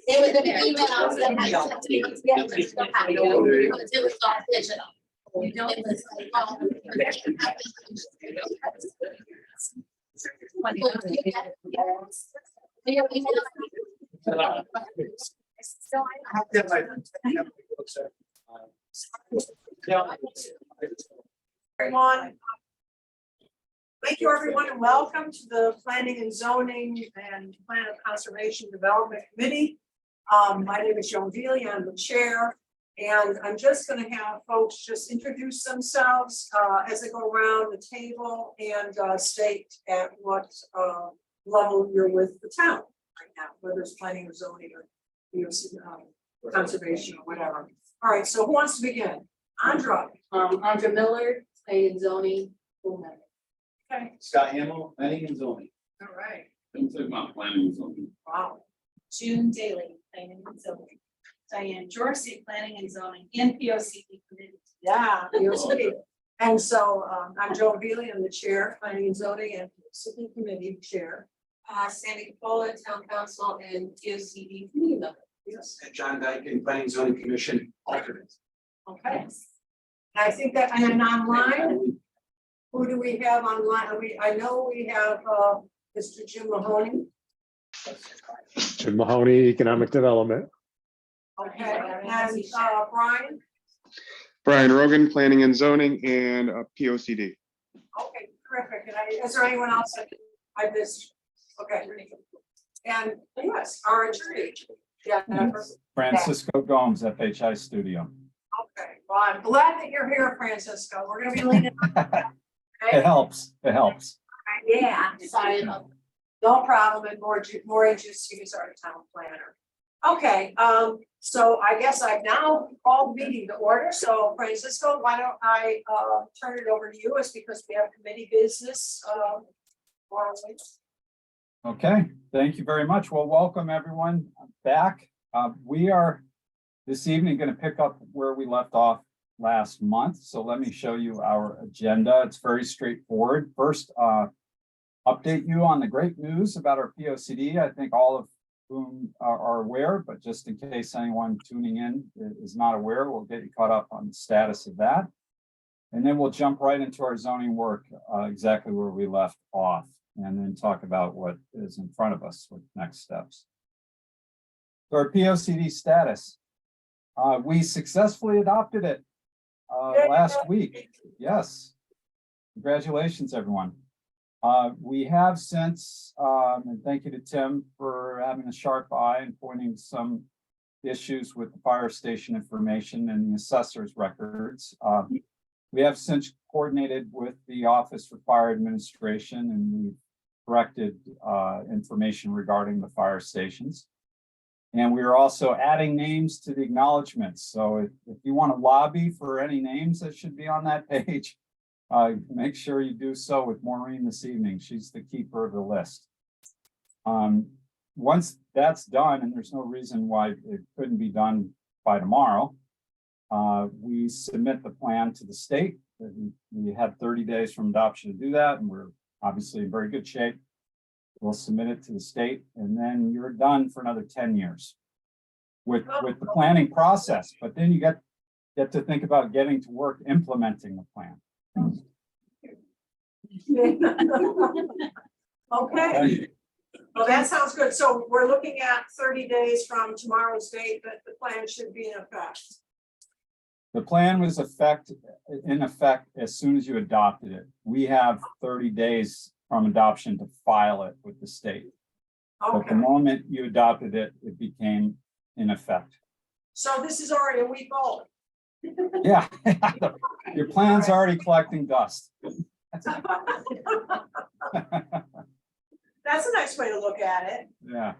It was an email, I was like, I sent to you, yeah, it was all digital. You know, it was like, Everyone. Thank you, everyone, and welcome to the Planning and Zoning and Plan of Conservation Development Committee. My name is Joan Veely, I'm the chair, and I'm just going to have folks just introduce themselves as they go around the table and state at what level you're with the town right now, whether it's planning or zoning or conservation or whatever. All right, so who wants to begin? Andra. Andra Miller, planning and zoning. Okay. Scott Hamill, planning and zoning. All right. I'm talking about planning and zoning. Wow. June Daly, planning and zoning. Diane Jorsey, planning and zoning, and POCD committee. Yeah. POCD. And so I'm Joan Veely, I'm the chair, planning and zoning and city committee chair. Sandy Capola, town council and POCD committee member. Yes. And John Dyken, Planning and Zoning Commission alternate. Okay. And I think that, and then online, who do we have online? I know we have Mr. Jim Mahoney. Jim Mahoney, Economic Development. Okay, and Brian Rogan, Planning and Zoning, and POCD. Okay, terrific. And is there anyone else that I missed? Okay. And yes, our attorney. Yeah. Francisco Gomes, FHI Studio. Okay, well, I'm glad that you're here, Francisco. We're gonna be leaning on that. It Okay? helps, it helps. Yeah, Sorry about no problem, and more interesting is our town planner. Okay, so I guess I've now called the meeting to order. So Francisco, why don't I turn it over to you, as because we have committee business. Okay, thank you very much. Well, welcome everyone back. We are this evening going to pick up where we left off last month. So let me show you our agenda. It's very straightforward. First, update you on the great news about our POCD. I think all of whom are aware, but just in case anyone tuning in is not aware, we'll get you caught up on the status of that. And then we'll jump right into our zoning work, exactly where we left off, and then talk about what is in front of us with next steps. So our POCD status. We successfully adopted it last week. Yes. Congratulations, everyone. We have since, and thank you to Tim for having a sharp eye and pointing some issues with the fire station information and the assessor's records. We have since coordinated with the Office for Fire Administration, and we've corrected information regarding the fire stations. And we are also adding names to the acknowledgements. So if you want to lobby for any names that should be on that page, make sure you do so with Maureen this evening. She's the keeper of the list. Once that's done, and there's no reason why it couldn't be done by tomorrow, we submit the plan to the state. We have 30 days from adoption to do that, and we're obviously in very good shape. We'll submit it to the state, and then you're done for another 10 years with the planning process. But then you get to think about getting to work implementing the plan. Okay, well, that sounds good. So we're looking at 30 days from tomorrow's date that the plan should be in effect. The plan was in effect as soon as you adopted it. We have 30 days from adoption to file it with the state. But the Okay, moment you adopted it, it became in effect. so this is already a week old. Yeah, your plan's already collecting dust. That's a nice way to look at it. Yeah.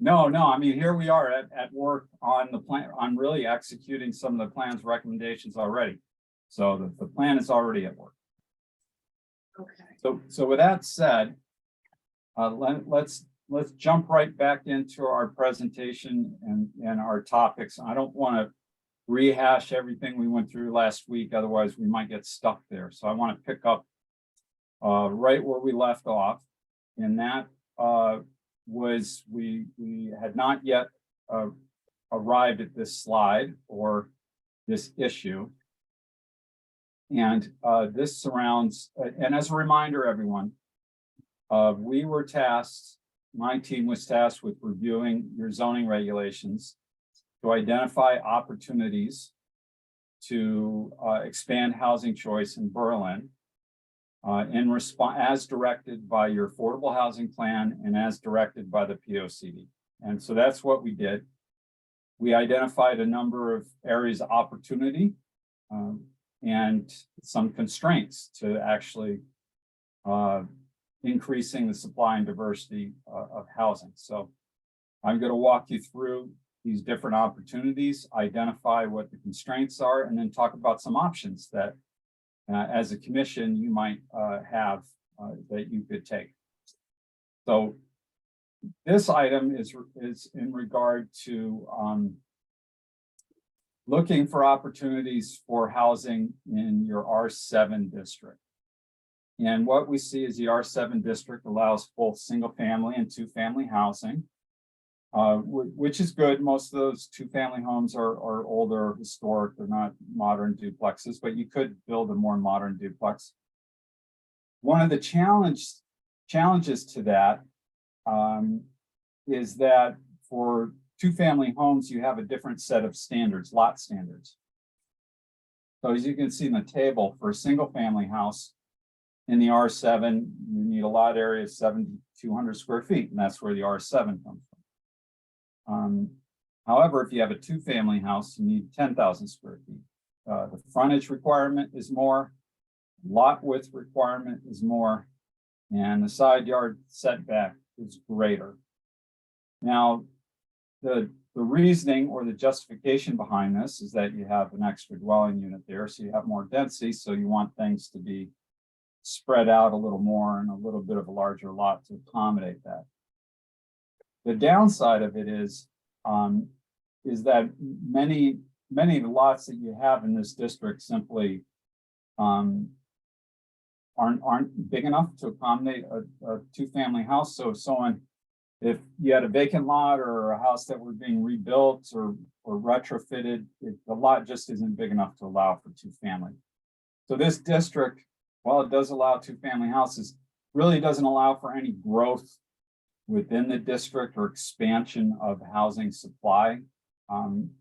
No, I mean, here we are at work on the plan, on really executing some of the plan's recommendations already. So the plan is already at work. Okay. So with that said, let's jump right back into our presentation and our topics. I don't want to rehash everything we went through last week, otherwise we might get stuck there. So I want to pick up right where we left off, and that was we had not yet arrived at this slide or this issue. And this surrounds, and as a reminder, everyone, we were tasked, my team was tasked with reviewing your zoning regulations to identify opportunities to expand housing choice in Berlin in response, as directed by your affordable housing plan and as directed by the POCD. And so that's what we did. We identified a number of areas of opportunity and some constraints to actually increasing the supply and diversity of housing. So I'm going to walk you through these different opportunities, identify what the constraints are, and then talk about some options that as a commission you might have that you could take. So this item is in regard to looking for opportunities for housing in your R7 district. And what we see is the R7 district allows both single family and two family housing, which is good. Most of those two family homes are older, historic, they're not modern duplexes, but you could build a more modern duplex. One of the challenges to that is that for two family homes, you have a different set of standards, lot standards. So as you can see in the table, for a single family house in the R7, you need a lot area of 7,200 square feet, and that's where the R7 comes from. However, if you have a two family house, you need 10,000 square feet. The frontage requirement is more, lot width requirement is more, and the side yard setback is greater. Now, the reasoning or the justification behind this is that you have an extra dwelling unit there, so you have more density, so you want things to be spread out a little more and a little bit of a larger lot to accommodate that. The downside of it is that many of the lots that you have in this district simply aren't big enough to accommodate a two family house. So if you had a vacant lot or a house that were being rebuilt or retrofitted, the lot just isn't big enough to allow for two family. So this district, while it does allow two family houses, really doesn't allow for any growth within the district or expansion of housing supply.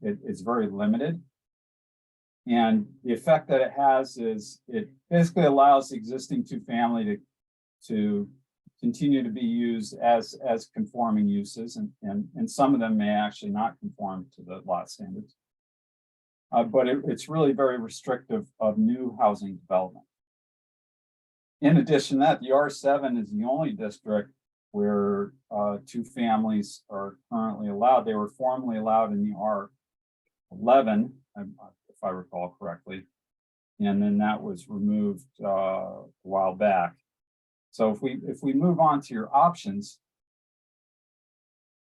It's very limited. And the effect that it has is it basically allows the existing two family to continue to be used as conforming uses, and some of them may actually not conform to the lot standards. But it's really very restrictive of new housing development. In addition to that, the R7 is the only district where two families are currently allowed. They were formerly allowed in the R11, if I recall correctly, and then that was removed a while back. So if we move on to your options,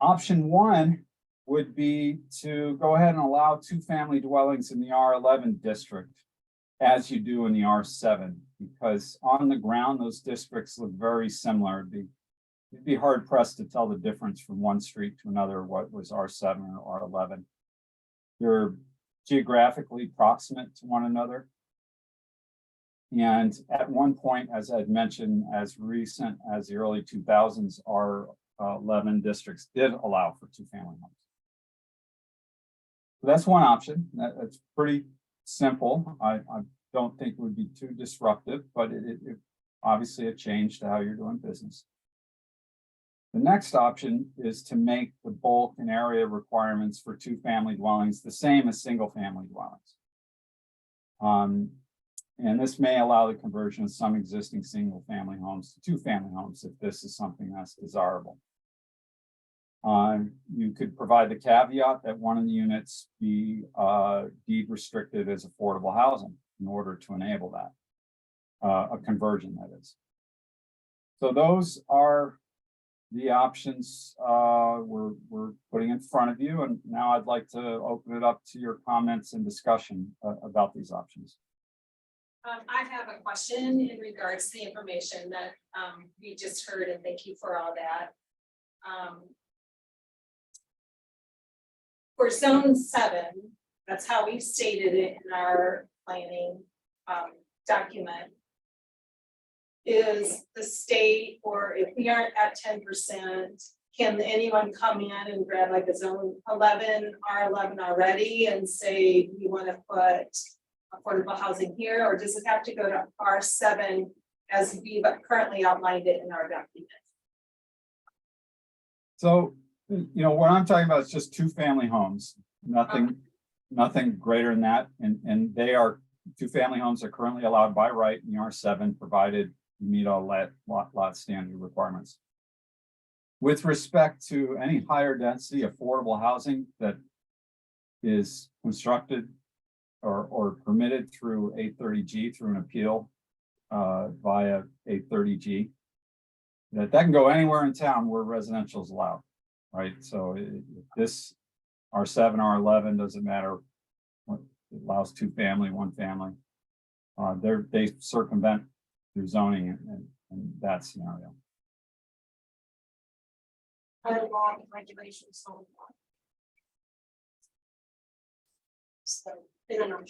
option one would be to go ahead and allow two family dwellings in the R11 district as you do in the R7, because on the ground, those districts look very similar. It'd be hard pressed to tell the difference from one street to another, what was R7 or R11. They're geographically proximate to one another. And at one point, as I'd mentioned, as recent as the early 2000s, R11 districts did allow for two family homes. So that's one option. That's pretty simple. I don't think it would be too disruptive, but it obviously a change to how you're doing business. The next option is to make the bulk and area requirements for two family dwellings the same as single family dwellings. And this may allow the conversion of some existing single family homes to two family homes if this is something that's desirable. You could provide the caveat that one of the units be deed restricted as affordable housing in order to enable that, a conversion that is. So those are the options we're putting in front of you. And now I'd like to open it up to your comments and discussion about these options. I have a question in regards to the information that we just heard, and thank you for all that. for zone 7, that's how we stated it in our planning document. Is the state, or if we aren't at 10%, can anyone come in and grab like a zone 11, R11 already and say, we want to put affordable housing here, or does it have to go to R7 as we've currently outlined it in our document? So, what I'm talking about is just 2-family homes, nothing greater than that. And they are, 2-family homes are currently allowed by right in the R7, provided you meet all lot standard requirements. With respect to any higher density affordable housing that is constructed or permitted through 830G through an appeal via 830G, that can go anywhere in town where residential is allowed, right? So this R7, R11 doesn't matter. It allows 2-family, 1-family. They circumvent through zoning in that scenario. By law and regulations, so. So, I don't know.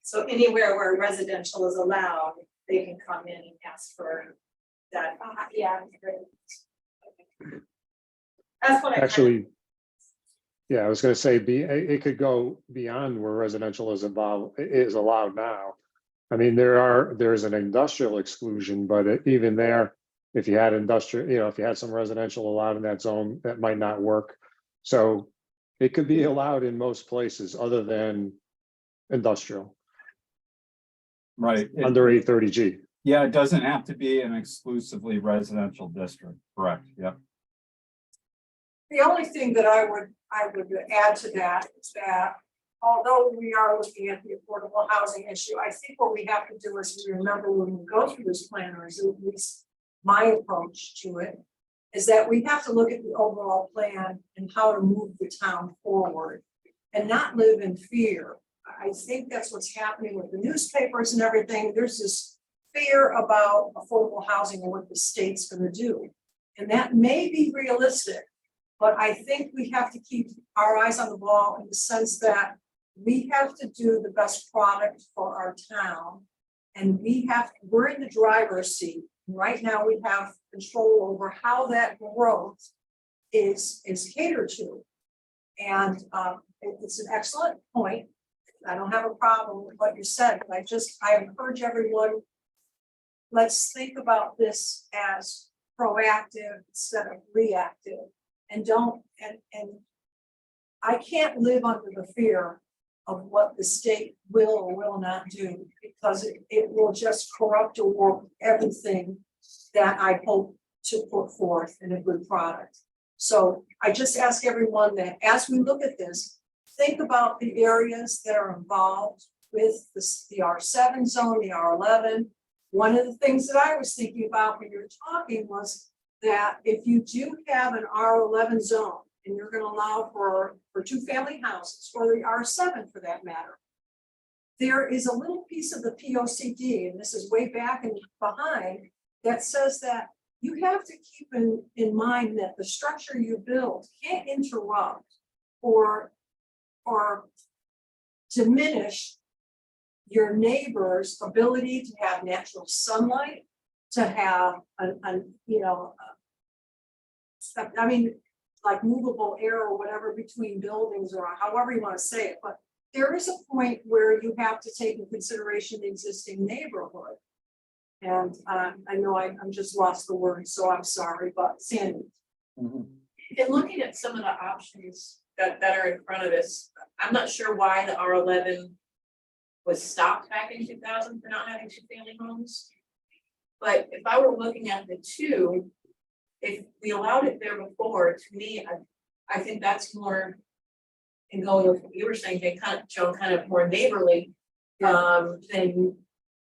So anywhere where residential is allowed, they can come in and ask for that. Yeah. That's what I. Actually, yeah, I was gonna say, it could go beyond where residential is allowed now. I mean, there's an industrial exclusion, but even there, if you had industrial, if you had some residential allowed in that zone, that might not work. So it could be allowed in most places other than industrial, Right. under 830G. Yeah, it doesn't have to be an exclusively residential district, correct? Yep. The only thing that I would add to that is that although we are looking at the affordable housing issue, I think what we have to do is remember when we go through this plan, or at least my approach to it, is that we have to look at the overall plan and how to move the town forward and not live in fear. I think that's what's happening with the newspapers and everything. There's this fear about affordable housing and what the state's going to do. And that may be realistic, but I think we have to keep our eyes on the ball in the sense that we have to do the best product for our town. And we're in the driver's seat. Right now we have control over how that growth is catered to. And it's an excellent point. I don't have a problem with what you said, but I encourage everyone, let's think about this as proactive instead of reactive. And I can't live under the fear of what the state will or will not do, because it will just corrupt or warp everything that I hope to put forth in a good product. So I just ask everyone that as we look at this, think about the areas that are involved with the R7 zone, the R11. One of the things that I was thinking about when you were talking was that if you do have an R11 zone and you're going to allow for 2-family houses, or the R7 for that matter, there is a little piece of the POCD, and this is way back and behind, that says that you have to keep in mind that the structure you build can't interrupt or diminish your neighbor's ability to have natural sunlight, to have like movable air or whatever between buildings, or however you want to say it. But there is a point where you have to take in consideration the existing neighborhood. And I know I'm just lost the word, so I'm sorry, but Sandy. Mm-hmm. In looking at some of the options that are in front of us, I'm not sure why the R11 was stopped back in 2000 for not having 2-family homes. But if I were looking at the 2, if we allowed it there before, to me, I think that's more, and going with what you were saying, they kind of more neighborly than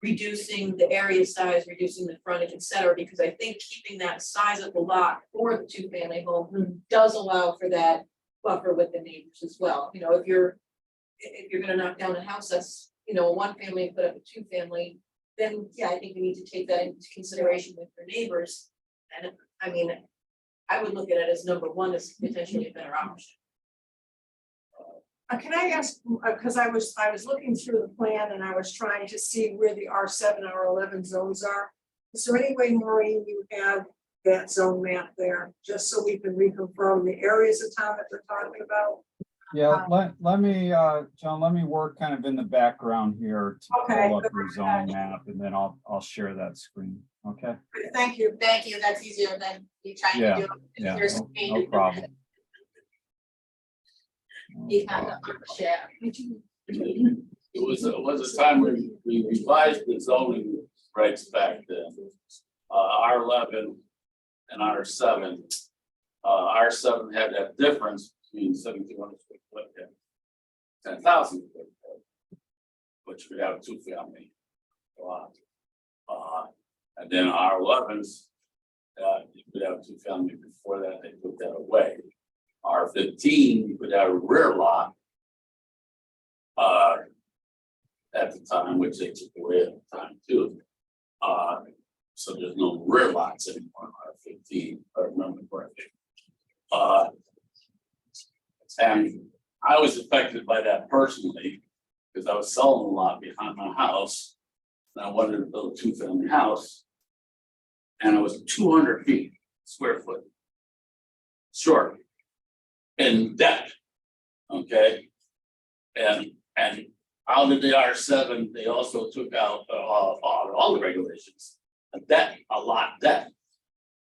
reducing the area size, reducing the frontage, et cetera, because I think keeping that size of the lot for the 2-family home does allow for that buffer with the neighbors as well. If you're gonna knock down a house that's, a 1-family and put up a 2-family, then yeah, I think we need to take that into consideration with your neighbors. And I mean, I would look at it as number 1 as potentially a better option. Can I ask, because I was looking through the plan and I was trying to see where the R7, R11 zones are. Is there any way, Maureen, you have that zone map there, just so we can reconfirm the areas of town that we're talking about? Yeah, let me, John, let me work kind of in the background here to Okay, pull up good. your zoning map, and then I'll share that screen, okay? Thank you. Thank you, that's easier than you trying Yeah, to do. it. Yeah, Your no screen. problem. You have to share. It was a time when we revised the zoning rights back then. R11 and R7. R7 had that difference between 1,700 square foot and 10,000 square foot, which would have a two-family lot. And then R11s, you could have a two-family. Before that, they took that away. R15, you could have a rear lot. At the time, which they took away at the time too. So there's no rear lots anymore in R15, if I remember correctly. And I was affected by that personally, because I was selling a lot behind my house. And I wanted to build a two-family house. And it was 200 feet square foot short in depth, okay? And out of the R7, they also took out all the regulations, a lot depth.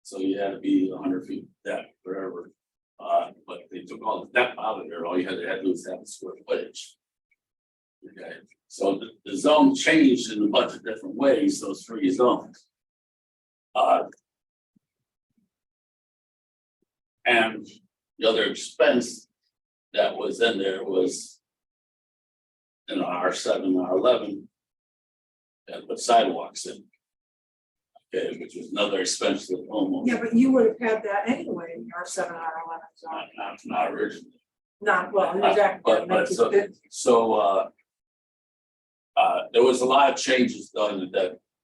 So you had to be 100 feet depth, wherever. But they took all the depth out of there. All you had to do was have the square footage. Okay, so the zone changed in a bunch of different ways, those three zones. And the other expense that was in there was in R7, R11, and put sidewalks in. Okay, which was another expense to the homeowner. Yeah, but you would have had that anyway, in R7, R11 zone. Not originally. Not, well, exactly. But so there was a lot of changes done in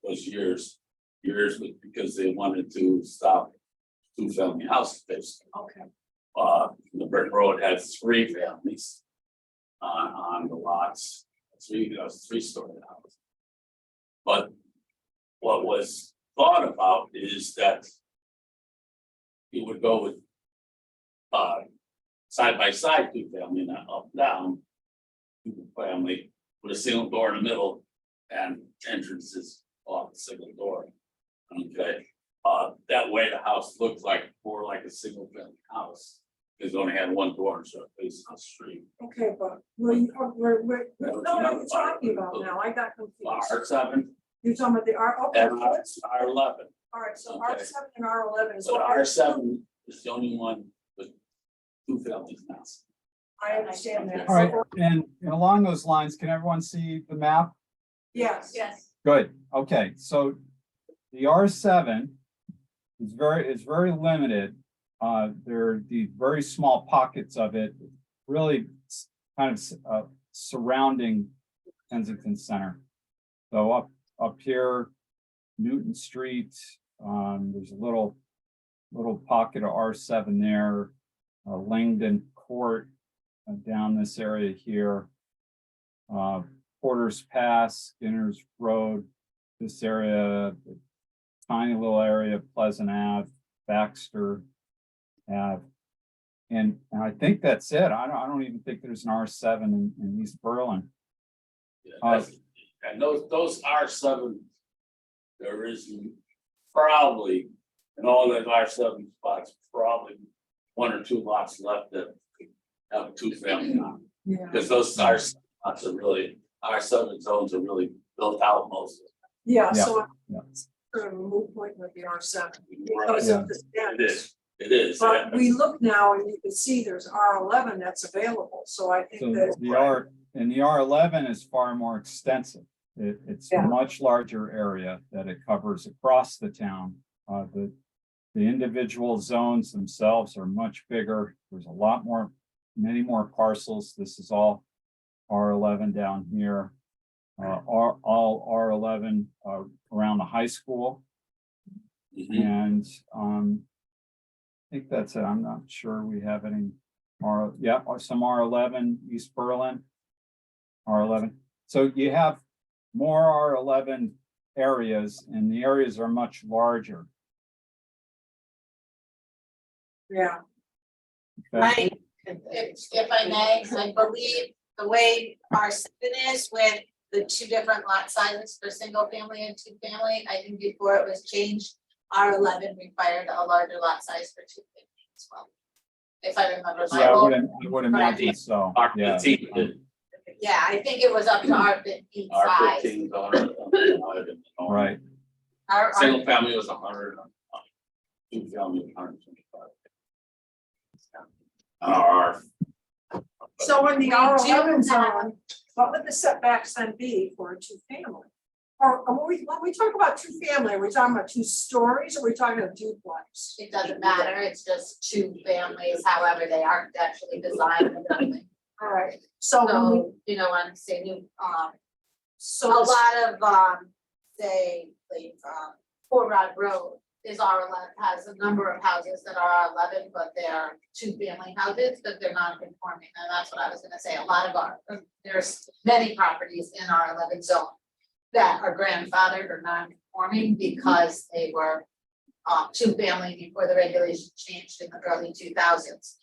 those years because they wanted to stop two-family houses basically. Okay. The Brick Road had 3 families on the lots, three-story house. But what was thought about is that you would go with side by side two-family, not up down two-family with a single door in the middle and entrances off the single door. Okay, that way the house looked more like a single family house. Because it only had one door, so it faced on the street. Okay, but we're, no, what are you talking about now? I got confused. R7 You're talking about the R, okay. and R11. All right, so Okay. R7 and R11 is. So R7 is the only one with 2 families now. I understand that. All right, and along those lines, can everyone see the map? Yes. Yes. Good, okay, so the R7 is very limited. There are these very small pockets of it, really kind of surrounding Kensington Center. So up here, Newton Street, there's a little pocket of R7 there, Langdon Court down this area here, Porter's Pass, Skinner's Road, this area, the tiny little area of Pleasant Ave, Baxter Ave, and I think that's it. I don't even think there's an R7 in East Berlin. Yeah, and those R7, there is probably in all those R7 spots, probably 1 or 2 lots left that have a 2-family on. Yeah. Because those R7 lots are really, R7 zones are really built out most of Yeah, Yeah, so yeah. it's sort of a moot point with the R7 them. because of the It steps. is, it is. But we look now and you can see there's R11 that's available, so I So think that. the R11 is far more extensive. It's a Yeah. much larger area that it covers across the town. The individual zones themselves are much bigger. There's a lot more, many more parcels. This is all R11 down here. All R11 around the high school. Mhm. And I think that's it. I'm not sure we have any or some R11, East Berlin. R11. So you have more R11 areas and the areas are much larger. Yeah. Okay? If I may, I believe the way our seven is with the two different lot sizes for single family and two family, I think before it was changed, R11 required a larger lot size for two family as well. If I remember my Yeah, old, I would imagine so. R Yeah. 15 did. yeah, I think it was up to R15 R size. 15, Right. Our- Single family was 100, two family was 125. R. So in the We R do 11 have- zone, what would the setbacks then be for a two family? Or when we talk about two family, are we talking about 2 stories, or are we talking a duplex? It doesn't matter, it's just two families, however they architecturally designed the building. All right, so when we, So, you know, I'm saying, a so lot of, say, like, Fort Rod Road is R11, has a number of houses that are R11, but they're two family houses, but they're not conforming, and that's what I was gonna say, a lot of there's many properties in R11 zone that are grandfathered or non-conforming because they were two family before the regulation changed in the early 2000s.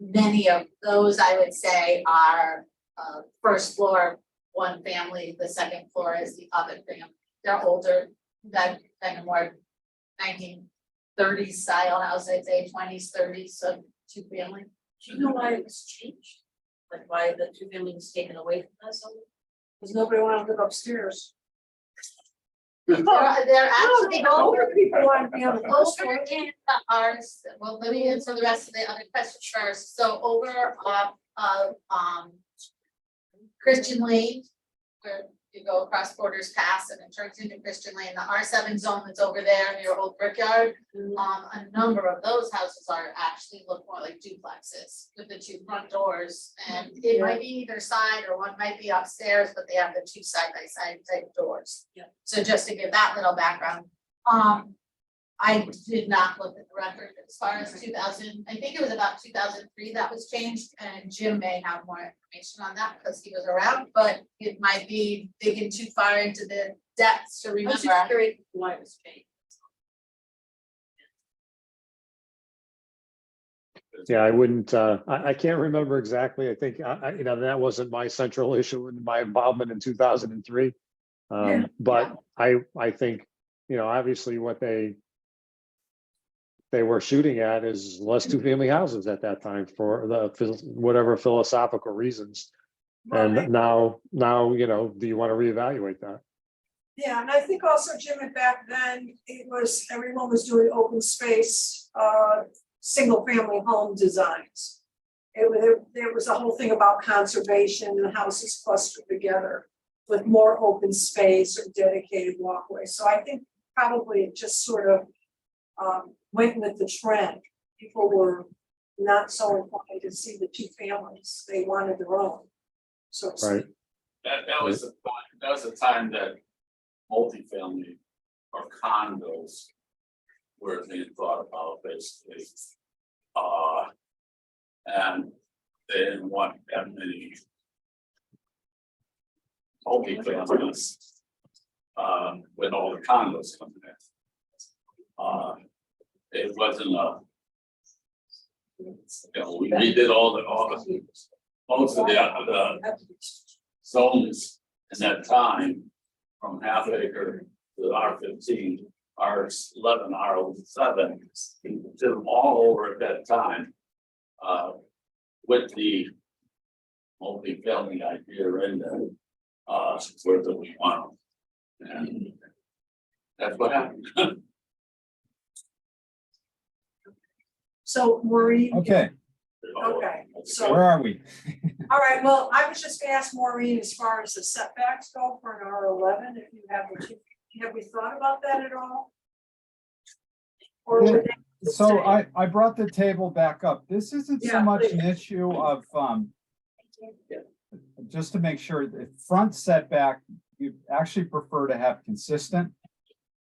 Many of those, I would say, are first floor, one family, the second floor is the other family. They're older, that kind of more 1930s style house, I'd say 20s, 30s, so two family. Do you know why it was changed? Like why the two family was taken away from us? because nobody wanted to live upstairs. They're actually Older people want to be on the first over floor. in the ours, well, let me answer the rest of the other questions first, so over off of Christian Lane. Where you go across Borders Pass and it turns into Christian Lane, the R7 zone that's over there near Old Brickyard. A number of those houses are actually look more like duplexes with the two front doors, and it might be either side or one might be upstairs, but they have the two side by side type doors. Yeah. So just to give that little background, I did not look at the record as far as 2000, I think it was about 2003 that was changed, and Jim may have more information on that because he was around, but it might be digging too far into the depths to I was remember. just curious why it was changed. Yeah, I wouldn't, I can't remember exactly. I think, you know, that wasn't my central issue in my involvement in 2003. But I think, you know, obviously what they were shooting at is less two-family houses at that time for whatever philosophical reasons. And now, you know, do you want to reevaluate that? Yeah, and I think also, Jim, back then, it was, everyone was doing open space, single family home designs. There was a whole thing about conservation and houses clustered together with more open space or dedicated walkways. So I think probably it just sort of went with the trend. People were not so inclined to see the two families, they wanted their own. So to Right. speak. That was the time that multifamily or condos were being thought about basically. And they didn't want that many multifamilies with all the condos coming in. It wasn't you know, we redid all the most of the zones in that time, from half acre to R15, R11, R7, did them all over at that time. With the multi-family idea in there, where do we want them? And that's what happened. So Maureen, Okay, okay, so, where are we? all right, well, I was just gonna ask Maureen as far as the setbacks go for an R11, if you have, have we thought about that at all? Or would they So I brought the table back up. This isn't so Yeah, much please. an issue of, just to make sure the front setback, you actually prefer to have consistent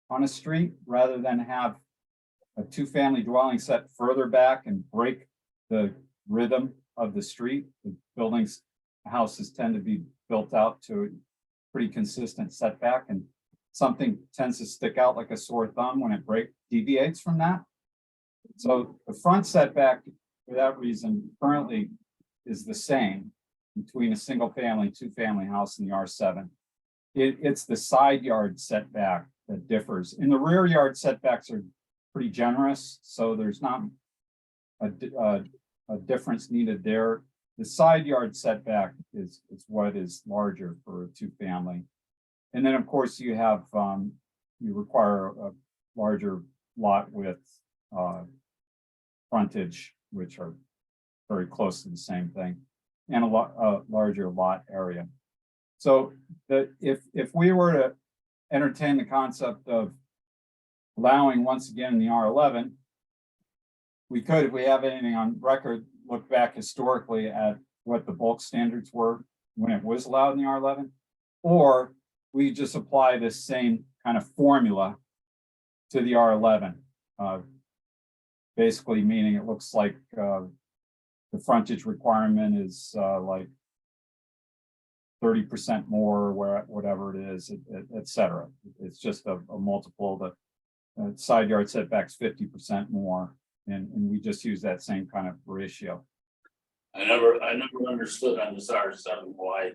on a street rather than have a two-family dwelling set further back and break the rhythm of the street. The buildings, houses tend to be built out to a pretty consistent setback, and something tends to stick out like a sore thumb when it deviates from that. So the front setback, for that reason, currently is the same between a single family, two-family house in the R7. It's the side yard setback that differs. In the rear yard setbacks are pretty generous, so there's not a difference needed there. The side yard setback is what is larger for a two-family. And then, of course, you have, you require a larger lot with frontage, which are very close to the same thing, and a larger lot area. So if we were to entertain the concept of allowing, once again, in the R11, we could, if we have anything on record, look back historically at what the bulk standards were when it was allowed in the R11, or we just apply this same kind of formula to the R11. Basically meaning it looks like the frontage requirement is like 30% more, whatever it is, et cetera. It's just a multiple. The side yard setbacks 50% more, and we just use that same kind of ratio. I never understood on this R7 why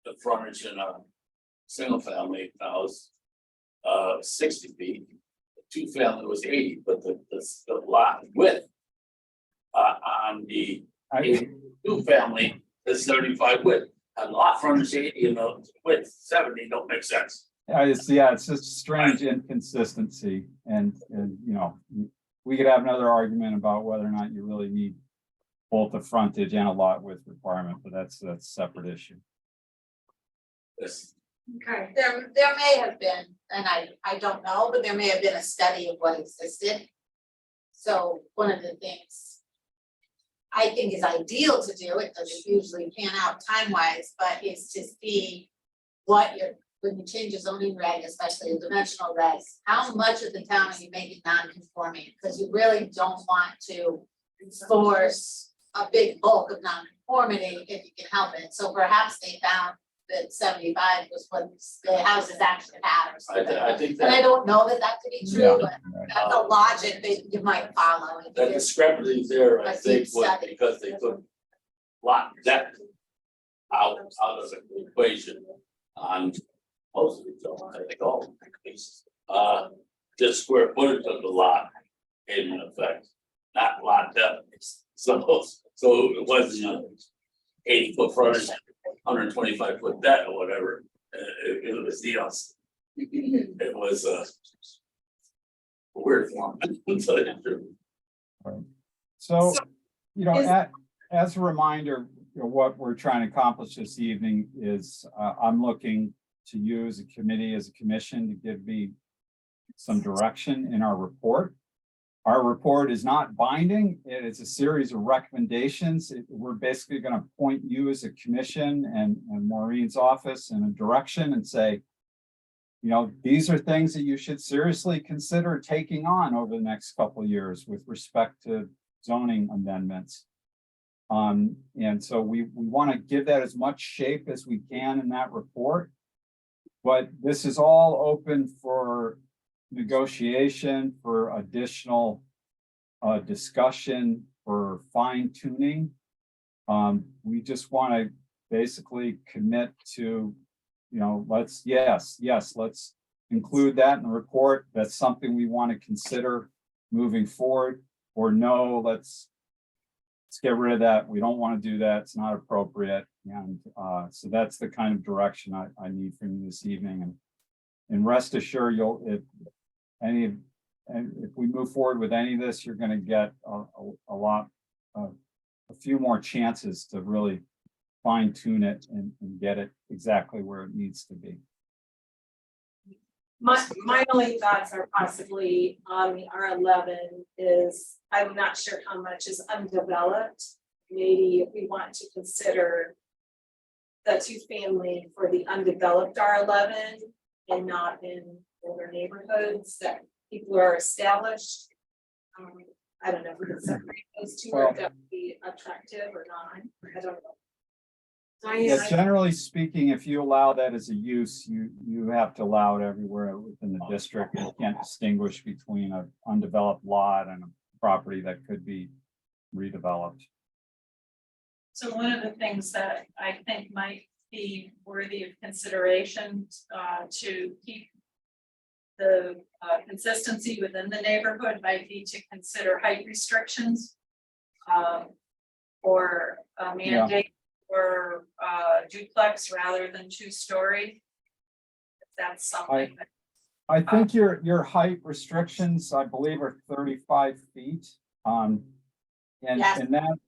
the frontage in a single family house 60 feet, two family was 80, but the lot width on the two family is 35 width. A lot frontage 80 and the width 70 don't make sense. It's just a strange inconsistency, and you know, we could have another argument about whether or not you really need both a frontage and a lot width requirement, but that's a separate issue. Yes. Okay. There may have been, and I don't know, but there may have been a study of what existed. So one of the things I think is ideal to do, it doesn't usually pan out time-wise, but is to see what when you change a zoning reg, especially a dimensional regs, how much of the town are you making non-conforming? Because you really don't want to force a big bulk of non-conformity if you can help it. So perhaps they found that 75 was what the houses actually had or something. I think And I that don't know that that could be true, but that's a logic that you might follow. if that you- discrepancy is there, I A think, deep was study. because they took lot depth out of the equation on most of these, I think all cases. Just square footage of the lot came in effect, not lot depth. So it wasn't 80-foot frontage, 125-foot deck or whatever. It was the it was a weird form. To tell you the truth. So, you know, as a reminder, you know, what we're trying to accomplish this evening is I'm looking to you as a committee, as a commission, to give me some direction in our report. Our report is not binding. It is a series of recommendations. We're basically going to point you as a commission and Maureen's office in a direction and say, you know, these are things that you should seriously consider taking on over the next couple of years with respect to zoning amendments. And so we want to give that as much shape as we can in that report. But this is all open for negotiation, for additional discussion, for fine tuning. We just want to basically commit to, you know, let's include that in the report. That's something we want to consider moving forward, or no, let's get rid of that. We don't want to do that. It's not appropriate. And so that's the kind of direction I need from you this evening. And rest assured, if we move forward with any of this, you're going to get a few more chances to really fine tune it and get it exactly where it needs to be. My only thoughts are possibly on the R11 is, I'm not sure how much is undeveloped. Maybe if we want to consider the two-family for the undeveloped R11 and not in older neighborhoods that people are established. I don't know if we can separate those two Well- or if that would be attractive or not, I don't know. Yeah, generally speaking, if you allow that as a use, you have to allow it everywhere within the district. You can't distinguish between an undeveloped lot and a property that could be redeveloped. So one of the things that I think might be worthy of consideration, to keep the consistency within the neighborhood might be to consider height restrictions. Or a mandate for duplex rather than 2-story. If that's something that, I think your height restrictions, I believe, are 35 feet. And Yes. that,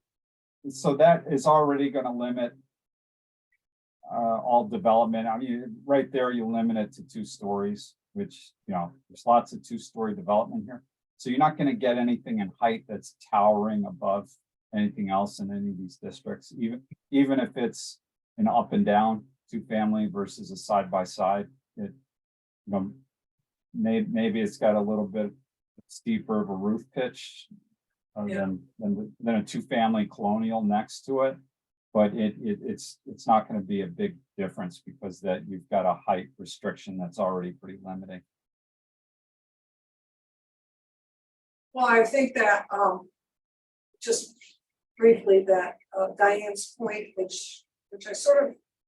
so that is already gonna limit all development. I mean, right there, you limit it to 2 stories, which, there's lots of 2-story development here. So you're not gonna get anything in height that's towering above anything else in any of these districts, even if it's an up and down 2-family versus a side by side. It, maybe it's got a little bit steeper of a roof pitch than a 2-family colonial next to it. But it's not going to be a big difference because that you've got a height restriction that's already pretty limiting. Well, I think that, just briefly, that Diane's point, which I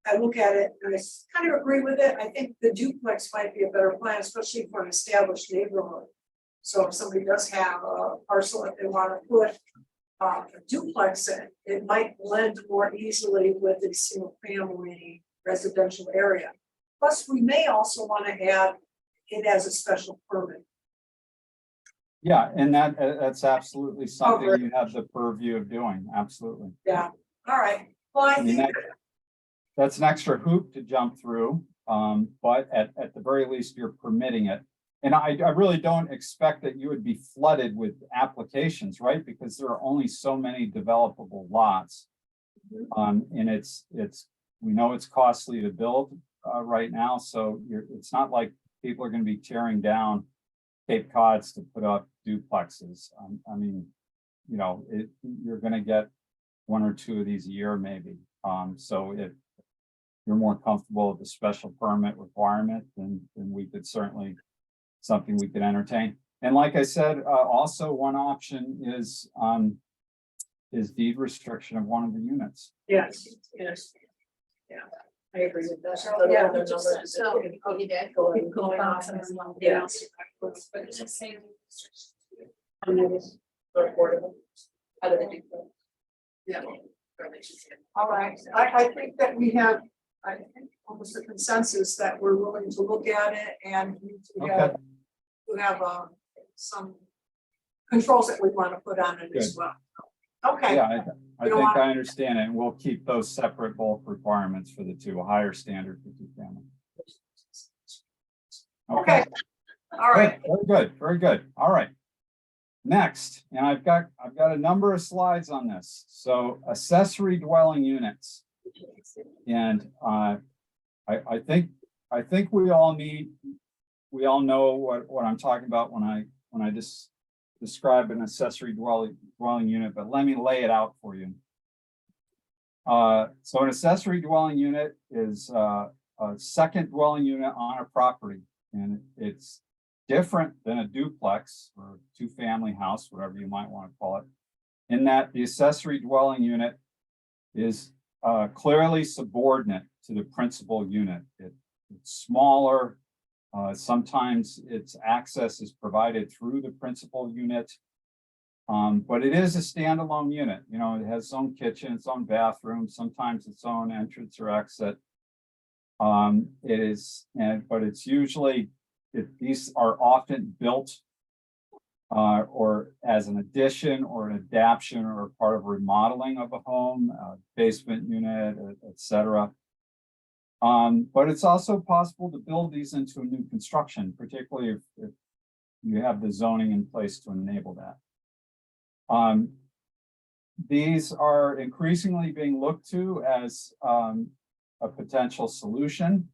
I look at it and I kind of agree with it. I think the duplex might be a better plan, especially for an established neighborhood. So if somebody does have a parcel that they want to put a duplex in, it might blend more easily with a single family residential area. Plus, we may also want to add it as a special permit. Yeah, and that's absolutely something you have the purview of doing. Absolutely. Yeah, all right. Well, I I mean, think, that's an extra hoop to jump through, but at the very least, you're permitting it. And I really don't expect that you would be flooded with applications, right? Because there are only so many developable lots. And we know it's costly to build right now, so it's not like people are gonna be tearing down Cape Cods to put up duplexes. I mean, you're gonna get 1 or 2 of these a year, maybe. So if you're more comfortable with the special permit requirement, then we could certainly something we could entertain. And like I said, also one option is deed restriction of one of the units. yes. Yeah, I agree with that. So, yeah, there's you did. going on. Yeah. but it's just saying. affordable. How do they do that? Yeah. All right, I think that we have, I think almost a consensus that we're willing to look at it and we have some controls that we want to put on it as well. Okay. Yeah, I You think don't I understand it. And we'll keep those separate bulk requirements for the 2, a higher standard for 2-family. Okay. All right. Good, very good, very good. All right. Next, and I've got a number of slides on this. So accessory dwelling units. And I think we all know what I'm talking about when I just describe an accessory dwelling unit, but let me lay it out for you. So an accessory dwelling unit is a second dwelling unit on a property, and it's different than a duplex or 2-family house, whatever you might want to call it, in that the accessory dwelling unit is clearly subordinate to the principal unit. It's smaller. Sometimes its access is provided through the principal unit. But it is a standalone unit. It has its own kitchen, its own bathroom, sometimes its own entrance or exit. But it's usually, these are often built or as an addition or an adaptation or part of remodeling of a home, basement unit, etc. But it's also possible to build these into a new construction, particularly if you have the zoning in place to enable that. These are increasingly being looked to as a potential solution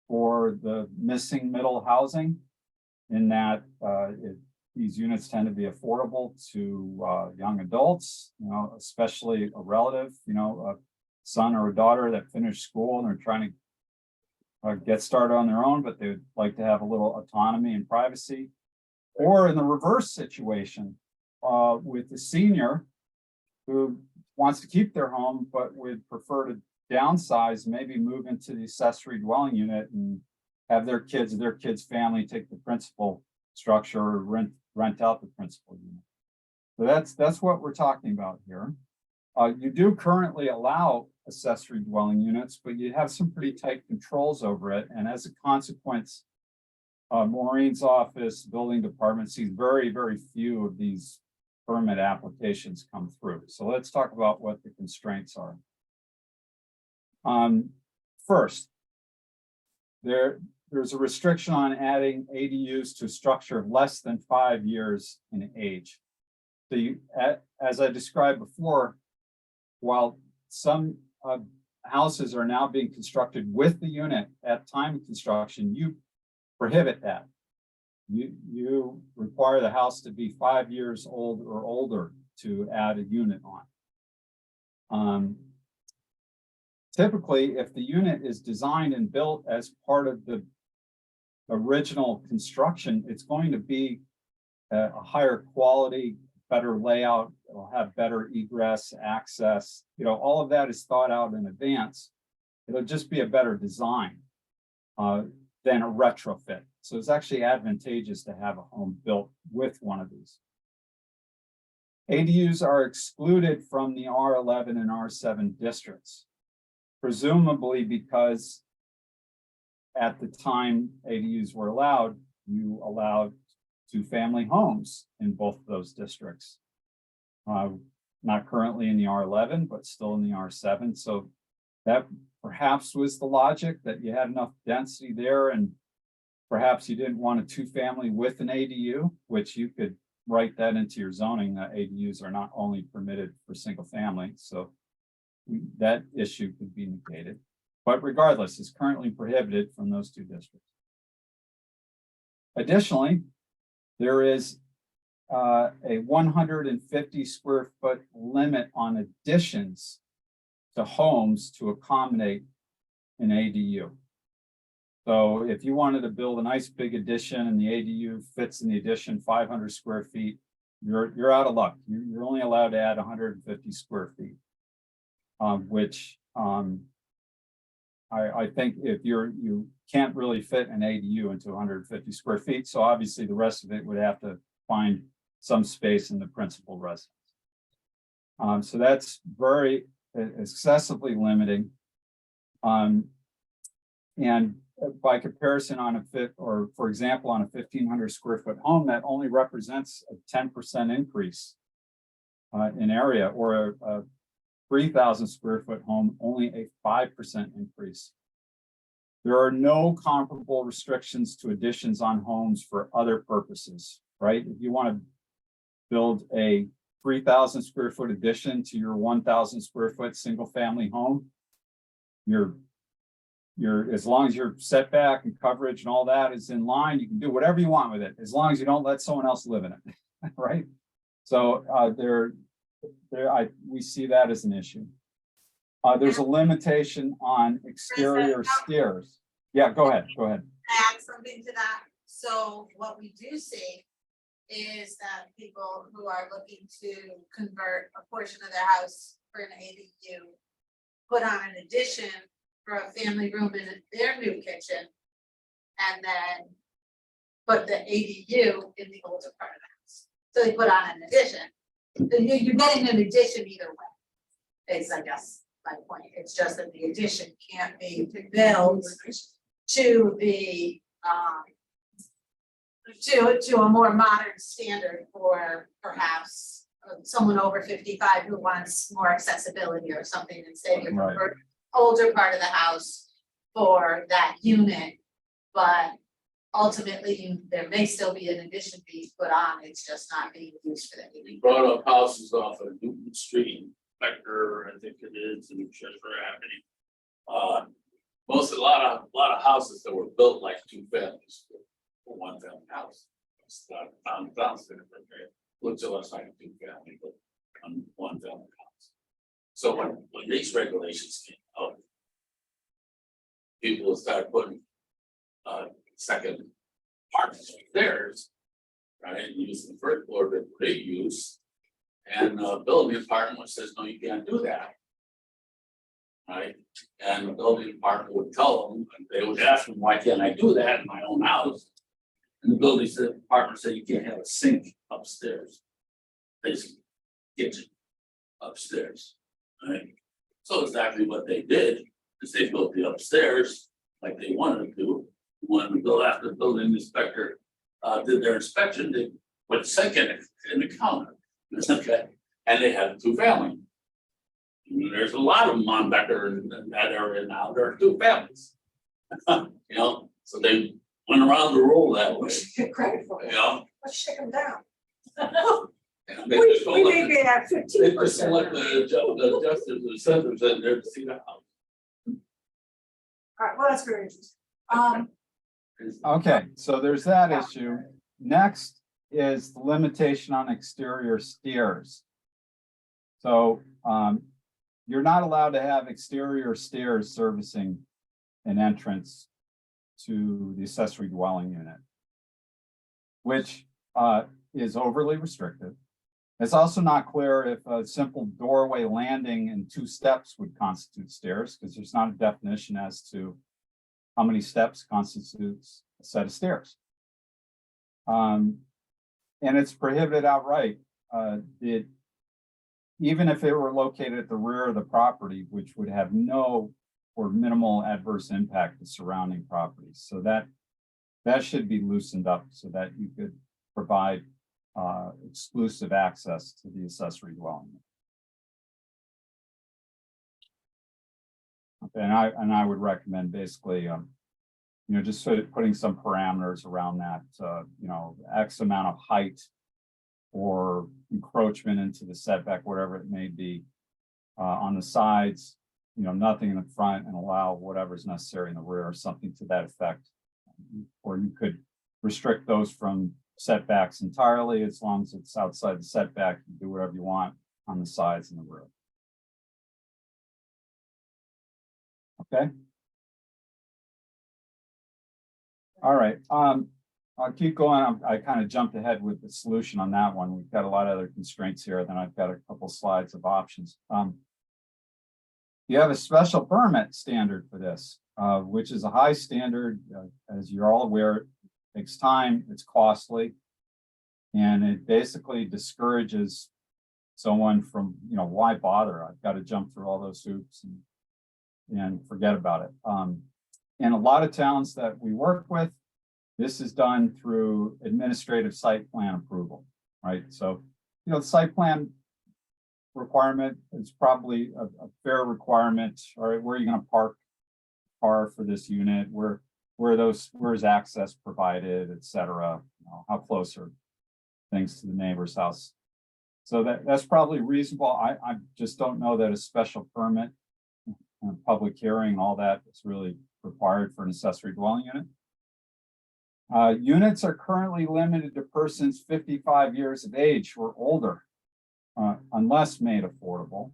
for the missing middle housing, in that these units tend to be affordable to young adults, you know, especially a relative, you know, a son or a daughter that finished school and they're trying to get started on their own, but they would like to have a little autonomy and privacy. Or in the reverse situation, with the senior who wants to keep their home, but would prefer to downsize, maybe move into the accessory dwelling unit and have their kids' family take the principal structure or rent out the principal unit. So that's what we're talking about here. You do currently allow accessory dwelling units, but you have some pretty tight controls over it. And as a consequence, Maureen's office, building department sees very, very few of these permit applications come through. So let's talk about what the constraints are. First, there's a restriction on adding ADUs to a structure of less than 5 years in age. So as I described before, while some houses are now being constructed with the unit at time of construction, you prohibit that. You require the house to be 5 years old or older to add a unit on. Typically, if the unit is designed and built as part of the original construction, it's going to be a higher quality, better layout. It'll have better egress, access. You know, all of that is thought out in advance. It'll just be a better design than a retrofit. So it's actually advantageous to have a home built with one of these. ADUs are excluded from the R11 and R7 districts, presumably because at the time ADUs were allowed, you allowed two-family homes in both of those districts. Not currently in the R11, but still in the R7. So that perhaps was the logic, that you had enough density there, and perhaps you didn't want a two-family with an ADU, which you could write that into your zoning, that ADUs are not only permitted for single family. So that issue could be negated. But regardless, it's currently prohibited from those two districts. Additionally, there is a 150 square foot limit on additions to homes to accommodate an ADU. So if you wanted to build a nice big addition and the ADU fits in the addition 500 square feet, you're out of luck. You're only allowed to add 150 square feet, which I think if you can't really fit an ADU into 150 square feet, so obviously the rest of it would have to find some space in the principal residence. So that's very excessively limiting. And by comparison, for example, on a 1,500 square foot home, that only represents a 10% increase in area, or a 3,000 square foot home, only a 5% increase. There are no comparable restrictions to additions on homes for other purposes, right? If you want to build a 3,000 square foot addition to your 1,000 square foot single family home, you're as long as your setback and coverage and all that is in line, you can do whatever you want with it, as long as you don't let someone else live in it, right? So we see that as an issue. There's a limitation on exterior stairs. Yeah, go ahead. Add something to that. So what we do see is that people who are looking to convert a portion of their house for an ADU put on an addition for a family room in their new kitchen, and then put the ADU in the older part of the house. So they put on an addition. You're getting an addition either way, is I guess my point. It's just that the addition can't be built to the to a more modern standard for perhaps someone over 55 who wants more accessibility or something, instead of Right. the older part of the house for that unit. But ultimately, there may still be an addition being put on, it's just not being used for that. You brought up houses off of Newton Street, Becker, I think it is, and Chester Avenue. A lot of houses that were built like two families for one family house. downstairs, looks to us like a two family, but on one family house. So when these regulations came out, people will start putting second apartments theirs, right, and use the first floor that they use. And building department says, no, you can't do that. Right, and the building department would tell them, and they would ask them, why can't I do that in my own house? And the building department said, you can't have a sink upstairs. Basically, kitchen upstairs, right? So exactly what they did is they built the upstairs like they wanted to. When the bill after the building inspector did their inspection, they put a sink in the counter. Okay, and they had a two family. There's a lot of them on Becker and that area now. There are two families. You know, so they went around the rule that way, Get credit for you it. know. Let's shake them down. And they We just don't let may the- be at They 15%. just let the justice incentives in there to see the house. All right, well, that's very interesting. Okay, so there's that issue. Next is the limitation on exterior stairs. So, you're not allowed to have exterior stairs servicing an entrance to the accessory dwelling unit, which is overly restrictive. It's also not clear if a simple doorway landing and 2 steps would constitute stairs, because there's not a definition as to how many steps constitutes a set of stairs. And it's prohibited outright. Even if it were located at the rear of the property, which would have no or minimal adverse impact to surrounding properties. So that should be loosened up so that you could provide exclusive access to the accessory dwelling. Okay, and I would recommend basically, just sort of putting some parameters around that, X amount of height or encroachment into the setback, whatever it may be, on the sides, nothing in the front, and allow whatever's necessary in the rear, or something to that effect. Or you could restrict those from setbacks entirely, as long as it's outside the setback, you do whatever you want on the sides and the rear. Okay. All right, I'll keep going. I kind of jumped ahead with the solution on that one. We've got a lot of other constraints here. Then I've got a couple slides of options. You have a special permit standard for this, which is a high standard, as you're all aware. It takes time, it's costly, and it basically discourages someone from, why bother? I've got to jump through all those hoops and forget about it. In a lot of towns that we work with, this is done through administrative site plan approval, right? So, the site plan requirement is probably a fair requirement. All right, where are you going to park car for this unit? Where's access provided, et cetera? How close are things to the neighbor's house? So that's probably reasonable. I just don't know that a special permit, and a public hearing, and all that is really required for an accessory dwelling unit. Units are currently limited to persons 55 years of age or older, unless made affordable,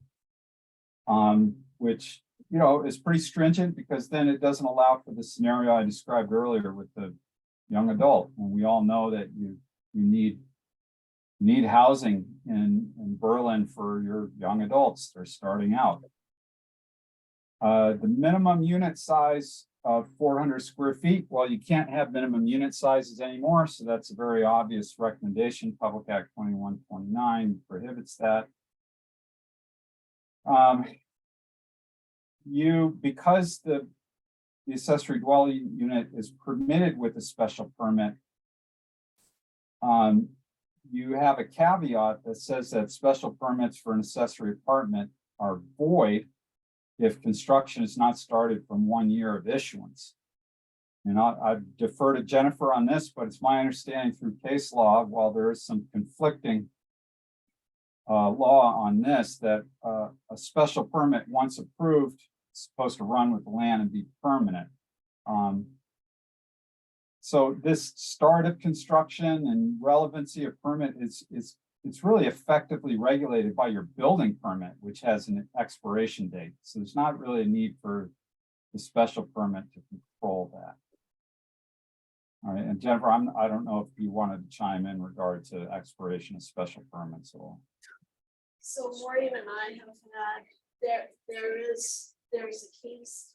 which, is pretty stringent, because then it doesn't allow for the scenario I described earlier with the young adult. And we all know that you need housing in Berlin for your young adults. They're starting out. The minimum unit size of 400 square feet. Well, you can't have minimum unit sizes anymore, so that's a very obvious recommendation. Public Act 2129 prohibits that. Because the accessory dwelling unit is permitted with a special permit, you have a caveat that says that special permits for an accessory apartment are void if construction is not started from 1 year of issuance. And I defer to Jennifer on this, but it's my understanding through case law, while there is some conflicting law on this, that a special permit, once approved, is supposed to run with the land and be permanent. so this start of construction and relevancy of permit it's really effectively regulated by your building permit, which has an expiration date. So there's not really a need for the special permit to control that. All right, and Jennifer, I don't know if you wanted to chime in regard to expiration of special permits or. So Maureen and I have had, there's a case,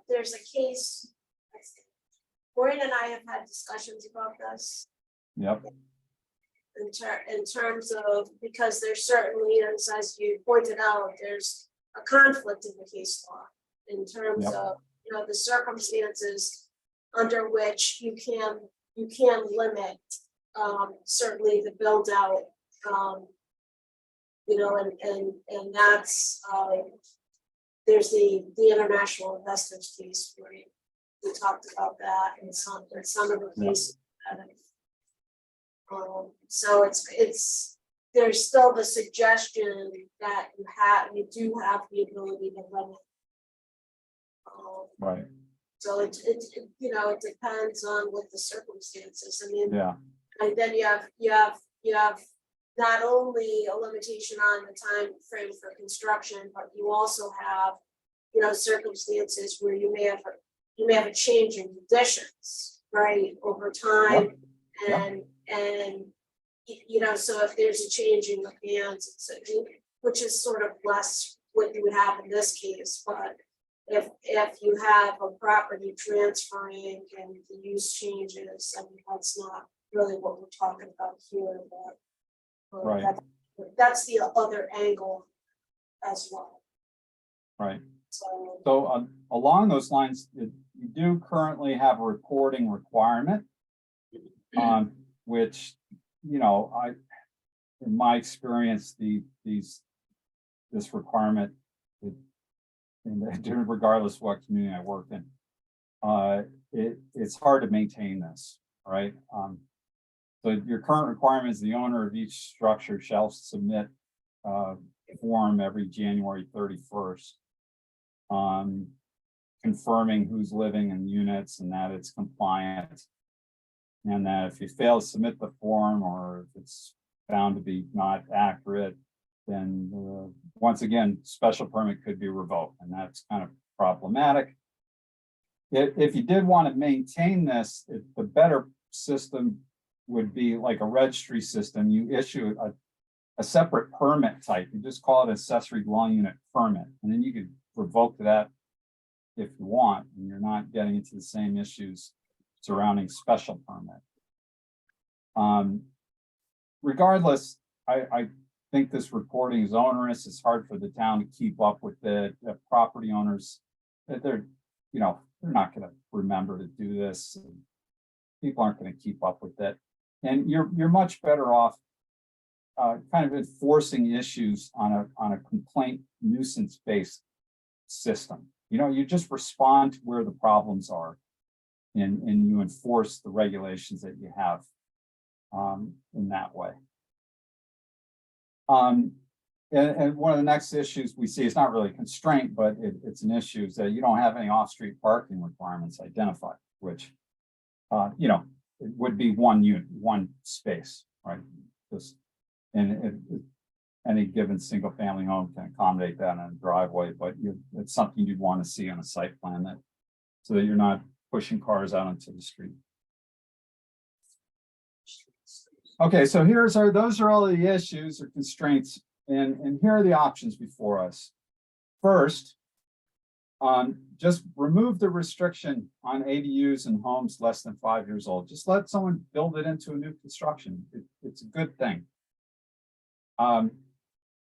there's a case. Maureen and I have had discussions about this Yep, in terms of, because there's certainly, as you pointed out, there's a conflict in the case law in terms Yep. of, the circumstances under which you can limit, certainly the build out, and that's, there's the international investors case where we talked about that and some of the Yeah. cases. So there's still the suggestion that you do have the ability to limit. right, So it depends on what the circumstances, I mean. yeah, And then you have not only a limitation on the time frame for construction, but you also have, circumstances where you may have a change in conditions, right, over time. Yep. And so if there's a change in the plans, which is sort of less what you would have in this case, but if you have a property transferring and the use changes, I mean, that's not really what we're talking about here, but Right. That's the other angle as well. right. So, So along those lines, you do currently have a reporting requirement. Which, in my experience, this requirement, regardless of what community I work in, it's hard to maintain this, right? So your current requirement is the owner of each structure shall submit a form every January 31st. Confirming who's living in units and that it's compliant. And that if you fail to submit the form or if it's found to be not accurate, then once again, special permit could be revoked, and that's kind of problematic. If you did want to maintain this, the better system would be like a registry system. You issue a separate permit type. You just call it accessory dwelling unit permit, and then you could revoke that if you want, and you're not getting into the same issues surrounding special permit. Regardless, I think this reporting is onerous. It's hard for the town to keep up with the property owners. They're not going to remember to do this. People aren't going to keep up with it, and you're much better off kind of enforcing issues on a complaint nuisance based system. You just respond to where the problems are. And you enforce the regulations that you have in that way. And one of the next issues we see is not really a constraint, but it's an issue is that you don't have any off-street parking requirements identified, which, it would be one unit, one space, right? Any given single family home can accommodate that in a driveway, but it's something you'd want to see on a site plan so that you're not pushing cars out onto the street. Okay, so those are all the issues or constraints, and here are the options before us. First, just remove the restriction on ADUs and homes less than 5 years old. Just let someone build it into a new construction. It's a good thing.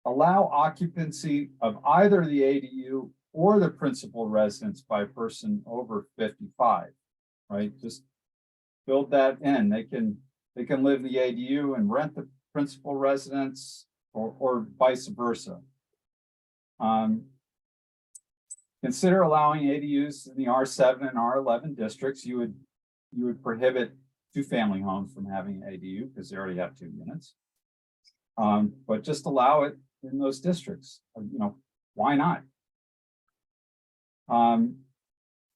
Allow occupancy of either the ADU or the principal residence by a person over 55, right? Just build that in. They can live in the ADU and rent the principal residence or vice versa. Consider allowing ADUs in the R7 and R11 districts. You would prohibit two-family homes from having an ADU because they already have 2 units. But just allow it in those districts. Why not?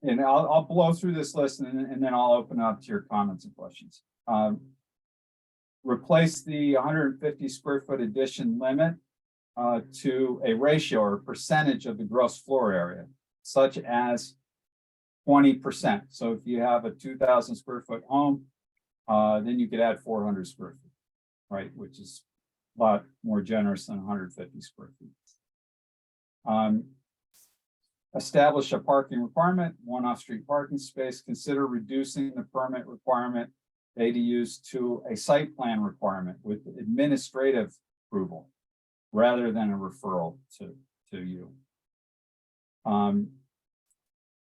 and I'll blow through this list and then I'll open up to your comments and questions. Replace the 150 square foot addition limit to a ratio or percentage of the gross floor area, such as 20%. So if you have a 2,000 square foot home, then you could add 400 square feet, right? Which is a lot more generous than 150 square feet. Establish a parking requirement, one off-street parking space. Consider reducing the permit requirement ADUs to a site plan requirement with administrative approval rather than a referral to you.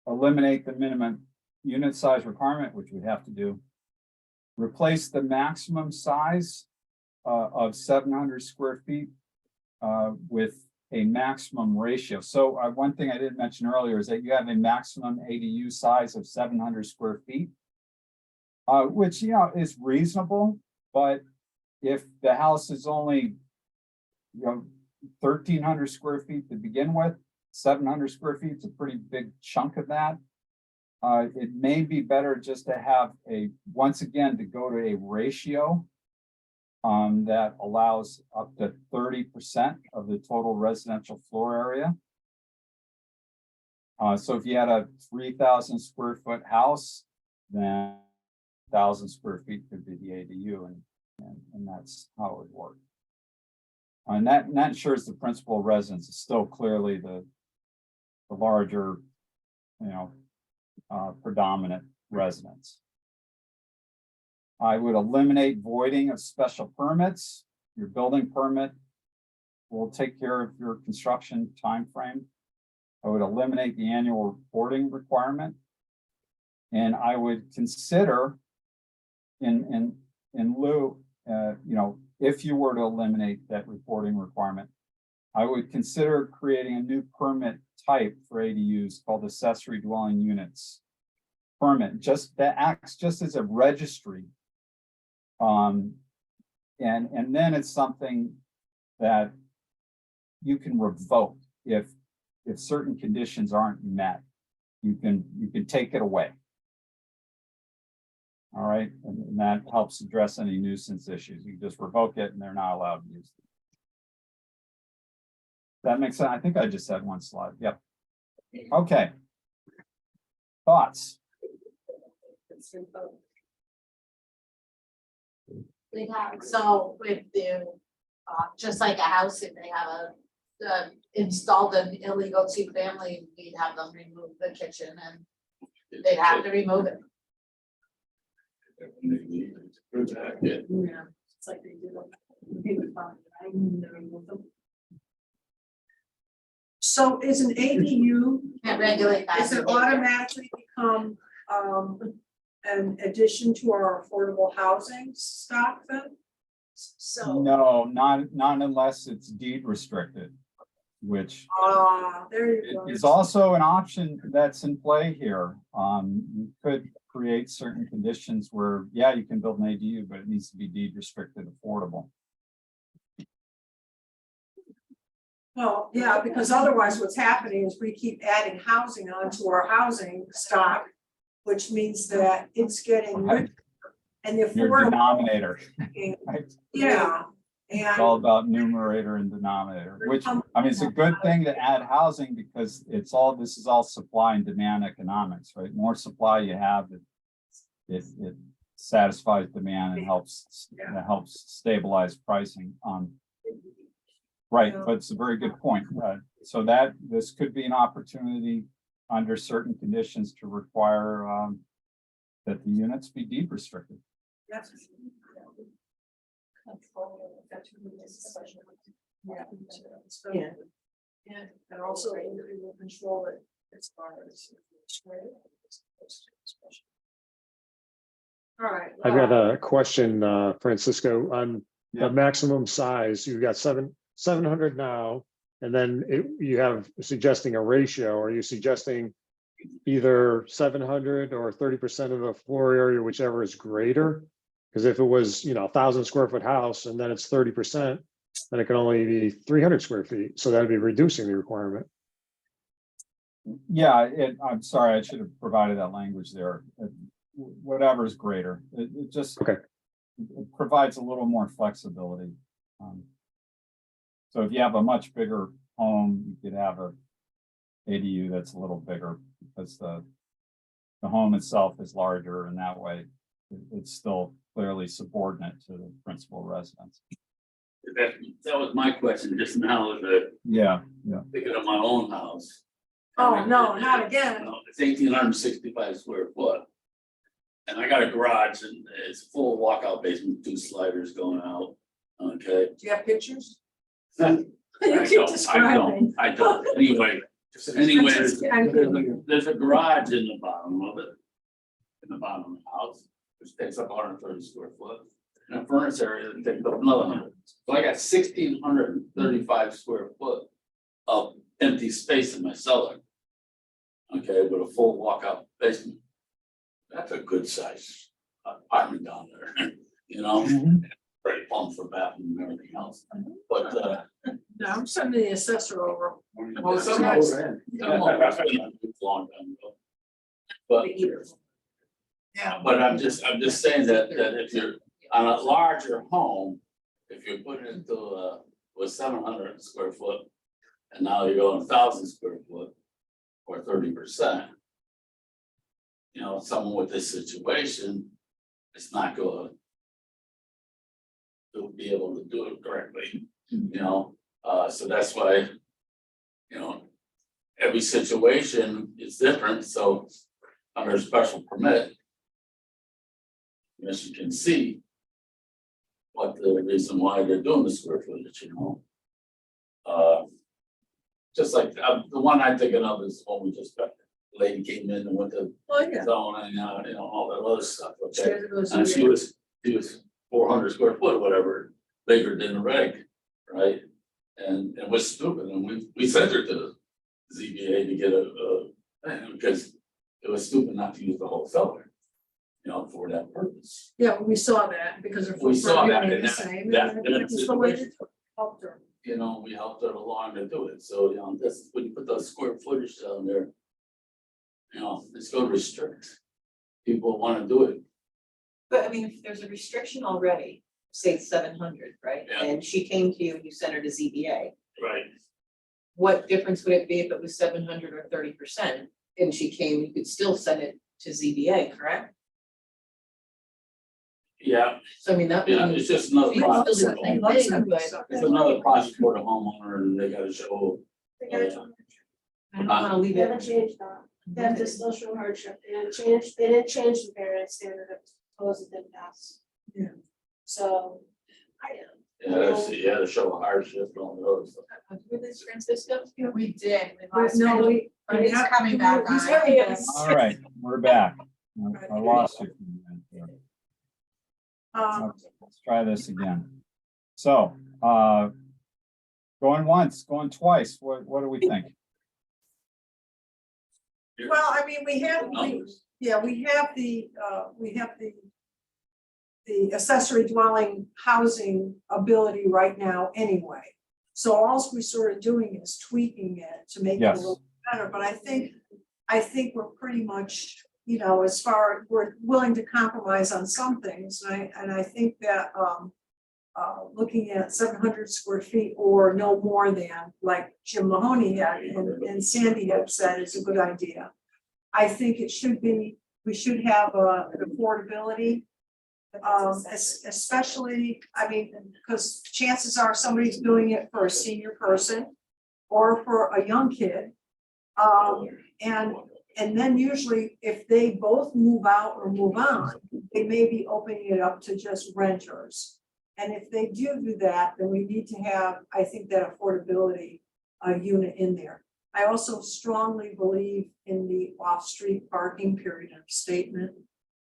Eliminate the minimum unit size requirement, which we have to do. Replace the maximum size of 700 square feet with a maximum ratio. So one thing I didn't mention earlier is that you have a maximum ADU size of 700 square feet, which, you know, is reasonable. But if the house is only, you know, 1,300 square feet to begin with, 700 square feet is a pretty big chunk of that. It may be better just to have once again, to go to a ratio that allows up to 30% of the total residential floor area. So if you had a 3,000 square foot house, then 1,000 square feet could be the ADU, and that's how it would work. And that ensures the principal residence is still clearly the larger, you know, predominant residence. I would eliminate voiding of special permits. Your building permit will take care of your construction timeframe. I would eliminate the annual reporting requirement. And I would consider in lieu, you know, if you were to eliminate that reporting requirement, I would consider creating a new permit type for ADUs called accessory dwelling units permit, just that acts just as a registry. And then it's something that you can revoke if certain conditions aren't met. You can take it away. All right, and that helps address any nuisance issues. You just revoke it and they're not allowed to use it. That makes sense. I think I just had one slide. Yep. Okay. Thoughts? We have, so with the, just like a house, if they have installed an illegal two-family, we'd have them remove the kitchen and they'd have to remove it. Yeah, it's like they did. So is an ADU, Can't regulate that. is it automatically become an addition to our affordable housing stock then? So, No, not unless it's deed restricted, which There you go. is also an option that's in play here. You could create certain conditions where, yeah, you can build an ADU, but it needs to be deed restricted affordable. Well, yeah, because otherwise what's happening is we keep adding housing onto our housing stock, which means that it's getting richer. And the Your affordable, denominator. Right? yeah, It's and all about numerator and denominator, which, I mean, it's a good thing to add housing because this is all supply and demand economics, right? More supply you have, it satisfies demand and helps stabilize pricing. Right, but it's a very good point. So that this could be an opportunity under certain conditions to require that the units be deed restricted. that's yeah, and also we will control it as far as. All right. I've got a question, Francisco, on Yeah. the maximum size. You've got 700 now, and then you have suggesting a ratio. Are you suggesting either 700 or 30% of the floor area, whichever is greater? Because if it was, 1,000 square foot house and then it's 30%, then it can only be 300 square feet. So that'd be reducing the requirement. Yeah, I'm sorry, I should have provided that language there. Whatever is greater, it just. Okay. It provides a little more flexibility. So if you have a much bigger home, you could have a ADU that's a little bigger because the home itself is larger, and that way it's still clearly subordinate to the principal residence. That was my question just now, Yeah, thinking of my own house. Oh, no, not again. No, it's 1,865 square foot. And I got a garage and it's full walkout basement, 2 sliders going out, okay? Do you have pictures? I You keep describing. don't, anyway, I'm there's a garage in the bottom of it. In the bottom of the house, which takes up 130 square foot, and a furnace area that takes up another 100. So I got 1,635 square foot of empty space in my cellar. Okay, with a full walkout basement. That's a good size apartment down there, you know, very plumb for bathroom and everything else, but No, I'm sending the assessor over. well, some nice. long time ago. But Yeah. But I'm just saying that if you're on a larger home, if you're putting it to with 700 square foot. And now you're going 1,000 square foot or 30%. You know, someone with this situation, it's not gonna. To be able to do it correctly, you know, so that's why. You know, every situation is different, so under a special permit. Yes, you can see. What the reason why they're doing the square footage, you know. Just like the one I'm thinking of is when we just got, the lady came in and went to Oh, yeah. zoning, you know, all that other stuff, okay? Sure, those are- And she was 400 square foot, whatever, bigger than the reg, right? And it was stupid, and we sent her to the ZBA to get a thing, because it was stupid not to use the whole cellar. You know, for that purpose. Yeah, we saw that because of. We saw that, the and that- same, that- and that it was the way situation. to help her. You know, we helped her along to do it, so, you know, this, when you put those square footage down there. You know, it's gonna restrict. People wanna do it, But I mean, if there's a restriction already, say 700, right? Yeah. And she came to you and you sent her to ZBA. right? What difference would it be if it was 700 or 30%? And she came, you could still send it to ZBA, correct? Yeah, So I mean, that yeah, would. it's just another You can process. still do the same Let's thing, send but this up. It's another process for the homeowner, and they gotta show. I don't wanna leave They it. haven't changed that. They have to still show hardship. They didn't change the variance standard that was proposed it didn't pass. Yeah. So, Yeah, to show a hardship and all the other stuff. With this Francisco? We did, we But lost no, him, we. but he's coming back He's on. coming back. all right, we're back. I lost you. Let's try this again. So, going once, going twice, what do we think? Well, I mean, we have Numbers. the accessory dwelling housing ability right now anyway. So all we sort of doing is tweaking it to make it a Yes. little better, but I think we're pretty much, you know, as far, we're willing to compromise on some things, and I think that, looking at 700 square feet or no more than, like Jim Mahoney had and Sandy had said, is a good idea. I think it should be, we should have an affordability. Especially, I mean, because chances are somebody's doing it for a senior person or for a young kid. And then usually if they both move out or move on, they may be opening it up to just renters. And if they do that, then we need to have, I think, that affordability unit in there. I also strongly believe in the off-street parking period of statement.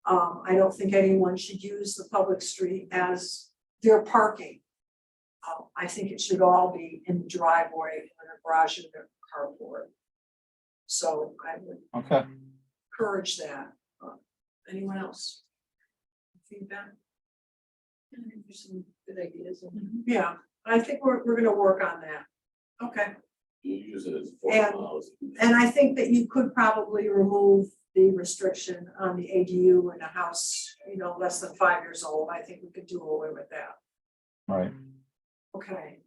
I don't think anyone should use the public street as their parking. I think it should all be in the driveway, in a garage, in the carport. So I would Okay, encourage that. Anyone else? Feedback? I think there's some good ideas. Yeah, I think we're gonna work on that. Okay, You use it as And- affordable housing. And I think that you could probably remove the restriction on the ADU in a house, less than 5 years old. I think we could do away with that. Right. Okay.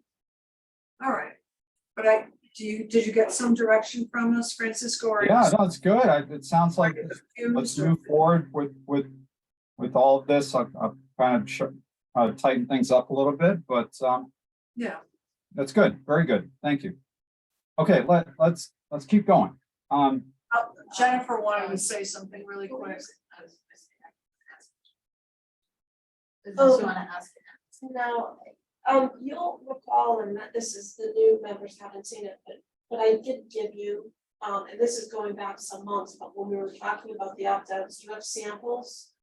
All right. But did you get some direction from us, Francisco? or- Yeah, no, it's good. It sounds like let's move forward with all of this. I've kind of tighten things up a little bit, but Yeah, that's good. Very good. Thank you. Okay, let's keep going. Jennifer wanted to say something really quick. Does Oh. you wanna ask? Now, you'll recall, and that this is, the new members haven't seen it, but I did give you, and this is going back some months, but when we were talking about the opt-outs, you have samples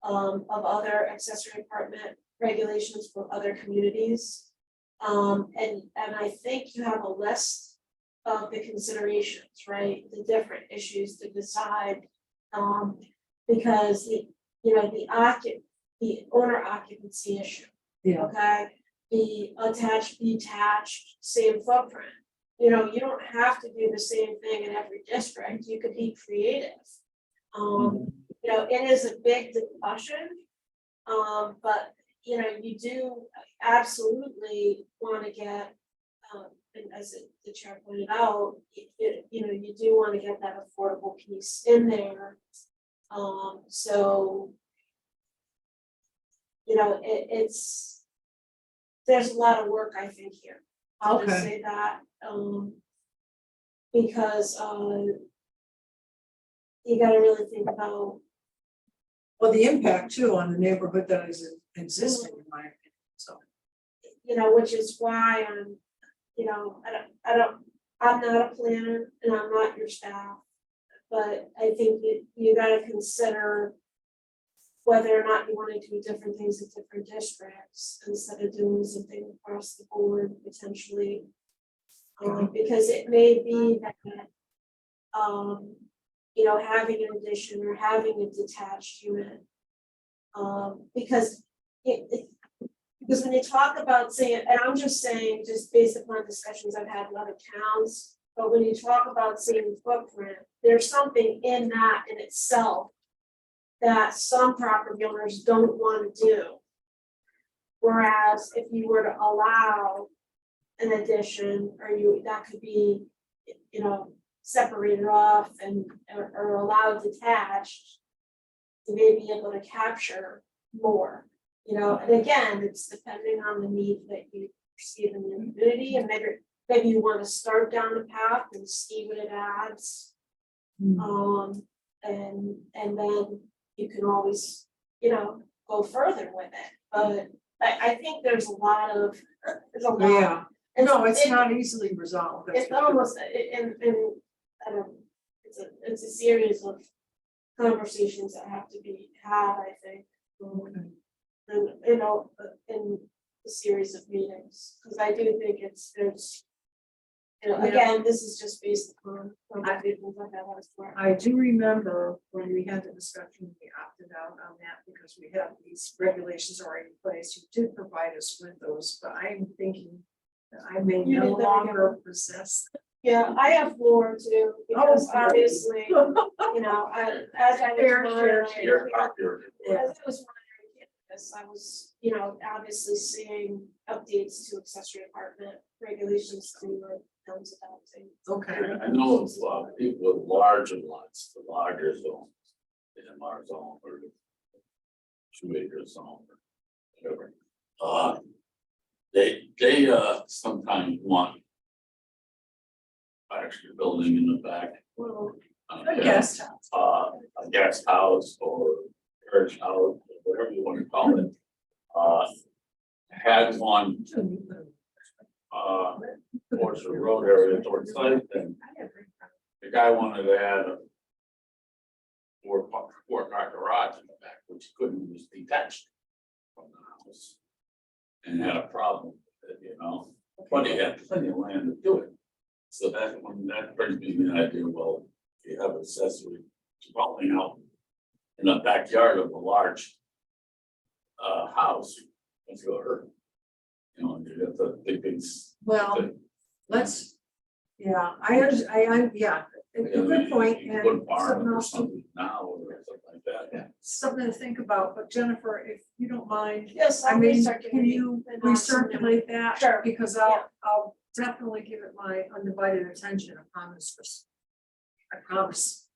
of other accessory apartment regulations for other communities. And I think you have a list of the considerations, right, the different issues to decide. Because the owner occupancy issue. Yeah. Okay, the attached, detached, same footprint. You don't have to do the same thing in every district, you could be creative. It is a big discussion. But, you do absolutely wanna get, and as the chair pointed out, you do wanna get that affordable piece in there. So. There's a lot of work, I think, here. I'll just Okay. say that, because, you gotta really think about, Well, the impact too on the neighborhood that is existing, in my opinion, so. which is why I'm not a planner and I'm not your staff. But I think that you gotta consider whether or not you wanna do different things in different districts instead of doing something across the board potentially. Because it may be that, having an addition or having a detached unit. Because because when you talk about saying, and I'm just saying, just based upon discussions I've had in other towns, but when you talk about saying footprint, there's something in that in itself that some property owners don't want to do. Whereas if you were to allow an addition, that could be, separated off or allowed detached, you may be able to capture more, and again, it's depending on the need that you perceive in the community, and maybe you want to start down the path and see what it adds. And then you can always, go further with it, but I think there's a lot. Yeah, no, it's It- not easily resolved. that's It's for sure. almost, I don't, it's a series of conversations that have to be had, I think. Okay. And, in a series of meetings, because I do think there's. Again, this is just based upon conversations I've had elsewhere. I do remember when we had the discussion, we opted out on that because we have these regulations already in place. You did provide us with those, but I'm thinking that I may You no did that longer possess. Yeah, I have more too, because Oh, obviously, as I was Fair, wondering. Your copier. As I was wondering, this, I was, obviously seeing updates to accessory apartment regulations to towns adopting. Okay, I know it's a lot of people with larger lots, the larger zone, the MR zone or the 2 acre zone or whatever. They sometimes want extra building in the back. Well, I guess. A guest house or church house, whatever you want to call it. Had one, towards the road area, towards site, and the guy wanted to add a four-car garage in the back, which couldn't was detached from the house. And had a problem with it, but he had plenty of land to do it. So that brings me to the idea, well, if you have accessory dwelling out in the backyard of a large house, it's gonna hurt. You got the big things. well, let's Yeah, yeah, a good point, You Put a and barn something or else to something now or something like that. Yeah. something to think about, but Jennifer, if you don't mind, Yes, I I'll mean, recirculate can you and I'll send them. recirculate that? Sure. Because I'll definitely give it my undivided attention, I promise. I promise.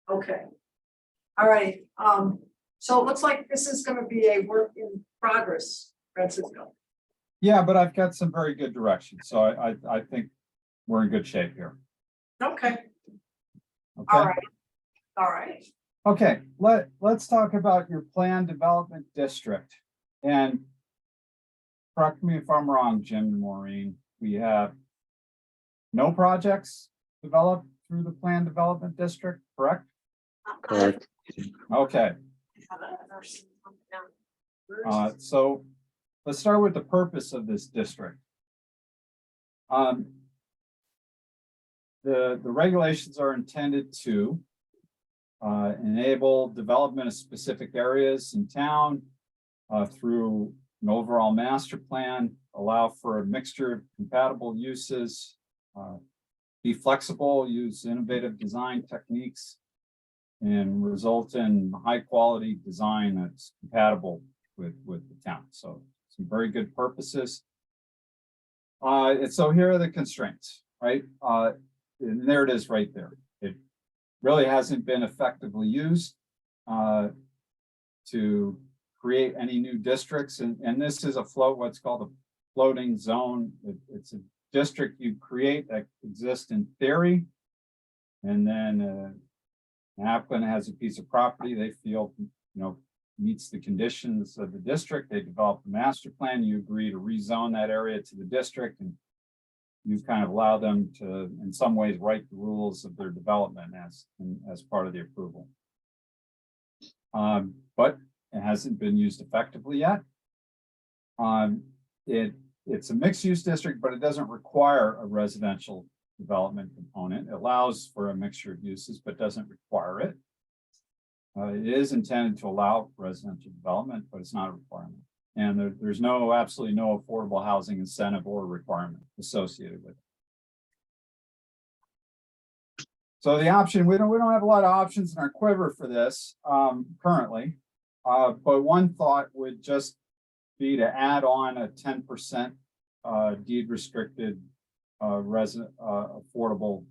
Okay. All right, so it looks like this is gonna be a work in progress, Francisco. Yeah, but I've got some very good direction, so I think we're in good shape here. Okay, Okay. all right. Okay, let's talk about your planned development district. And correct me if I'm wrong, Jim and Maureen, we have no projects developed through the planned development district, correct? Correct. Okay, so let's start with the purpose of this district. The regulations are intended to enable development of specific areas in town through an overall master plan, allow for a mixture of compatible uses, be flexible, use innovative design techniques, and result in high quality design that's compatible with the town. So some very good purposes. And so here are the constraints, right? And there it is right there. It really hasn't been effectively used to create any new districts. And this is what's called a floating zone. It's a district you create that exists in theory. And then an applicant has a piece of property they feel, meets the conditions of the district. They develop a master plan. You agree to rezone that area to the district, and you kind of allow them to, in some ways, write the rules of their development as part of the approval. But it hasn't been used effectively yet. It's a mixed-use district, but it doesn't require a residential development component. It allows for a mixture of uses, but doesn't require it. It is intended to allow residential development, but it's not a requirement. And there's absolutely no affordable housing incentive or requirement associated with it. So the option, we don't have a lot of options in our quiver for this currently. But one thought would just be to add on a 10% deed restricted affordable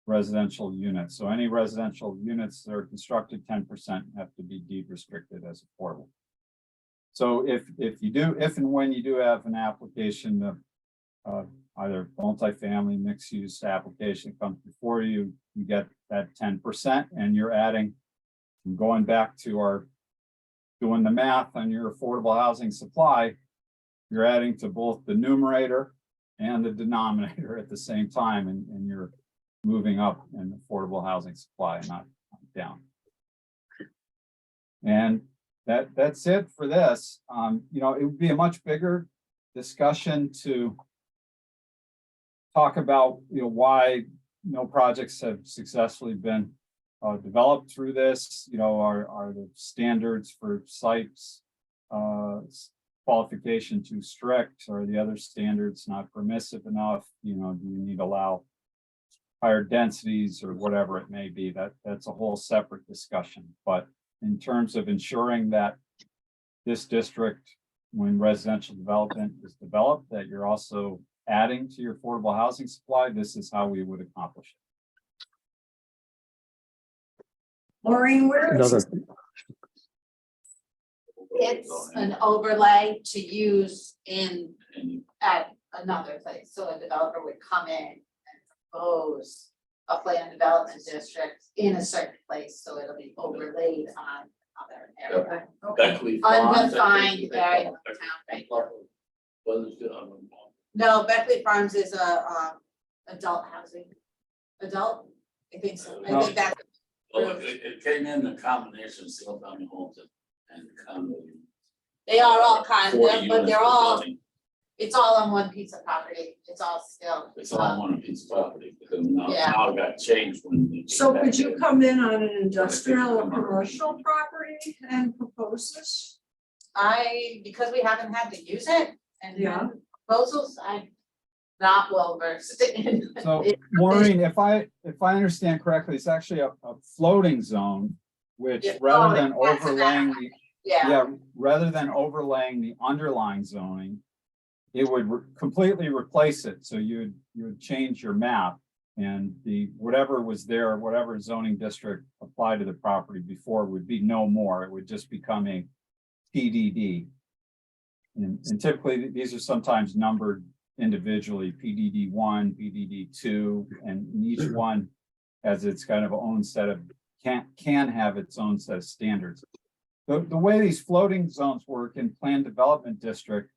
residential units. So any residential units that are constructed, 10% have to be deed restricted as affordable. So if and when you do have an application of either multifamily mixed use application comes before you, you get that 10%, and you're adding, and going back to doing the math on your affordable housing supply, you're adding to both the numerator and the denominator at the same time, and you're moving up in affordable housing supply, not down. And that's it for this. It would be a much bigger discussion to talk about, why no projects have successfully been developed through this. Are the standards for sites qualification too strict? Are the other standards not permissive enough? Do you need to allow higher densities or whatever it may be? That's a whole separate discussion. But in terms of ensuring that this district, when residential development is developed, that you're also adding to your affordable housing supply, this is how we would accomplish it. Maureen, where is Another, It's an overlay to use at another place, so a developer would come in and propose a planned development district in a certain place, so it'll be overlaid on other area. Beckley Farms, I think Undefined they area call of it. town, right? What is it? No, Beckley Farms is adult housing. Adult, I think so, I think that's. Well, it came in the combination of single family homes and condo. They are all kind of, 40 but units they're per all, building. it's all on one piece of property, it's all still. It's all on one piece of property, because Yeah. now it got changed when. they So came could back you in. come in on an industrial or commercial property and propose this? Because we haven't had to use it and Yeah. proposals, not well versed in. So Maureen, if I understand correctly, it's actually a floating zone, which Yeah. rather Oh, than that's overlaying the, Yeah, rather than overlaying the underlying zoning, it would completely replace it. So you would change your map and whatever was there, whatever zoning district applied to the property before would be no more. It would just become a PDD. And typically, these are sometimes numbered individually, PDD 1, PDD 2, and each one has its kind of own set of, can have its own set of standards. The way these floating zones work in planned development district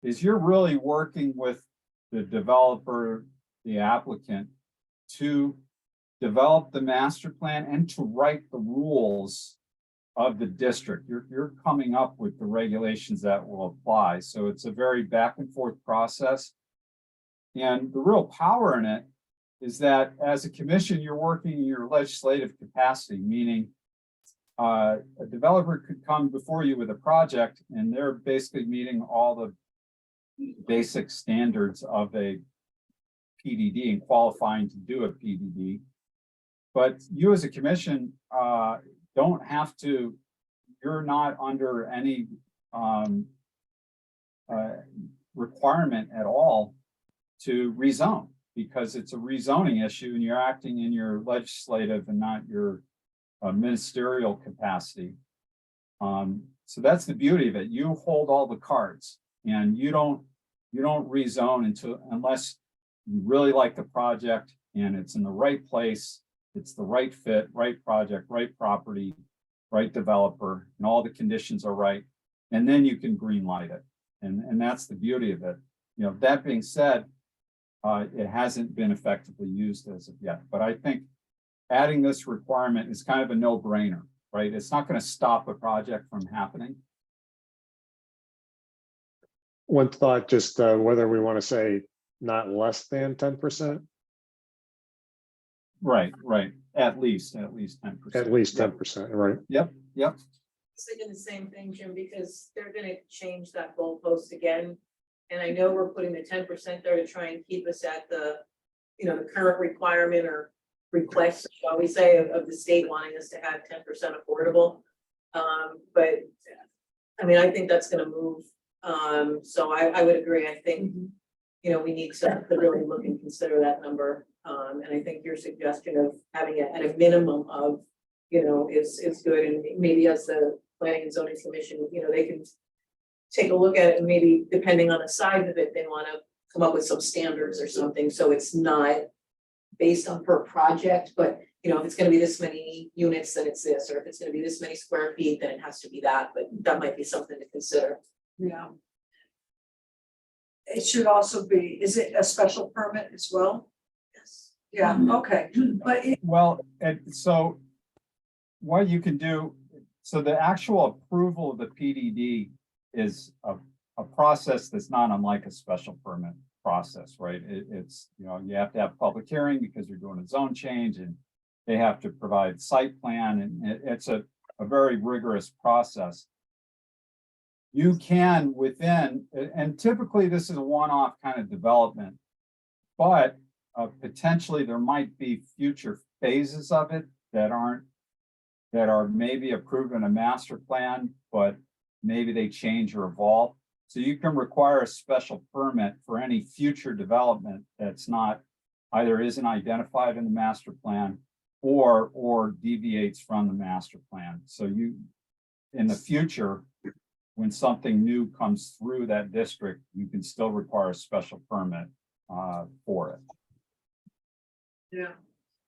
is you're really working with the developer, the applicant, to develop the master plan and to write the rules of the district. You're coming up with the regulations that will apply. So it's a very back and forth process. And the real power in it is that as a commission, you're working in your legislative capacity, meaning a developer could come before you with a project and they're basically meeting all the basic standards of a PDD and qualifying to do a PDD. But you as a commission don't have to, you're not under any requirement at all to rezone, because it's a rezoning issue and you're acting in your legislative and not your ministerial capacity. So that's the beauty of it. You hold all the cards and you don't rezone unless you really like the project and it's in the right place, it's the right fit, right project, right property, right developer, and all the conditions are right. And then you can green light it. And that's the beauty of it. You know, that being said, it hasn't been effectively used as of yet, but I think adding this requirement is kind of a no-brainer, right? It's not going to stop a project from happening. One thought, just whether we want to say not less than 10%, Right. At least 10%. at least 10%, right? Yep. I was thinking the same thing, Jim, because they're gonna change that goalpost again. And I know we're putting the 10% there to try and keep us at the, the current requirement or request, shall we say, of the state wanting us to have 10% affordable. But I mean, I think that's gonna move. So I would agree. I think, we need to really look and consider that number. And I think your suggestion of having it at a minimum of, is good. And maybe as the Planning and Zoning Commission, they can take a look at it, and maybe depending on the size of it, they want to come up with some standards or something. So it's not based on per project, but if it's going to be this many units, then it's this, or if it's going to be this many square feet, then it has to be that. But that might be something to consider. Yeah. It should also be, is it a special permit as well? Yes. Yeah, okay, but Well, and so what you can do, so the actual approval of the PDD is a process that's not unlike a special permit process, right? It's, you have to have public hearing because you're doing a zone change and they have to provide site plan, and it's a very rigorous process. You can and typically this is a one-off kind of development, but potentially there might be future phases of it that are maybe approved in a master plan, but maybe they change or evolve. So you can require a special permit for any future development that's not, either isn't identified in the master plan or deviates from the master plan. So you, in the future, when something new comes through that district, you can still require a special permit for it. yeah,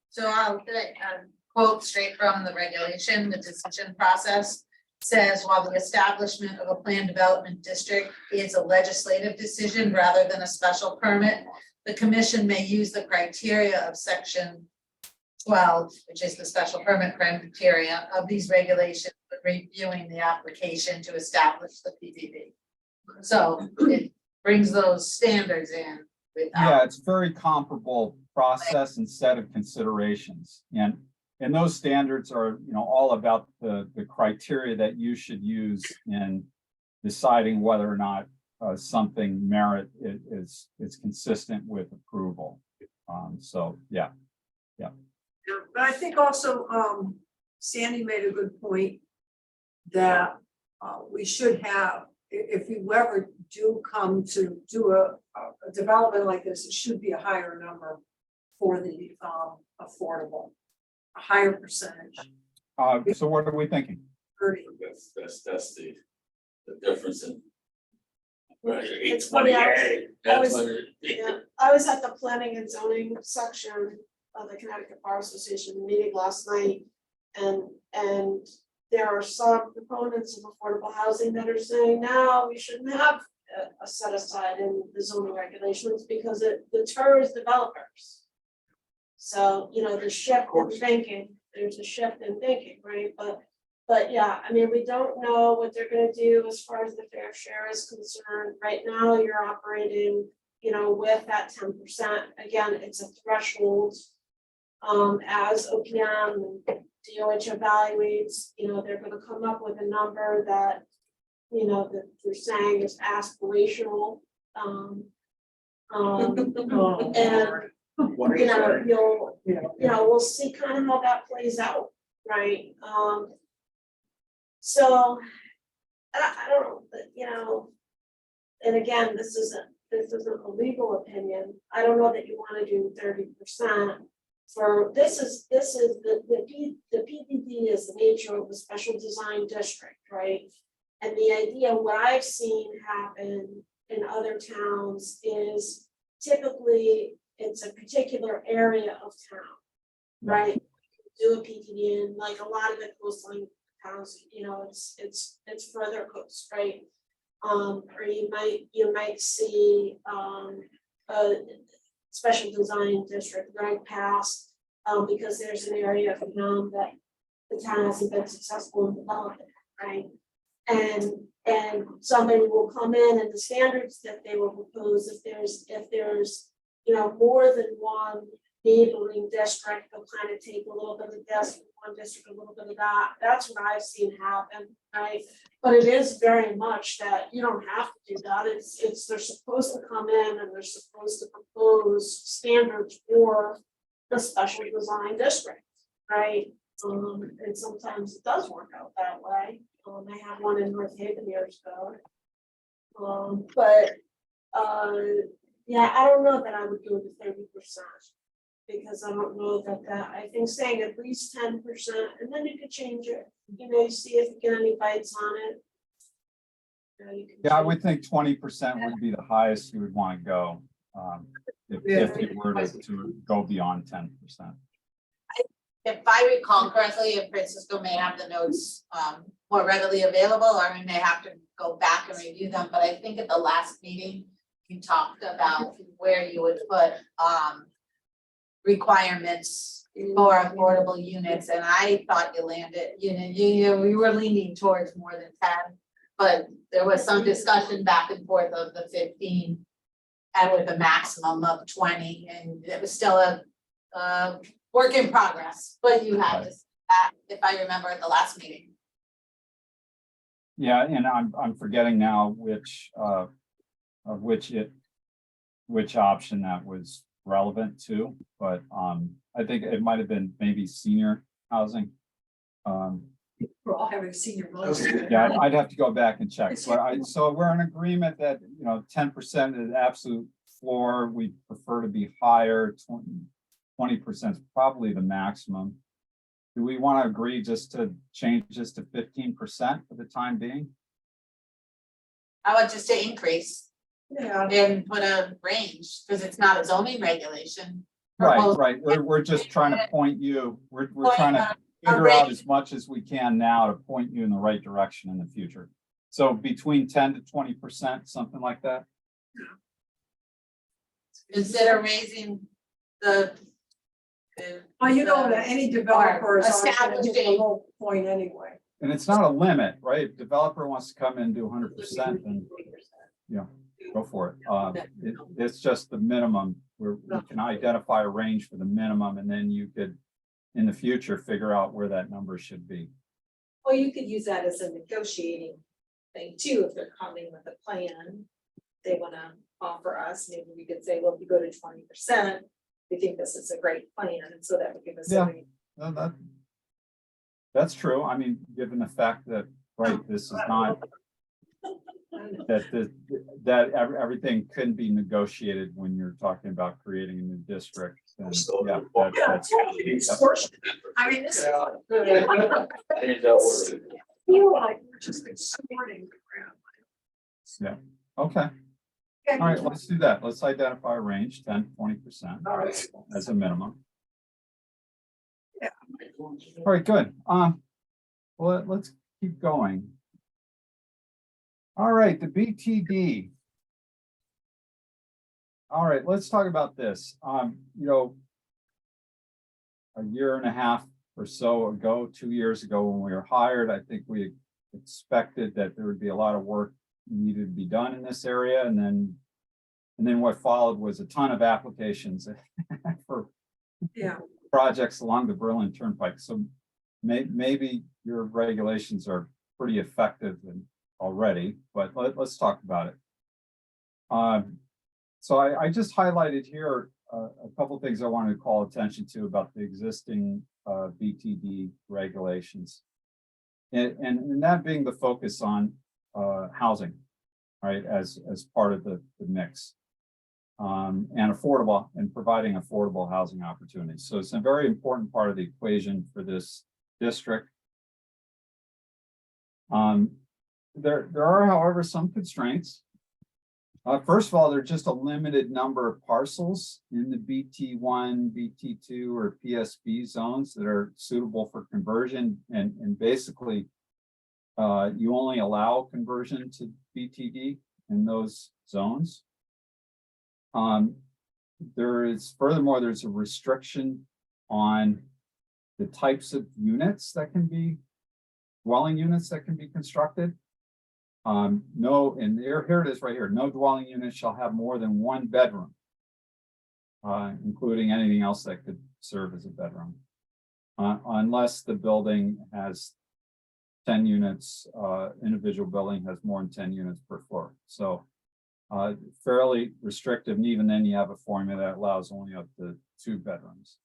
So I'll quote straight from the regulation. The decision process says, while the establishment of a planned development district is a legislative decision rather than a special permit, the commission may use the criteria of section 12, which is the special permit criteria of these regulations, when reviewing the application to establish the PDD. So it brings those standards in. Yeah, it's very comparable process and set of considerations. And those standards are, all about the criteria that you should use in deciding whether or not something merit is consistent with approval. So, yeah. Yeah, but I think also, Sandy made a good point that, we should have, if you ever do come to do a development like this, it should be a higher number for the, affordable, a higher percentage, So what are we thinking? 30. That's the difference in. Right, It's funny, that's what it. Yeah, I was at the planning and zoning section of the Connecticut Bar Association meeting last night. And there are some proponents of affordable housing that are saying, no, we shouldn't have a set aside in the zoning regulations because it deters developers. So, you know, the shift in thinking, there's a shift in thinking, right? But yeah, I mean, we don't know what they're gonna do as far as the fair share is concerned. Right now, you're operating, you know, with that 10%. Again, it's a threshold. As OPM and DOH evaluates, you know, they're gonna come up with a number that, you know, that they're saying is aspirational. And What you is know, that? you know, we'll see kind of how that plays out, right? So, I don't know, but, you know, and again, this isn't a legal opinion. I don't know that you wanna do 30%. For, this is the PDD is the nature of the special design district, right? And the idea, what I've seen happen in other towns is typically it's a particular area of town, right? Do a PDD and like a lot of the coastline towns, you know, it's further coast, right? Or you might see a special design district right past, because there's an area of town that the town hasn't been successful in developing, right? And somebody will come in and the standards that they will propose, if there's, you know, more than one neighboring district, they'll kind of take a little bit of this from one district, a little bit of that. That's what I've seen happen, right? But it is very much that you don't have to do that. It's they're supposed to come in and they're supposed to propose standards for the special design district, right? And sometimes it does work out that way. I had one in North Haven years ago. Yeah, I don't know that I would go to 30%. Because I don't know that I think saying at least 10%, and then you could change it, you know, you see if you get any bites on it. You know, you can Yeah, I change- would think 20% would be the highest you would want to go. If you were to go beyond 10%. If I recall correctly, and Francisco may have the notes more readily available, or we may have to go back and review them, but I think at the last meeting, you talked about where you would put requirements for affordable units, and I thought you landed, we were leaning towards more than 10. But there was some discussion back and forth of the 15 and with a maximum of 20, and it was still a work in progress, but you had to, if I remember at the last meeting. Yeah, and I'm forgetting now which option that was relevant to, but I think it might have been maybe senior housing. We're all having senior loans. Yeah, I'd have to go back and check, but so we're in agreement that, you know, 10% is absolute floor, we prefer to be higher, 20% is probably the maximum. Do we want to agree just to change this to 15% for the time being? I would just to increase Yeah, and put a range, because it's not a zoning regulation. Right, we're just trying to point you, we're trying to figure out as much as we can now to point you in the right direction in the future. So between 10 to 20%, something like that. Consider raising the. well, you know, that any developer is always gonna hit the Establishing. low point anyway. And it's not a limit, right? If developer wants to come in and do 100%, then, you know, go for it. It's just the minimum, where we can identify a range for the minimum, and then you could, in the future, figure out where that number should be. Well, you could use that as a negotiating thing too, if they're coming with a plan. offer us, maybe we could say, well, if you go to 20%, we think this is a great plan, and so that would give us. Yeah. No, that's true. I mean, given the fact that, right, this is not, everything couldn't be negotiated when you're talking about creating a new district. And yeah, that's. I mean, this is. And, Feel like we're just supporting the ground. Okay, all right, let's do that. Let's identify a range, 10-20% All right. as a minimum. Yeah. All right, good. Well, let's keep going. All right, the BTD. All right, let's talk about this. You know, a year and a half or so ago, 2 years ago, when we were hired, I think we expected that there would be a lot of work needed to be done in this area, and then what followed was a ton of applications for Yeah. projects along the Berlin Turnpike. So maybe your regulations are pretty effective already, but let's talk about it. So I just highlighted here a couple things I wanted to call attention to about the existing BTD regulations, and that being the focus on housing, right, as part of the mix, and affordable, and providing affordable housing opportunities. So it's a very important part of the equation for this district. There are, however, some constraints. First of all, there's just a limited number of parcels in the BT1, BT2, or PSB zones that are suitable for conversion, and basically you only allow conversion to BTD in those zones. Furthermore, there's a restriction on the types of units that can be, dwelling units that can be constructed. No, and here it is right here. No dwelling unit shall have more than one bedroom, including anything else that could serve as a bedroom, unless the building has 10 units, individual building has more than 10 units per floor. So fairly restrictive, and even then you have a formula that allows only up to 2 bedrooms.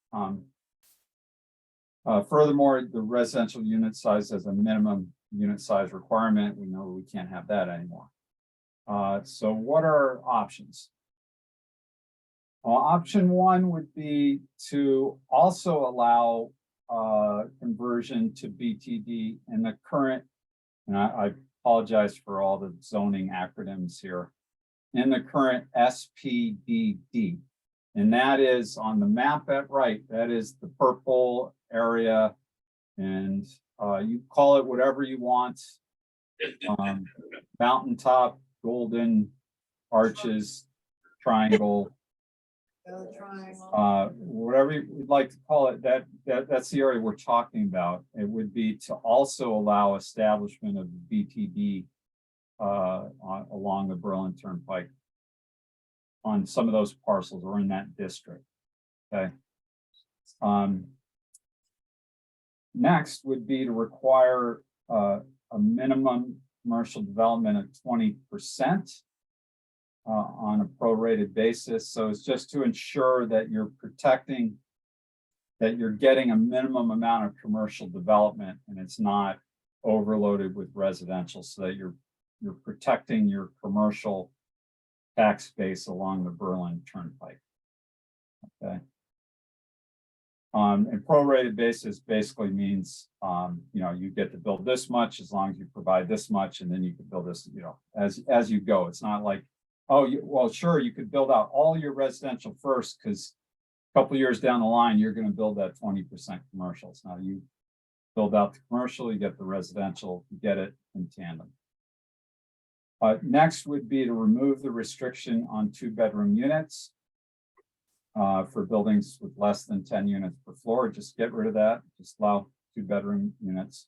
Furthermore, the residential unit size has a minimum unit size requirement. We know we can't have that anymore. So what are options? Option one would be to also allow conversion to BTD in the current, and I apologize for all the zoning acronyms here, in the current SPDD. And that is on the map at right, that is the purple area, and you call it whatever you want. Mountaintop, golden arches, triangle, whatever you'd like to call it, that's the area we're talking about. It would be to also allow establishment of BTD along the Berlin Turnpike on some of those parcels or in that district. Okay. Next would be to require a minimum commercial development of 20% on a prorated basis. So it's just to ensure that you're protecting, that you're getting a minimum amount of commercial development and it's not overloaded with residential, so that you're protecting your commercial tax base along the Berlin Turnpike. Okay. And prorated basis basically means, you get to build this much as long as you provide this much, and then you can build this, as you go. It's not like, oh, well, sure, you could build out all your residential first, because a couple of years down the line, you're going to build that 20% commercials. Now you build out the commercial, you get the residential, you get it in tandem. Next would be to remove the restriction on 2-bedroom units. For buildings with less than 10 units per floor, just get rid of that, just allow 2-bedroom units.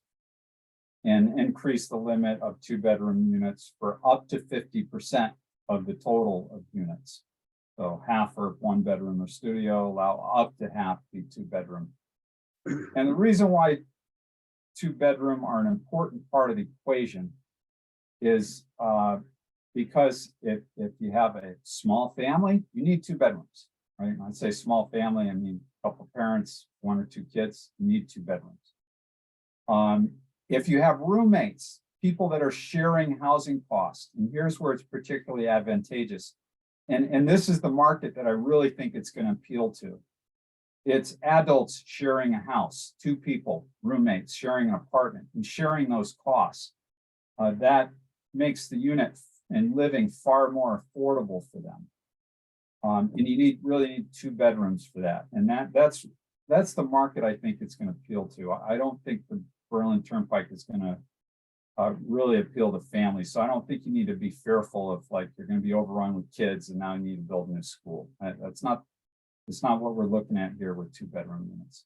And increase the limit of 2-bedroom units for up to 50% of the total of units. So half for 1-bedroom or studio, allow up to half be 2-bedroom. And the reason why 2-bedroom are an important part of the equation is Because if you have a small family, you need 2 bedrooms, right? When I say small family, I mean a couple parents, 1 or 2 kids, you need 2 bedrooms. If you have roommates, people that are sharing housing costs, and here's where it's particularly advantageous. And this is the market that I really think it's going to appeal to. It's adults sharing a house, 2 people, roommates sharing an apartment and sharing those costs. That makes the unit and living far more affordable for them. And you really need 2 bedrooms for that. And that's the market I think it's going to appeal to. I don't think the Berlin Turnpike is going to really appeal to families. So I don't think you need to be fearful of like, you're going to be overrun with kids and now you need to build a new school. It's not what we're looking at here with 2-bedroom units.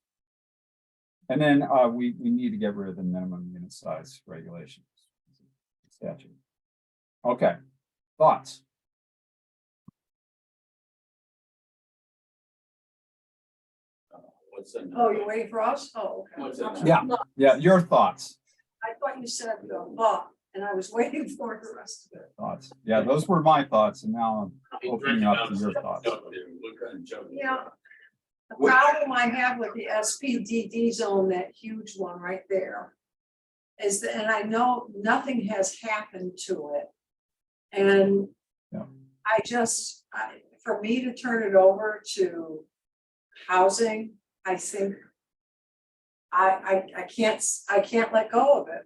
And then we need to get rid of the minimum unit size regulations. Statute. Okay, thoughts? What's in? Oh, you're waiting for us? Oh, okay. What's in? Yeah, your thoughts. I thought you said and I was waiting for the rest of it. Thoughts. Yeah, those were my thoughts, and now I'm opening up to your thoughts. Yeah. The problem I have with the SPDD zone, that huge one right there, is that, and I know nothing has happened to it. And Yeah. For me to turn it over to housing, I think I can't let go of it.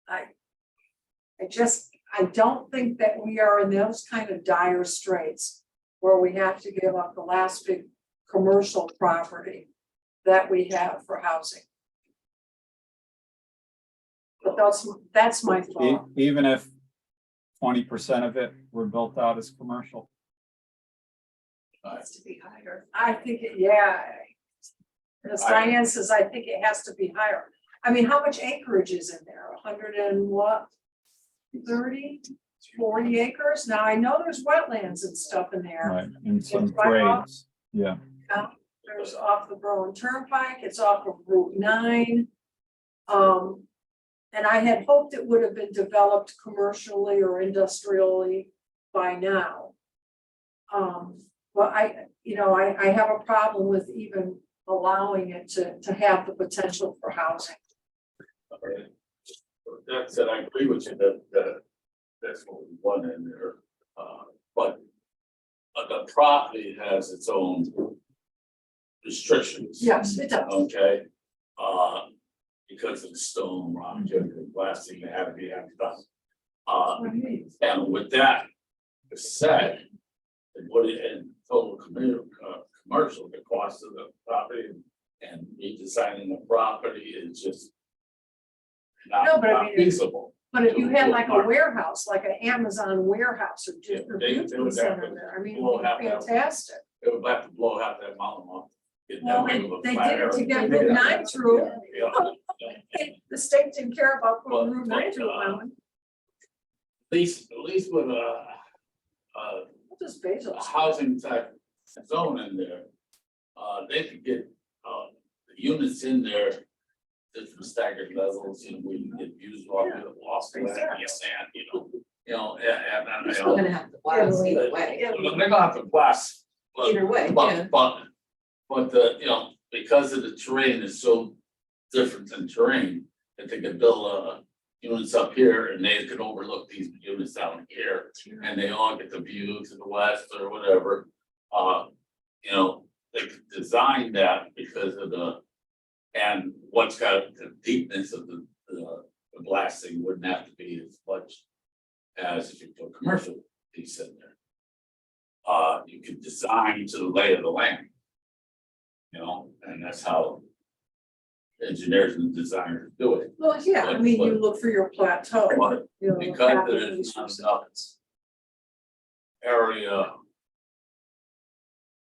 I don't think that we are in those kind of dire straits where we have to give up the last big commercial property that we have for housing. But that's my thought. Even if 20% of it were built out as commercial. Has to be higher. I think, as Diane says, I think it has to be higher. I mean, how much acreage is in there? 100 and what? 30, 40 acres? Now, I know there's wetlands and stuff in there. Right, and some It's right off- grades, yeah. There's off the Berlin Turnpike, it's off of Route 9. And I had hoped it would have been developed commercially or industrially by now. But I have a problem with even allowing it to have the potential for housing. That said, I agree with you that's what we want in there, but the property has its own restrictions. Yes, it does. Okay, because of the stone, rock, and blasting, they have to be done. And with that said, what it in total commercial, the cost of the property and redesigning the property is just No, but I not mean, feasible. But if you had like a warehouse, like an Amazon warehouse or They distribution would have center to there, I mean, blow half that. fantastic. It would have to blow half that mountain off. Get Well, that big of a they flat did it to area. get Route 9 through. Yeah. The state didn't care about Well, putting Route 9 through Island. At least with a What does Bezos? housing type zone in there, they could get, the units in there, different staggered levels, we can get views off the lost land, yes, and, You're still gonna have to blast either way. they're gonna have to blast. but- Either way, yeah. But because of the terrain is so different than terrain, that they could build units up here and they could overlook these units down here. And they all get the view to the west or whatever, they could design that because of and what's got the deepness of the blasting wouldn't have to be as much as if you put commercial piece in there. You could design to the lay of the land. And that's how engineers and designers do it. Well, yeah, I mean, you look for your plateau. But you know, because capital there's not resources. enough area,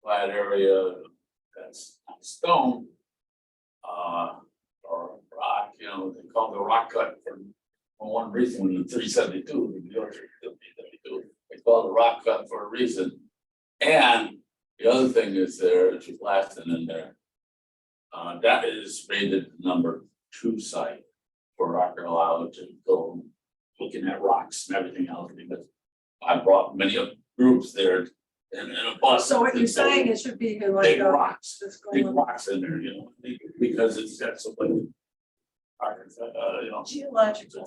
flat area that's not stone, or rock, they call the rock cut for one reason, when the 372, they call the rock cut for a reason. And the other thing is there's blasting in there. That is rated number 2 site for rock allowed to go looking at rocks and everything else, because I brought many of groups there in a bus. So what you're saying, it should be like Big a. rocks, just big going- rocks in there, you know, because it's got so many. You know. Geological.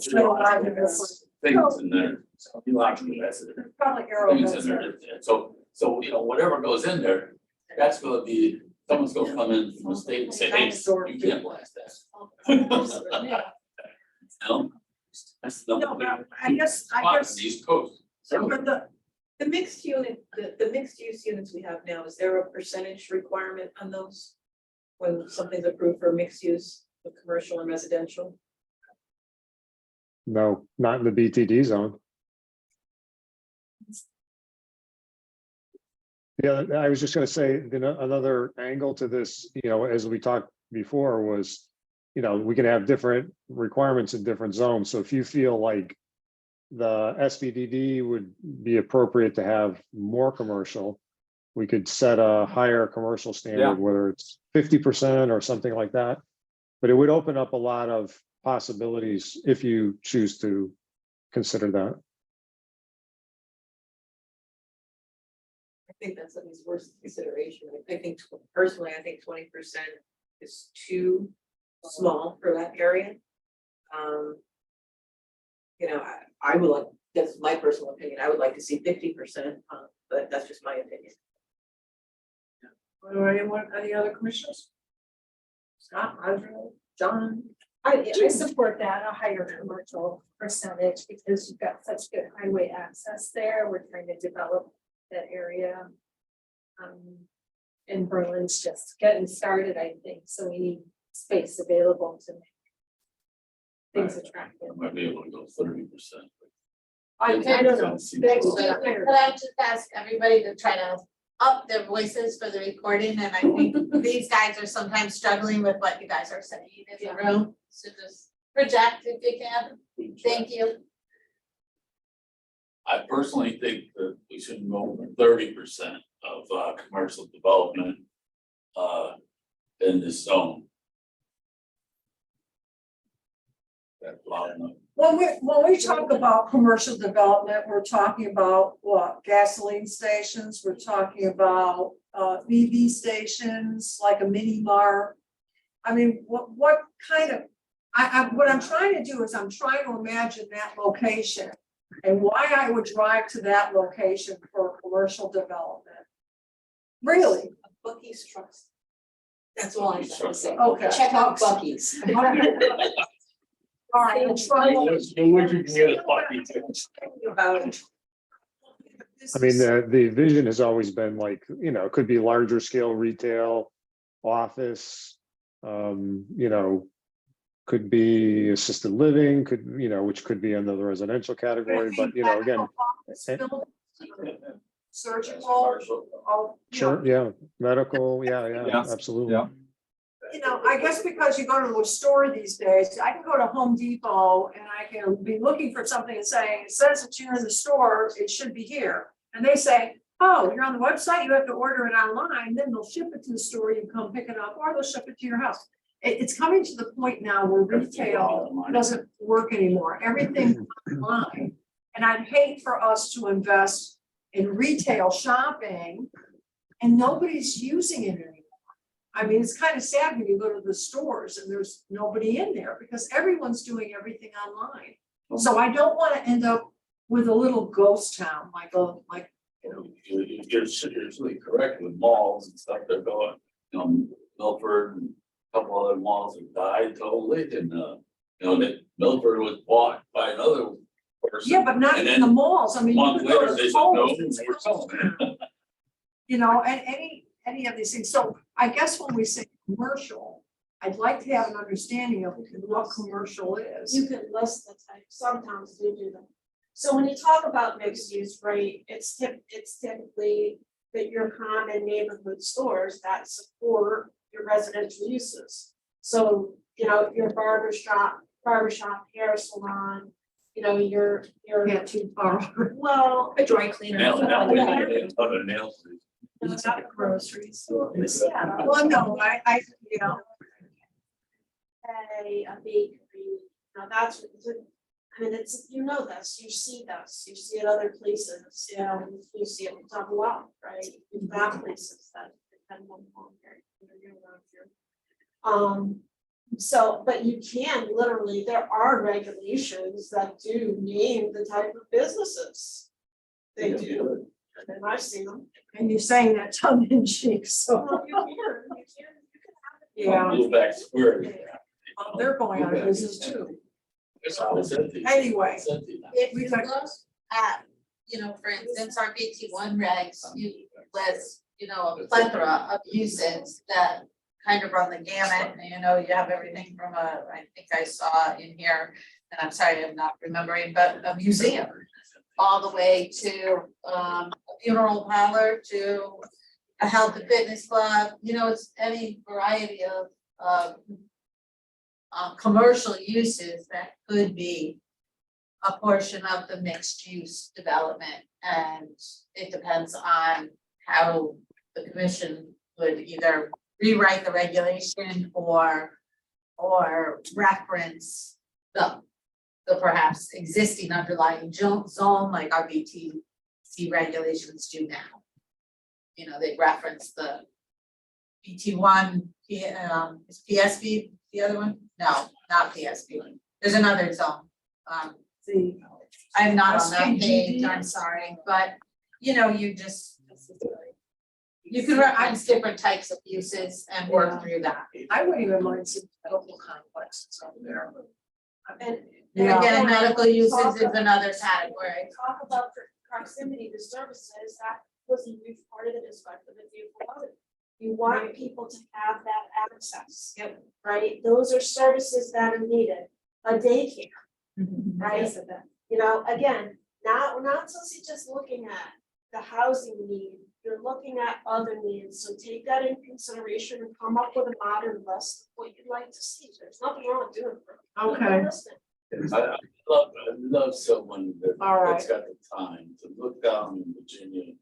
Things in there, so you like that's it. Probably arrow. Things in there, so, you know, whatever goes in there, that's gonna be, someone's gonna come in from the state and say, hey, you can't blast that. No, that's the. No, but I guess, East Coast. so for The mixed unit, the mixed use units we have now, is there a percentage requirement on those? When something's approved for mixed use, with commercial and residential? No, not in the BTD zone. Yeah, I was just gonna say, another angle to this, you know, as we talked before was, you know, we can have different requirements in different zones. So if you feel like the SVDD would be appropriate to have more commercial, we could set a higher commercial standard, Yeah. whether it's 50% or something like that. But it would open up a lot of possibilities if you choose to consider that. I think that's something's worth consideration. I think personally, I think 20% is too small for that area. You know, I would like, that's my personal opinion, I would like to see 50%, but that's just my opinion. anyone, any other commissioners? Scott, Audrey, John? I support that, a higher commercial percentage, because you've got such good highway access there, we're trying to develop that area. And Berlin's just getting started, I think, so we need space available to make things attractive. I might be able to go 30%. I don't know. Could I just ask everybody to try to up their voices for the recording, and I think these guys are sometimes struggling with what you guys are saying in the room, so just project if you can, thank you. I personally think that we should go over 30% of commercial development in this zone. That's loud enough. When we talk about commercial development, we're talking about what, gasoline stations, we're talking about EV stations, like a mini mart. I mean, what kind of, what I'm trying to do is I'm trying to imagine that location and why I would drive to that location for commercial development. Really? Bucky's Trust. That's all I have to say. Okay. Check out Bucky's. All right, I'm trying About it. I mean, the vision has always been like, you know, it could be larger scale retail, office, you know, could be assisted living, could, you know, which could be under the residential category, but you know, again, surgical. sure, yeah, medical, yeah, Yeah. absolutely. Yeah. You know, I guess because you go to a store these days, I can go to Home Depot and I can be looking for something and saying, it says that you're in the store, it should be here. And they say, oh, you're on the website, you have to order it online, then they'll ship it to the store, you come pick it up, or they'll ship it to your house. It's coming to the point now where retail doesn't work anymore, everything's online. And I'd hate for us to invest in retail shopping and nobody's using it anymore. I mean, it's kind of sad when you go to the stores and there's nobody in there because everyone's doing everything online. So I don't want to end up with a little ghost town, like, you know. You're seriously correct with malls and stuff, they're going, you know, Milford and a couple other malls have died totally, and you know, that Milford was bought by another person. Yeah, but not And in the then malls. I mean, you month could go later, to they said, no, Kohl's and we're selling it. you know, and any of these things. So I guess when we say commercial, I'd like to have an understanding of what commercial is. You can list the type, some towns do them. So when you talk about mixed use, right, it's typically that your common neighborhood stores that support your residential uses. So, you know, your barbershop, hair salon, you know, your. Not too far. Well, A dry cleaner. Other nails. Not groceries. yeah. Well, no, I, you know, A bakery, now that's, I mean, it's, you know this, you see it other places, you see it double up, right? You've got places that depend on home here, around here. So, but you can literally, there are regulations that do name the type of businesses. They do, and I've seen them. And you're saying that tongue in cheek, so. Well, you can have it. Yeah, Move back square. well, they're going out of business too. It's empty. Anyway. It's empty now. If We you got- look at, for instance, our BT1 regs, you list, a plethora of uses that kind of run the gamut, and you have everything from I think I saw in here, and I'm sorry, I'm not remembering, but a museum, all the way to a funeral parlor, to a health and fitness club, it's any variety of commercial uses that could be a portion of the mixed use development, and it depends on how the commission would either rewrite the regulation or reference the perhaps existing underlying zone like our BTC regulations do now. They reference the BT1, is PSB the other one? No, not PSB. There's another zone. I'm not on that page, I'm sorry, but you just, you can reference different types of uses and work through that. I wouldn't even mind some medical complexes out there. And Yeah. Again, medical uses is another category. Talk about proximity to services, that was a huge part of the discussion of the audit. You want people to have that access. Yep. Right, those are services that are needed, a daycare, right? Again, we're not supposed to just looking at the housing need, you're looking at other needs, so take that in consideration and come up with a modern list of what you'd like to see, there's nothing wrong with doing it. Okay. I love someone All right. that's got the time to look down in Virginia,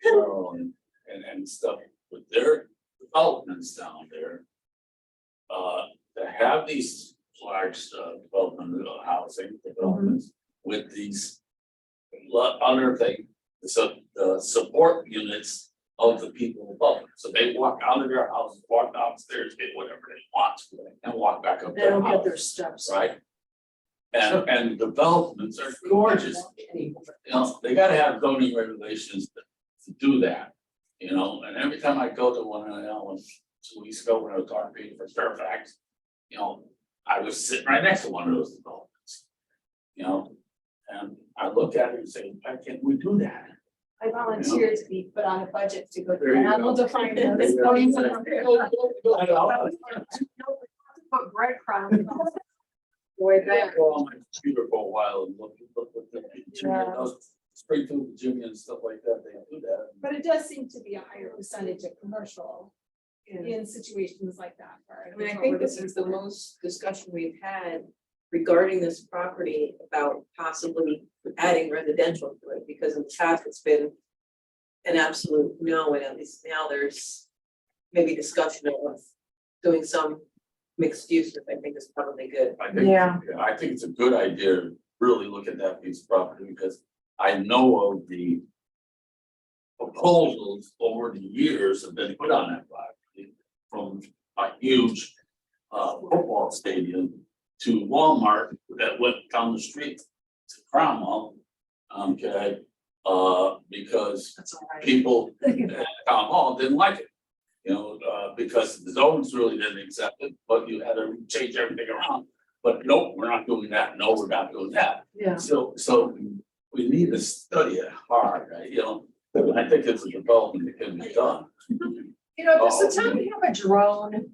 Maryland, and stuff with their developments down there. To have these large development housing developments with these other thing, so the support units of the people above them. So they walk out of their house, walk downstairs, get whatever they want, and walk back up They their don't get their house, steps. right? And developments are gorgeous. They gotta have zoning regulations to do that, and every time I go to one, 2 weeks ago when I was talking for Fairfax, I was sitting right next to one of those developments. And I look at it and say, why can't we do that? I volunteered to be put on a budget to go There you through, and go. we'll define those. Put breadcrumbs. Way back. Go on my computer for a while and look at the Virginia, those Springfield, Virginia and stuff like that, they do that. But it does seem to be a higher percentage of commercial in situations like that. I mean, I think this is the most discussion we've had regarding this property about possibly adding residential to it, because in the past it's been an absolute no, and at least now there's maybe discussion of doing some mixed use, which I think is probably good. I think it's a good idea to really look at that piece of property, because I know of the proposals over the years have been put on that property, from a huge football stadium to Walmart that went down the street to Cromwell. Okay, because That's all right. people at Town Hall didn't like it. Because the zones really didn't accept it, but you had to change everything around. But nope, we're not doing that. No, we're not doing that. Yeah. So we need to study it hard, right? I think it's a development that can be done. Does the town have a drone?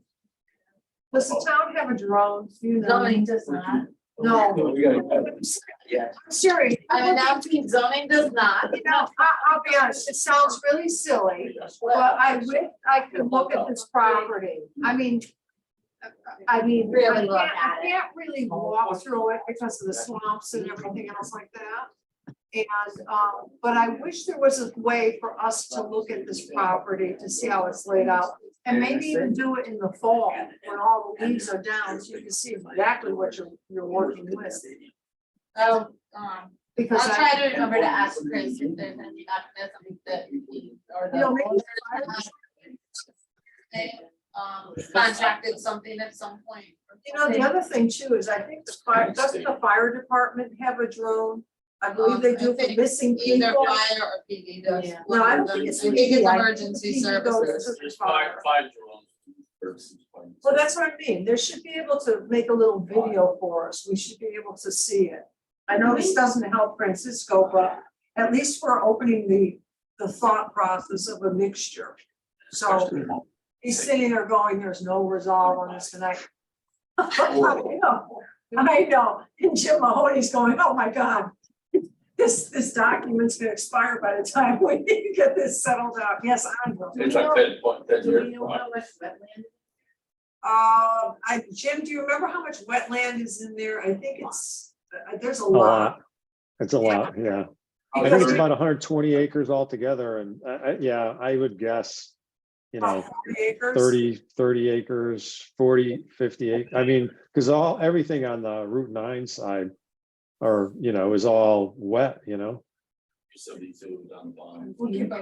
Does the town have a drone? Zoning does not. No. We gotta- I'm serious. I'm announcing zoning does not. I'll be honest, it sounds really silly, but I wish I could look at this property. I mean, Really look at I it. can't really walk through it because of the swamps and everything else like that. And, but I wish there was a way for us to look at this property to see how it's laid out. And maybe even do it in the fall when all the leaves are down, so you can see exactly what you're working with. Oh, Because I'll try to remember to ask Chris if there's any mechanism that he or the You know, maybe owners fire- they, contracted something at some point. You know, the other thing too is I think doesn't the fire department have a drone? I believe they do I for think missing Either people. fire or PD does. Yeah. No, I don't think it's I think PD. it's I think emergency PD goes services. to There's fire. five drones. Well, that's what I mean. There should be able to make a little video for us. We should be able to see it. I know this doesn't help Francisco, but at least we're opening the thought process of a mixture. So he's sitting there going, there's no resolve on this tonight. I know. And Jim Mahoney's going, oh my God. This document's gonna expire by the time we get this settled out. Yes, I know. It's like 10 Do we years. know how much wetland? Jim, do you remember how much wetland is in there? I think it's, there's a A lot. lot. It's a lot, yeah. I think it's about 120 acres altogether and yeah, I would guess, you know, 40 acres. 30 acres, 40, 50 acres. I mean, because everything on the Route 9 side or, you know, is all wet, you know? 72 down the bottom.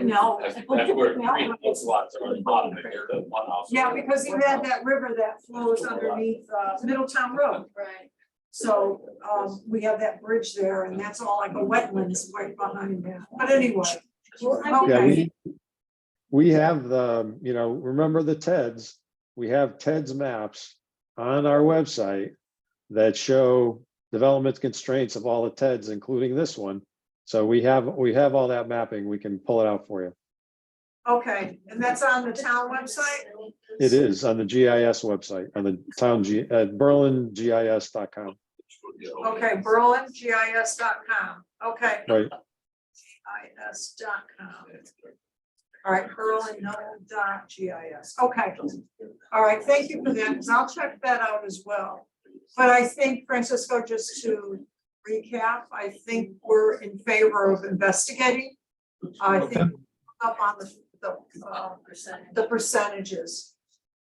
No. That's where three lots are on the bottom, they're the one house. Yeah, because you had that river that flows underneath Middletown Road. Right. So we have that bridge there and that's all like a wetlands right behind that. But anyway. Yeah, Okay, we have the, you know, remember the TEDs? We have TEDs maps on our website that show development constraints of all the TEDs, including this one. So we have all that mapping. We can pull it out for you. okay, and that's on the town website? It is on the GIS website, on the town at berlingis.com. Okay, berlingis.com, okay. Right. GIS.com. All right, berlin.gis, okay. All right, thank you for that, because I'll check that out as well. But I think, Francisco, just to recap, I think we're in favor of investigating. I think up on the percentages.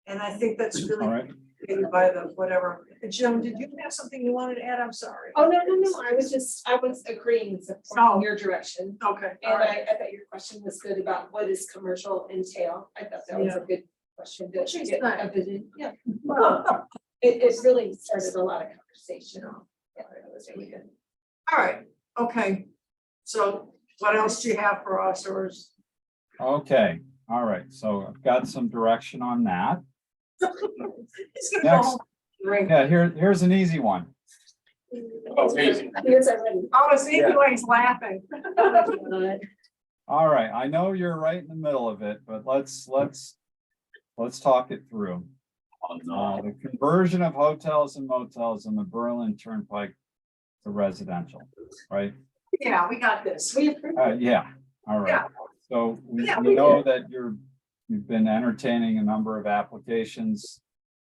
And I think that's really All right. dictated by the whatever. Jim, did you have something you wanted to add? I'm sorry. Oh, no, I was agreeing, supporting your direction. Okay, all And right. I thought your question was good about what does commercial entail? I thought that was a good question to She's get not. a vision. Yeah. It really started a lot of conversation. Yeah, it was really good. All right, okay. So what else do you have for us or is? Okay, all right, so I've got some direction on that. He's gonna go Next. home and drink. Yeah, here's an easy one. Oh, easy. Here's already. Oh, it's even when he's laughing. All right, I know you're right in the middle of it, but let's talk it through. Oh, no. The conversion of hotels and motels in the Berlin Turnpike to residential, right? Yeah, we got this. Yeah, all right. Yeah. So we Yeah, we we know that you've been entertaining a number of applications.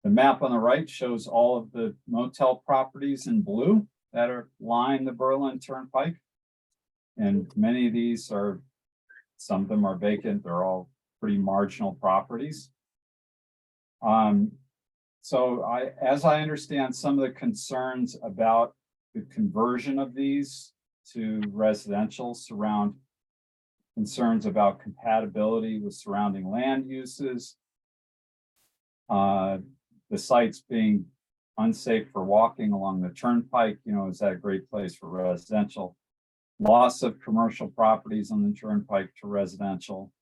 The map on the right shows all of the motel properties in blue that line the Berlin Turnpike. And many of these some of them are vacant, they're all pretty marginal properties. So as I understand, some of the concerns about the conversion of these to residential surround concerns about compatibility with surrounding land uses. The sites being unsafe for walking along the turnpike, you know, is that a great place for residential? Loss of commercial properties on the turnpike to residential.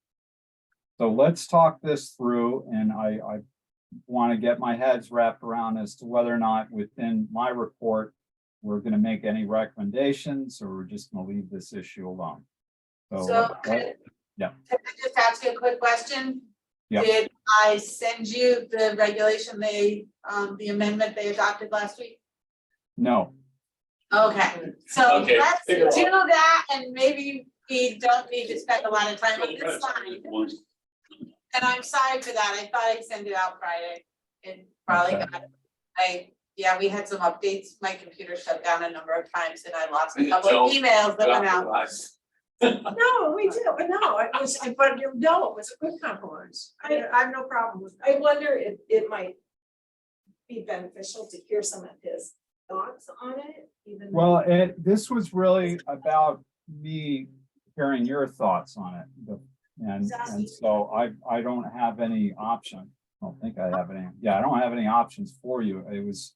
So let's talk this through, and I want to get my heads wrapped around as to whether or not within my report, we're going to make any recommendations, or we're just going to leave this issue alone. So yeah. Can I just ask you a quick question? Yeah. Did I send you the regulation the amendment they adopted last week? No, Okay, so Okay, let's do figure it out. that and maybe we don't need to spend a lot of time on this line. And I'm sorry for that. I thought I'd send it out Friday. It probably Okay. got, yeah, we had some updates. My computer shut down a number of times and I lost a couple Joe, of emails that went out. No, we did, but no, it was, but no, it was a good compromise. I have no problem with I that. wonder if it might be beneficial to hear some of his thoughts on it, even? Well, this was really about me hearing your thoughts on it. And so I don't have any option. I don't think I have any, yeah, I don't have any options for you. It was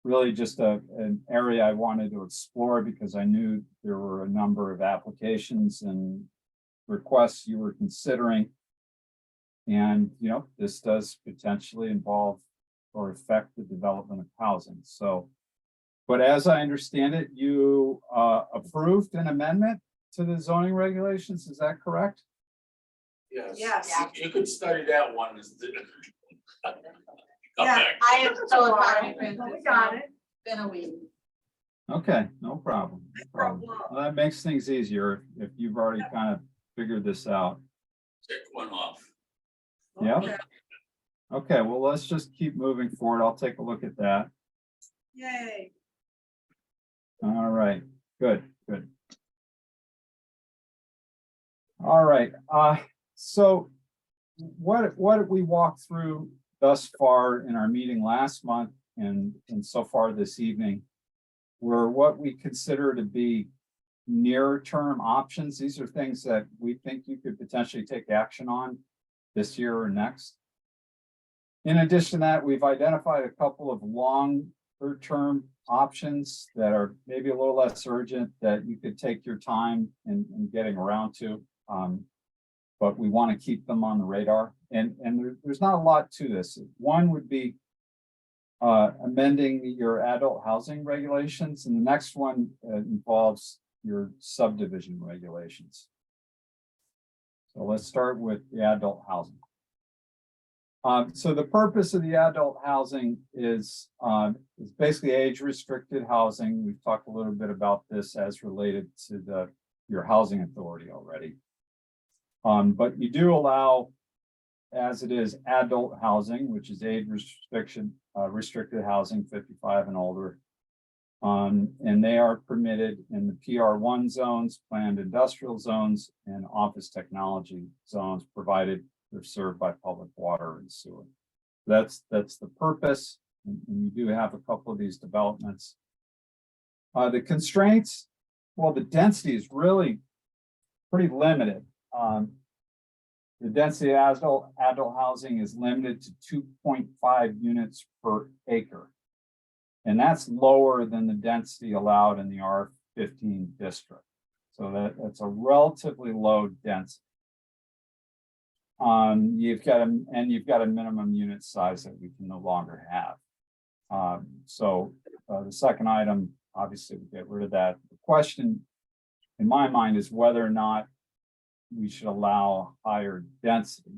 really just an area I wanted to explore because I knew there were a number of applications and requests you were considering. And, you know, this does potentially involve or affect the development of housing. So, but as I understand it, you approved an amendment to the zoning regulations, is that correct? Yes. Yes. You could study that one. Yeah, I am so sorry. We got it. Been a week. Okay, no problem. No problem. problem. Well, that makes things easier if you've already kind of figured this out. Check one off. Yeah. Okay. Okay, well, let's just keep moving forward. I'll take a look at that. Yay. All right, good, good. All right, so what did we walk through thus far in our meeting last month and so far this evening were what we consider to be nearer term options. These are things that we think you could potentially take action on this year or next. In addition to that, we've identified a couple of longer term options that are maybe a little less urgent that you could take your time in getting around to. But we want to keep them on the radar. And there's not a lot to this. One would be amending your adult housing regulations, and the next one involves your subdivision regulations. So let's start with the adult housing. So the purpose of the adult housing is basically age-restricted housing. We've talked a little bit about this as related to your housing authority already. But you do allow, as it is, adult housing, which is age restricted housing, 55 and older. And they are permitted in the PR1 zones, planned industrial zones, and office technology zones, provided they're served by public water and sewer. That's the purpose, and you do have a couple of these developments. The constraints, well, the density is really pretty limited. The density of adult housing is limited to 2.5 units per acre. And that's lower than the density allowed in the R15 district. So that's a relatively low density. You've got a minimum unit size that we can no longer have. So the second item, obviously we get rid of that. The question in my mind is whether or not we should allow higher density.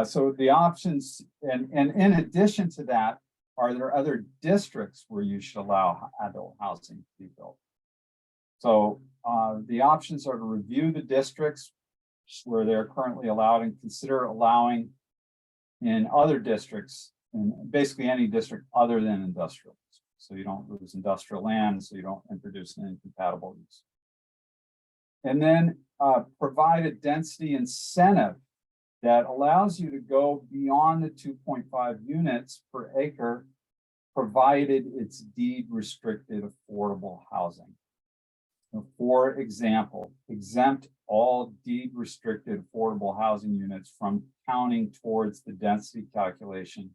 So the options, and in addition to that, are there other districts where you should allow adult housing to be built? So the options are to review the districts where they're currently allowed and consider allowing in other districts, and basically any district other than industrial. So you don't lose industrial land, so you don't introduce an incompatible use. And then provide a density incentive that allows you to go beyond the 2.5 units per acre, provided it's deed restricted affordable housing. So for example, exempt all deed restricted affordable housing units from counting towards the density calculation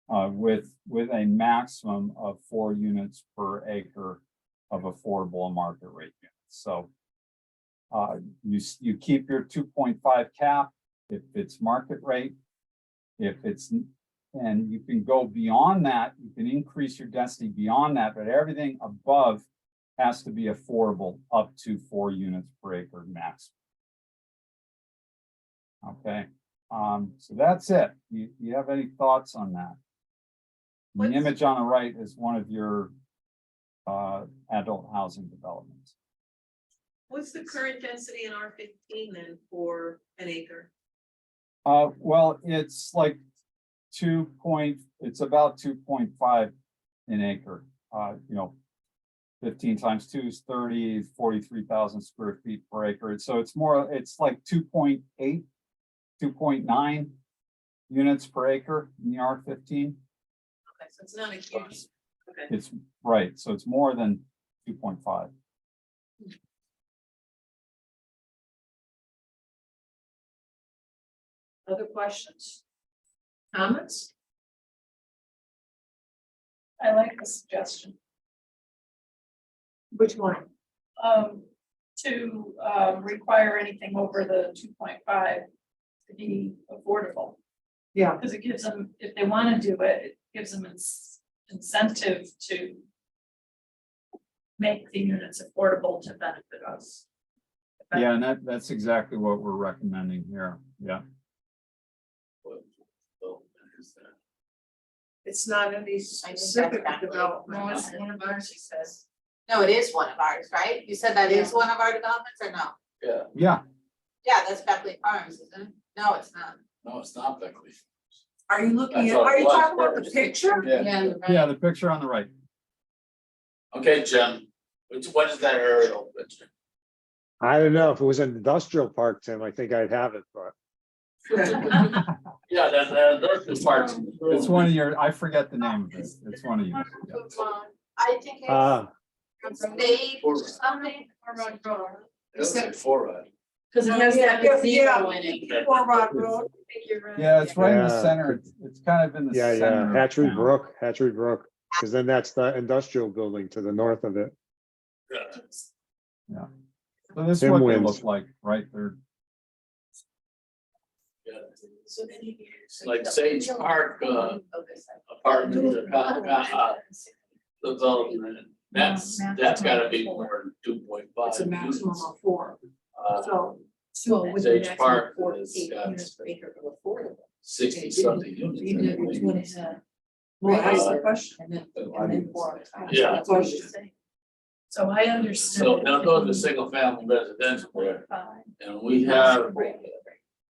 with a maximum of 4 units per acre of affordable and market rate units. So you keep your 2.5 cap if it's market rate. And you can go beyond that, you can increase your density beyond that, but everything above has to be affordable up to 4 units per acre max. Okay, so that's it. You have any thoughts on that? The image on the right is one of your adult housing developments. What's the current density in R15 then for an acre? Well, it's like it's about 2.5 an acre. 15 times 2 is 30, 43,000 square feet per acre. So it's like 2.8, 2.9 units per acre in the R15. Okay, so it's not a huge, okay. It's right, so it's more than 2.5. Other questions? Comments? I like the suggestion, Which one? to, require anything over the 2.5 to be affordable. Yeah. Because it gives them, if they want to do it, it gives them incentive to make the units affordable to benefit us. Yeah, and that's exactly what we're recommending here. Yeah. It's not any specific development. No, it's one of ours, he says. No, it is one of ours, right? You said that is one of our developments or no? Yeah, Yeah, Yeah, that's Beckley Farms, isn't it? No, it's not. no, it's not Beckley. Are you looking That's at, all are it you was talking about the first. picture? Yeah. yeah, the picture on the right. Okay, Jim, what is that aerial picture? I don't know if it was an industrial park, Tim, I think I'd have it, but Yeah, that's the parts. It's one of your, I forget the name of it. It's one of you. I think it's stage or something. It's like four, right? Cause it has that Yeah, big yeah. zero in it. Fort Rock Road. Yeah, it's right in the Yeah. center. It's kind of in the yeah, center. yeah, of Hatchery Brook, because then that's the industrial building to the north of it. Yeah. So this is Tim what they wins. look like, right? They're, Yeah. It's like Sage Park, apartments or development. That's gotta be more than 2.5. It's a maximum of 4, Uh, so. So with Sage the maximum Park of 4 is eight got units per acre of affordable. 60 something units. Even if you're 2.5. Well, that's the question. And then 4. Yeah. That's what you're saying. So I understand. So now those are single family residential there, and we have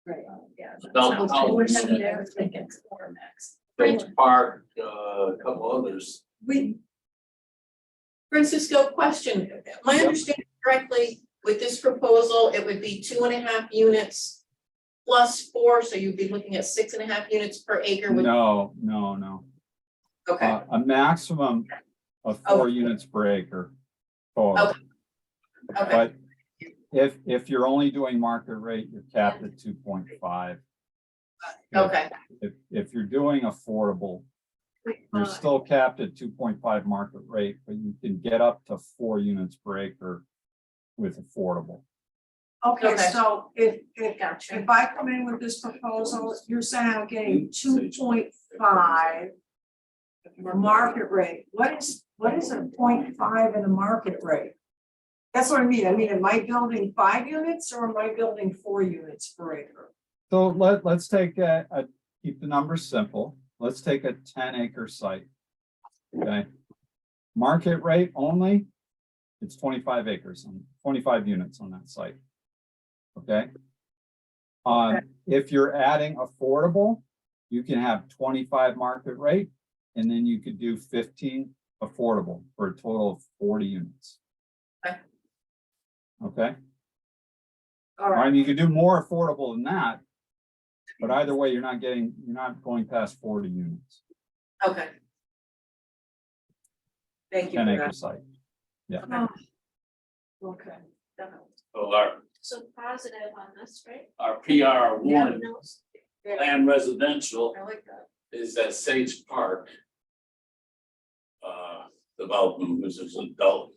Right, yeah. Adult So we're houses. having there thinking 4 max. Sage Park, a couple others. Francisco, question, my understanding correctly, with this proposal, it would be 2.5 units plus 4, so you'd be looking at 6.5 units per acre with, no. okay, A maximum of 4 units per acre. Total. okay, But if you're only doing market rate, you're capped at 2.5. okay, If you're doing affordable, you're still capped at 2.5 market rate, but you can get up to 4 units per acre with affordable. Okay, Okay. so if gotcha. if I come in with this proposal, you're saying I'm getting 2.5 market rate. What is a 0.5 in a market rate? That's what I mean. Am I building 5 units or am I building 4 units per acre? So let's take keep the numbers simple. Let's take a 10-acre site. Okay. Market rate only, it's 25 acres and 25 units on that site. Okay. If you're adding affordable, you can have 25 market rate, and then you could do 15 affordable for a total of 40 units. Okay. Okay. All right. I mean, you could do more affordable than that, but either way, you're not going past 40 units. Okay. Thank you 10 for acre that. site. Okay. So our So positive on this, right? PR1 No. land residential I like that. is at Sage Park. Development, which is adult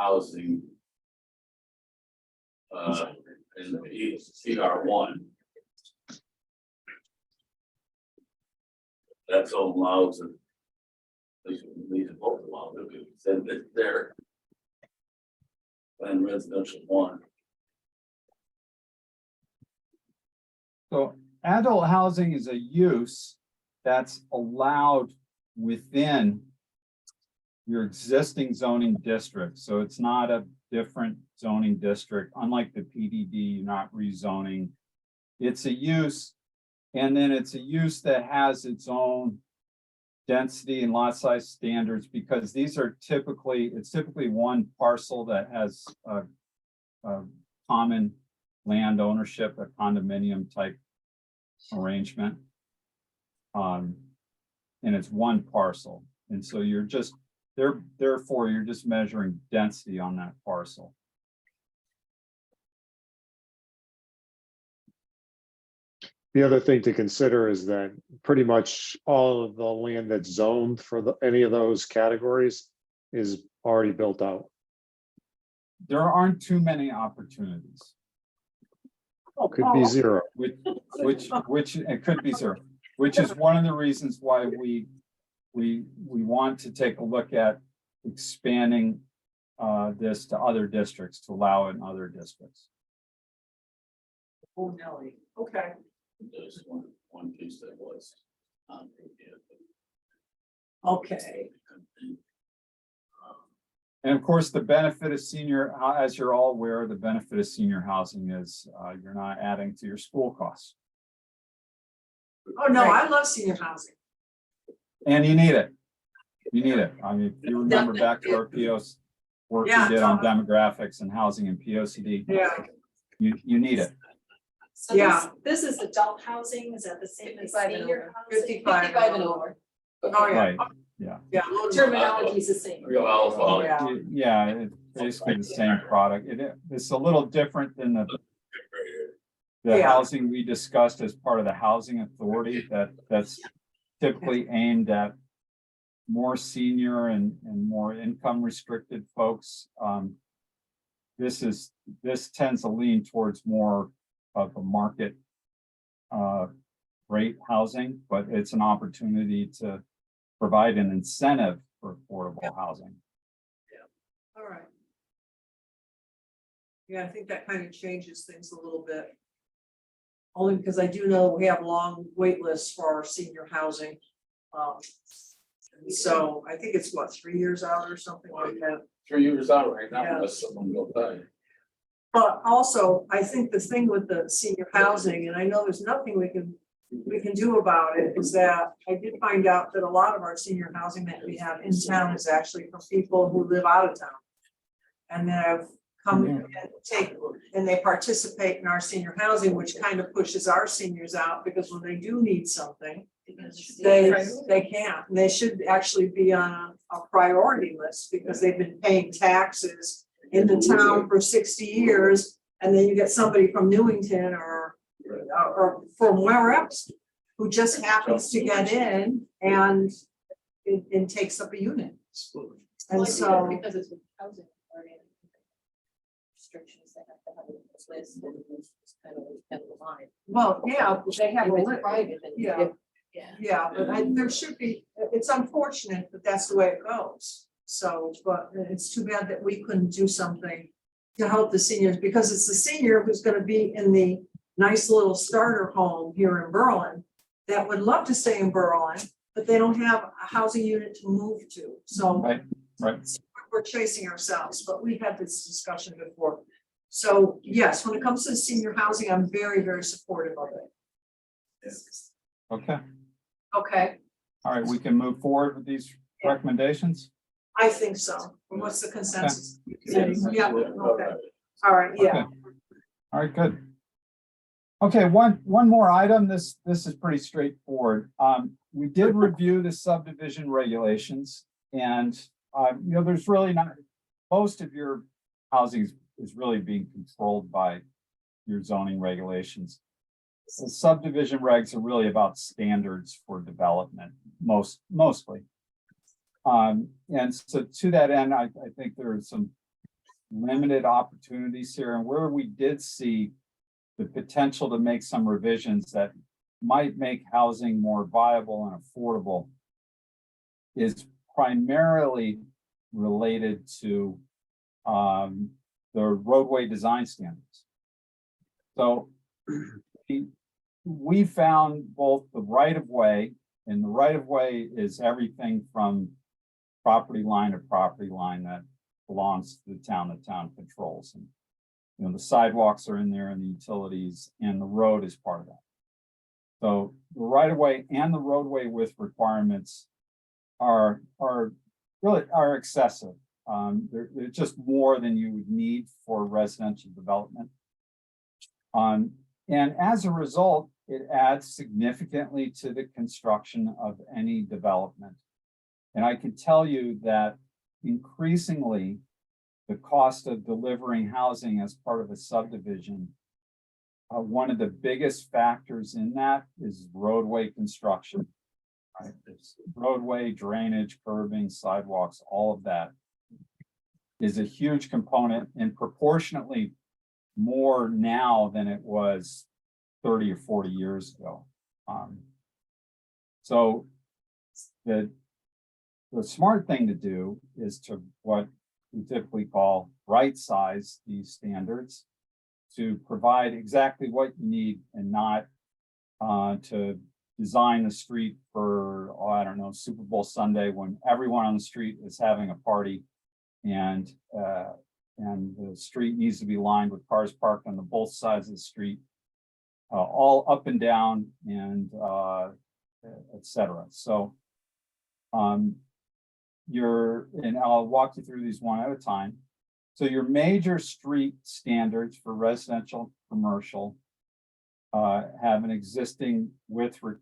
housing. In the CR1. That's all allows it. These are both allowed, it said that they're. And residential 1. So adult housing is a use that's allowed within your existing zoning district. So it's not a different zoning district, unlike the PDD, you're not rezoning. It's a use, and then it's a use that has its own density and lot size standards, because these are it's typically one parcel that has a common land ownership, a condominium type arrangement. and it's one parcel. And so you're just, therefore, you're just measuring density on that parcel. The other thing to consider is that pretty much all of the land that's zoned for any of those categories is already built out. There aren't too many opportunities, Could be zero. which it could be zero, which is one of the reasons why we want to take a look at expanding this to other districts, to allow it in other districts. Oh, Nelly, okay. There's one piece that was. Okay, And of course, the benefit of senior, as you're all aware, the benefit of senior housing is you're not adding to your school costs. oh, no, I love senior housing. And you need it. You need it. I mean, if you remember back to our POs work we Yeah, did on demographics and housing and POCD, Yeah, you need it. So Yeah. this is adult housing, is that the same as 55 and senior housing? 55 and over. oh, yeah, Right, yeah. yeah. Terminology is the same. Yeah. Yeah, it's basically the same product. It's a little different than the Yeah. housing we discussed as part of the housing authority that's typically aimed at more senior and more income restricted folks. This tends to lean towards more of a market rate housing, but it's an opportunity to provide an incentive for affordable housing. All right. Yeah, I think that kind of changes things a little bit. Only because I do know we have long wait lists for our senior housing. And so I think it's what, 3 years out or something like that. 3 years out right now, Yeah. unless someone will die. But also, I think the thing with the senior housing, and I know there's nothing we can do about it, is that I did find out that a lot of our senior housing that we have in town is actually for people who live out of town. And that have come and they participate in our senior housing, which kind of pushes our seniors out, because when they do need something, they can't, and they should actually be on a priority list, because they've been paying taxes in the town for 60 years, and then you get somebody from Newington or from where else who just happens to get in and it takes up a unit. And so, Because it's housing. Restrictions, they have to have a list and it's kind of the line. well, yeah, they have a If it's list. private, then Yeah. yeah. Yeah, but there should be, it's unfortunate, but that's the way it goes. So, but it's too bad that we couldn't do something to help the seniors, because it's the senior who's gonna be in the nice little starter home here in Berlin that would love to stay in Berlin, but they don't have a housing unit to move to. So Right. we're chasing ourselves, but we've had this discussion before. So yes, when it comes to the senior housing, I'm very, very supportive of it. Okay, Okay, all right, we can move forward with these recommendations. I think so. What's the consensus? Yeah. Yeah, okay. All right, yeah. Okay. All right, good. Okay, one more item. This is pretty straightforward. We did review the subdivision regulations, and there's really not, most of your housing is really being controlled by your zoning regulations. The subdivision regs are really about standards for development, mostly. And so to that end, I think there are some limited opportunities here, and where we did see the potential to make some revisions that might make housing more viable and affordable is primarily related to the roadway design standards. So we found both the right of way, and the right of way is everything from property line to property line that belongs to the town controls. And the sidewalks are in there and the utilities, and the road is part of that. So the right of way and the roadway width requirements are excessive. They're just more than you would need for residential development. And as a result, it adds significantly to the construction of any development. And I can tell you that increasingly, the cost of delivering housing as part of a subdivision, one of the biggest factors in that is roadway construction. Right, there's roadway, drainage, curbing, sidewalks, all of that is a huge component and proportionately more now than it was 30 or 40 years ago. So the smart thing to do is to what we typically call right size these standards to provide exactly what you need and not to design the street for, oh, I don't know, Super Bowl Sunday when everyone on the street is having a party and the street needs to be lined with cars parked on both sides of the street, all up and down and et cetera. So and I'll walk you through these one at a time. So your major street standards for residential, commercial have an existing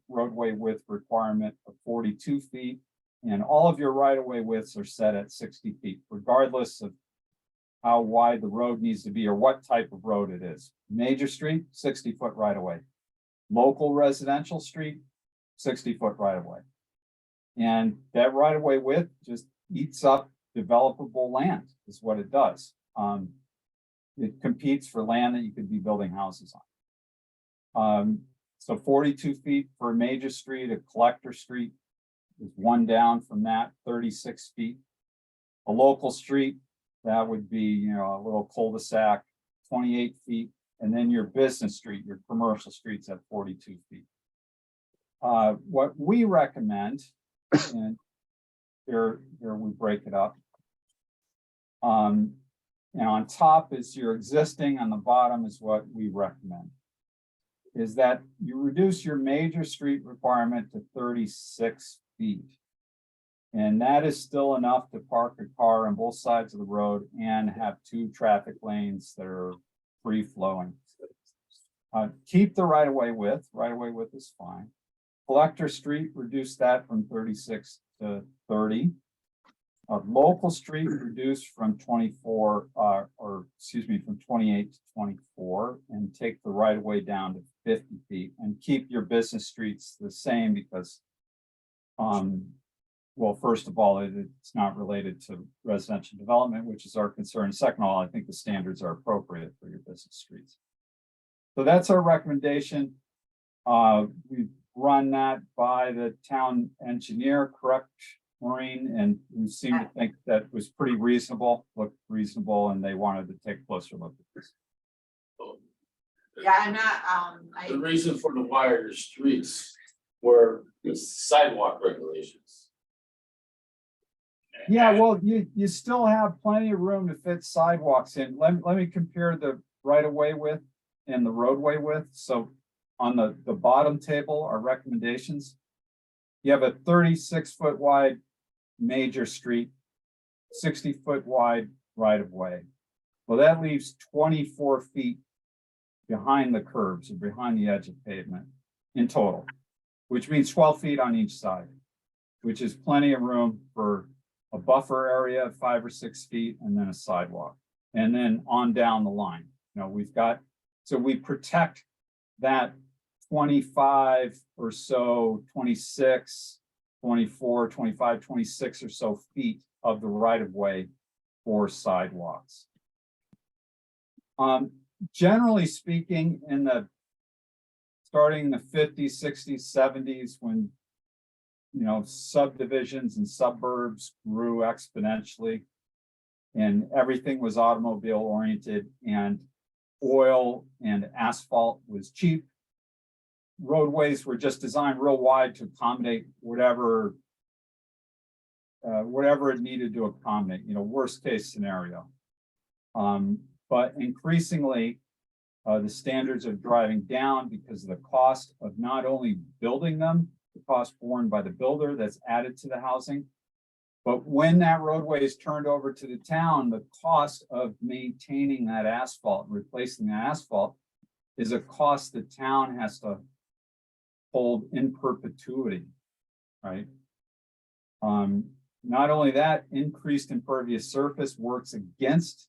roadway width requirement of 42 feet. And all of your right-of-way widths are set at 60 feet, regardless of how wide the road needs to be or what type of road it is. Major street, 60-foot right-of-way. Local residential street, 60-foot right-of-way. And that right-of-way width just eats up developable land, is what it does. It competes for land that you could be building houses on. So 42 feet for a major street, a collector street is one down from that, 36 feet. A local street, that would be, you know, a little cul-de-sac, 28 feet. And then your business street, your commercial streets at 42 feet. What we recommend, and here we break it up. And on top is your existing, on the bottom is what we recommend. Is that you reduce your major street requirement to 36 feet. And that is still enough to park a car on both sides of the road and have 2 traffic lanes that are free flowing. Keep the right-of-way width is fine. Collector street, reduce that from 36 to 30. Local street reduced from 24, from 28 to 24, and take the right-of-way down to 50 feet and keep your business streets the same because, well, first of all, it's not related to residential development, which is our concern. Second of all, I think the standards are appropriate for your business streets. So that's our recommendation. We run that by the town engineer, correct, Maureen? And we seem to think that was pretty reasonable, looked reasonable, and they wanted to take a closer look at this. Yeah, I'm not, The reason for the wider streets were the sidewalk regulations. Yeah, well, you still have plenty of room to fit sidewalks in. Let me compare the right-of-way width and the roadway width. So on the bottom table, our recommendations, you have a 36-foot wide major street, 60-foot wide right-of-way. Well, that leaves 24 feet behind the curbs or behind the edge of pavement in total, which means 12 feet on each side, which is plenty of room for a buffer area of 5 or 6 feet and then a sidewalk. And then on down the line, you know, we've got, so we protect that 25 or so, 26, 24, 25, 26 or so feet of the right of way for sidewalks. Generally speaking, starting in the 50s, 60s, 70s, when you know, subdivisions and suburbs grew exponentially and everything was automobile oriented and oil and asphalt was cheap. Roadways were just designed real wide to accommodate whatever it needed to accommodate, you know, worst case scenario. But increasingly, the standards are driving down because of the cost of not only building them, the cost borne by the builder that's added to the housing. But when that roadway is turned over to the town, the cost of maintaining that asphalt, replacing the asphalt, is a cost the town has to hold in perpetuity, right? Not only that, increased impervious surface works against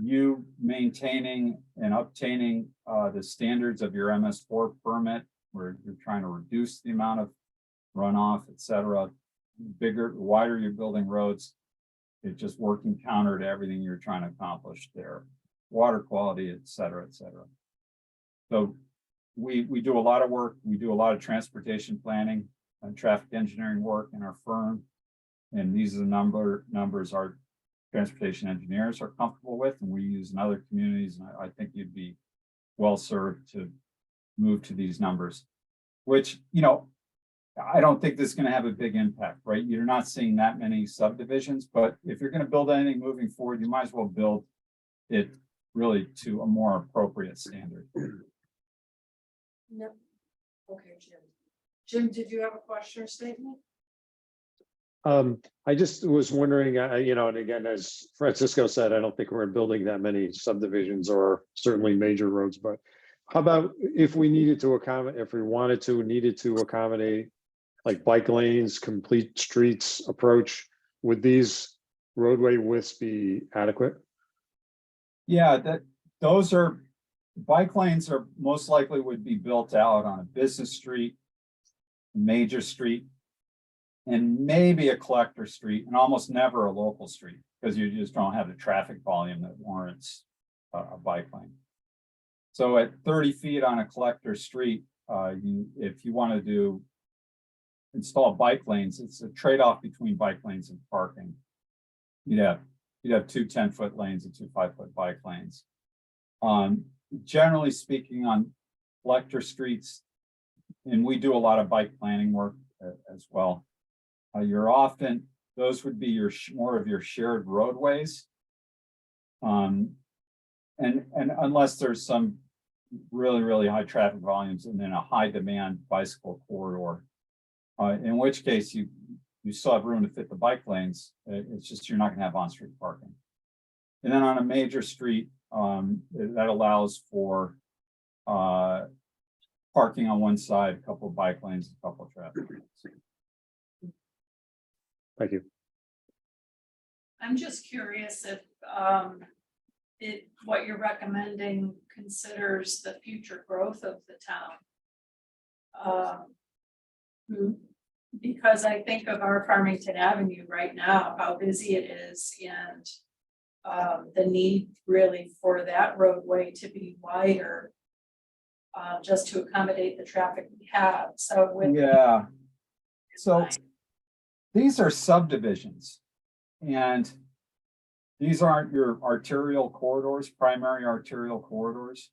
you maintaining and obtaining the standards of your MS4 permit, where you're trying to reduce the amount of runoff, et cetera. Bigger, wider you're building roads, it's just working counter to everything you're trying to accomplish there. Water quality, et cetera, et cetera. So we do a lot of work. We do a lot of transportation planning and traffic engineering work in our firm. And these are the numbers our transportation engineers are comfortable with, and we use in other communities. And I think you'd be well served to move to these numbers, which, you know, I don't think this is going to have a big impact, right? You're not seeing that many subdivisions, but if you're going to build anything moving forward, you might as well build it really to a more appropriate standard. No. Okay, Jim. Jim, did you have a question or statement? I just was wondering, you know, and again, as Francisco said, I don't think we're building that many subdivisions or certainly major roads, but how about if we needed to accommodate, if we needed to accommodate like bike lanes, complete streets approach, would these roadway widths be adequate? Yeah, those are, bike lanes are most likely would be built out on a business street, major street, and maybe a collector street, and almost never a local street, because you just don't have the traffic volume that warrants a bike lane. So at 30 feet on a collector street, if you want to install bike lanes, it's a trade-off between bike lanes and parking. You'd have two 10-foot lanes and two 5-foot bike lanes. Generally speaking, on collector streets, and we do a lot of bike planning work as well. Those would be more of your shared roadways. And unless there's some really high traffic volumes and then a high demand bicycle corridor, in which case you still have room to fit the bike lanes. It's just you're not going to have on-street parking. And then on a major street, that allows for parking on one side, a couple of bike lanes, a couple of traffic lanes. Thank you. I'm just curious if what you're recommending considers the future growth of the town. Because I think of our Farmington Avenue right now, how busy it is, and the need really for that roadway to be wider, just to accommodate the traffic we have. So with Yeah. So these are subdivisions, and these aren't your arterial corridors, primary arterial corridors.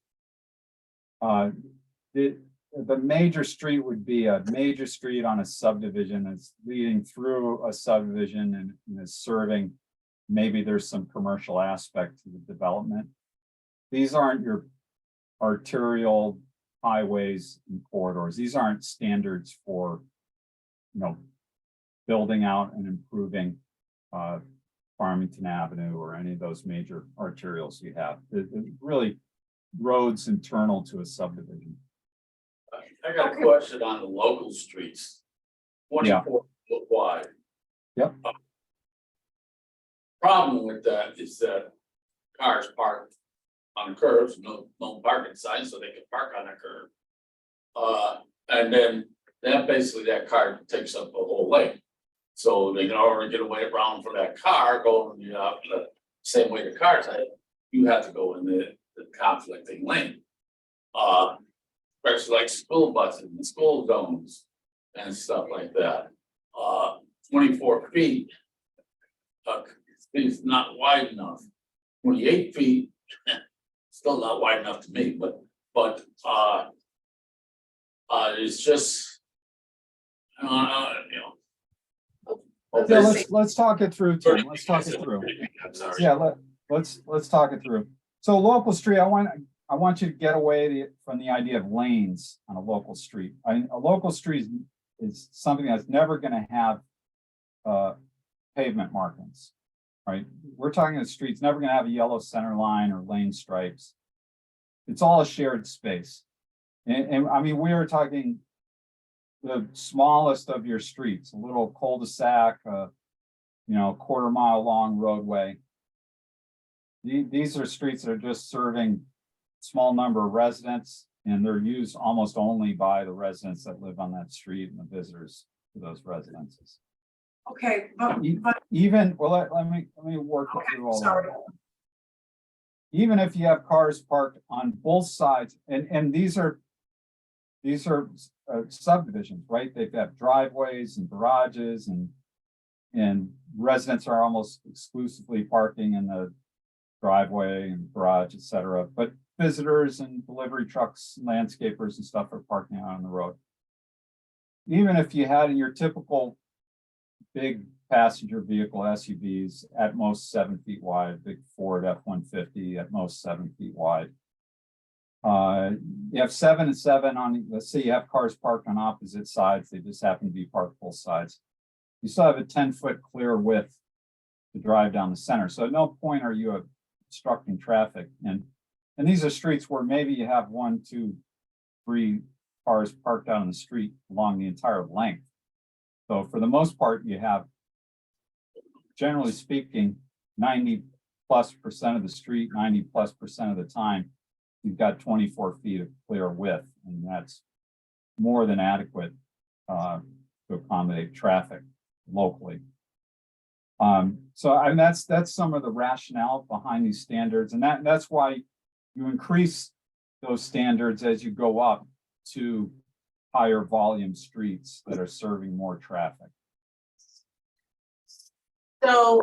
The major street would be a major street on a subdivision that's leading through a subdivision and is serving, maybe there's some commercial aspect to the development. These aren't your arterial highways and corridors. These aren't standards for, you know, building out and improving Farmington Avenue or any of those major arterials you have. It's really roads internal to a subdivision. I got a question on the local streets. 24 foot wide. Yep. Problem with that is that cars park on the curbs, no parking signs, so they can park on the curb. And then that car takes up the whole lane. So they can already get away around from that car going the same way the car's headed. You have to go in the conflicting lane. Especially like school buses and school zones and stuff like that. 24 feet is not wide enough. 28 feet, still not wide enough to me, but it's just, you know. Yeah, let's talk it through, Tim. Let's talk it through. I'm sorry. Yeah, let's talk it through. So local street, I want you to get away from the idea of lanes on a local street. A local street is something that's never going to have pavement markings, right? We're talking a street's never going to have a yellow center line or lane stripes. It's all a shared space. And I mean, we are talking the smallest of your streets, a little cul-de-sac, quarter-mile long roadway. These are streets that are just serving small number of residents, and they're used almost only by the residents that live on that street and the visitors to those residences. Okay, but Even, well, let me work through all sorry. that. Even if you have cars parked on both sides, and these are subdivisions, right? They've got driveways and garages, and residents are almost exclusively parking in the driveway and garage, et cetera. But visitors and delivery trucks, landscapers and stuff are parking out on the road. Even if you had your typical big passenger vehicle SUVs, at most 7 feet wide, big Ford F-150 at most 7 feet wide. You have 7 and 7 on, let's say you have cars parked on opposite sides, they just happen to be parked both sides. You still have a 10-foot clear width to drive down the center. So at no point are you obstructing traffic. And these are streets where maybe you have 1, 2, 3 cars parked out on the street along the entire length. So for the most part, you have, generally speaking, 90+% of the street, 90+% of the time, you've got 24 feet of clear width, and that's more than adequate to accommodate traffic locally. So I mean, that's some of the rationale behind these standards, and that's why you increase those standards as you go up to higher volume streets that are serving more traffic. So,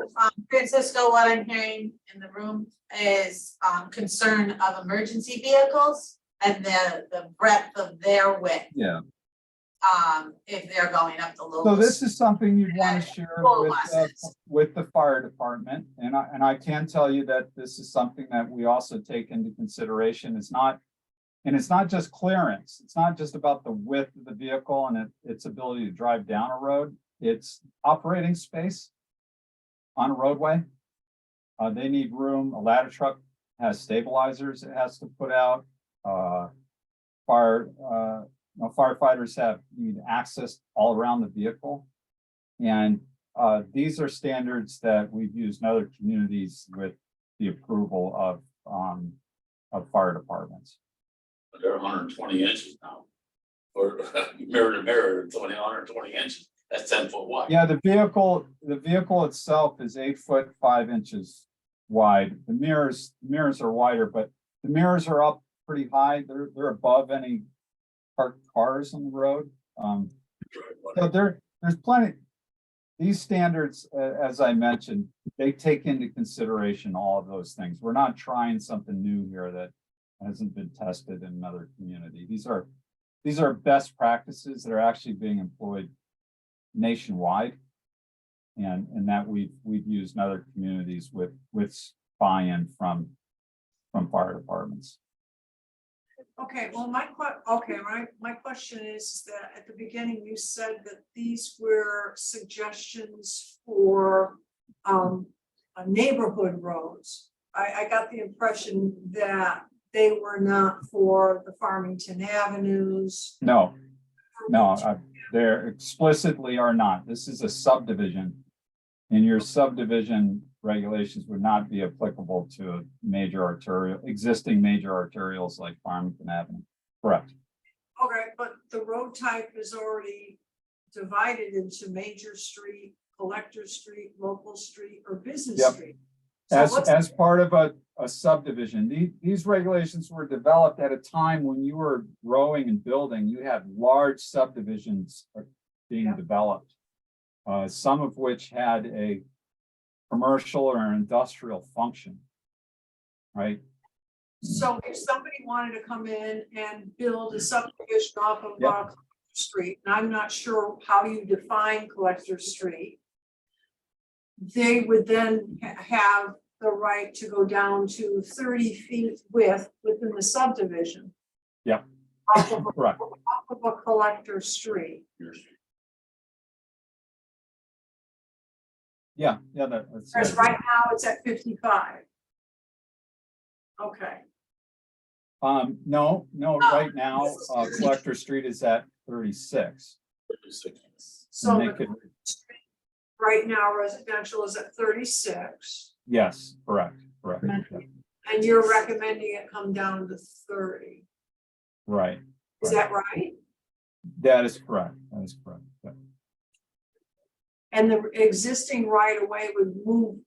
Francisco, what I'm hearing in the room is concern of emergency vehicles and the breadth of their width. Yeah. If they're going up the low. So this is something you'd want to share Full with the fire department, and I can tell you that this is something that we also take into consideration. It's not just clearance. It's not just about the width of the vehicle and its ability to drive down a road. It's operating space on a roadway. They need room. A ladder truck has stabilizers it has to put out. Firefighters need access all around the vehicle. And these are standards that we've used in other communities with the approval of fire departments. But they're 120 inches now. Or mirror to mirror, it's only 120 inches. That's 10 foot wide. Yeah, the vehicle itself is 8 foot 5 inches wide. The mirrors are wider, but the mirrors are up pretty high. They're above any parked cars on the road. So there's plenty. These standards, as I mentioned, they take into consideration all of those things. We're not trying something new here that hasn't been tested in another community. These are best practices that are actually being employed nationwide, and that we've used in other communities with buy-in from fire departments. Okay, well, my question is that at the beginning, you said that these were suggestions for neighborhood roads. I got the impression that they were not for the Farmington Avenues. No, they're explicitly are not. This is a subdivision, and your subdivision regulations would not be applicable to existing major arterials like Farmington Avenue. Correct. Okay, but the road type is already divided into major street, collector street, local street, or business Yep. street. So As part of a subdivision, these regulations were developed at a time when you were growing and building. You had large subdivisions being developed, some of which had a commercial or an industrial function, right? So if somebody wanted to come in and build a subdivision off of Collector Street, and I'm not sure how you define Collector Street, they would then have the right to go down to 30 feet width within the subdivision. Yep. Correct. Off of a collector street. Yeah, that's. Whereas right now it's at 55. Okay. No, right now, Collector Street is at 36. So Make it- right now residential is at 36, Yes, correct, correct, yeah, and you're recommending it come down to 30. right. Is that right? That is correct, that is correct. Yeah. And the existing right of way would move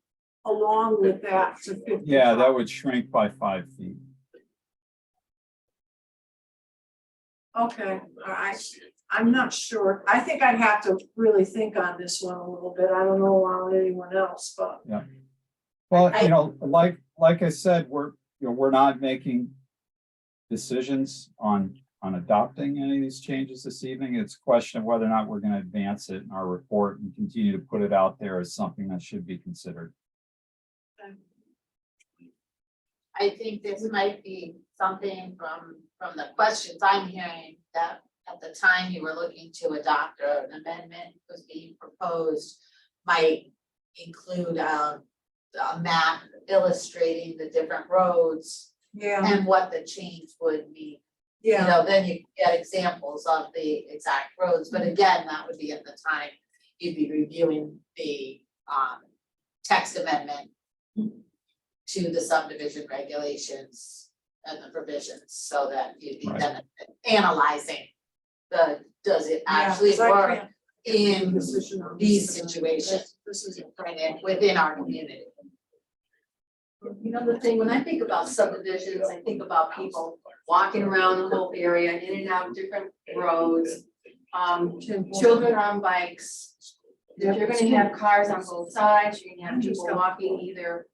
along with that to 55. Yeah, that would shrink by 5 feet. Okay, all right. I'm not sure. I think I'd have to really think on this one a little bit. I don't know about anyone else, but. Well, you know, like I said, we're not making decisions on adopting any of these changes this evening. It's a question of whether or not we're going to advance it in our report and continue to put it out there as something that should be considered. I think this might be something from the questions I'm hearing, that at the time you were looking to adopt or an amendment was being proposed, might include a map illustrating the different roads Yeah, and what the change would mean. yeah. You know, then you get examples of the exact roads, but again, that would be at the time you'd be reviewing the text amendment to the subdivision regulations and the provisions, so that you'd be Right. then analyzing does it Yeah, actually 'cause I work can't make a in decision on these this. situations This is. and within our community. You know, the thing, when I think about subdivisions, I think about people walking around the whole area, in and out different roads. Children on bikes. If you're gonna have cars on both sides, you're gonna have people walking either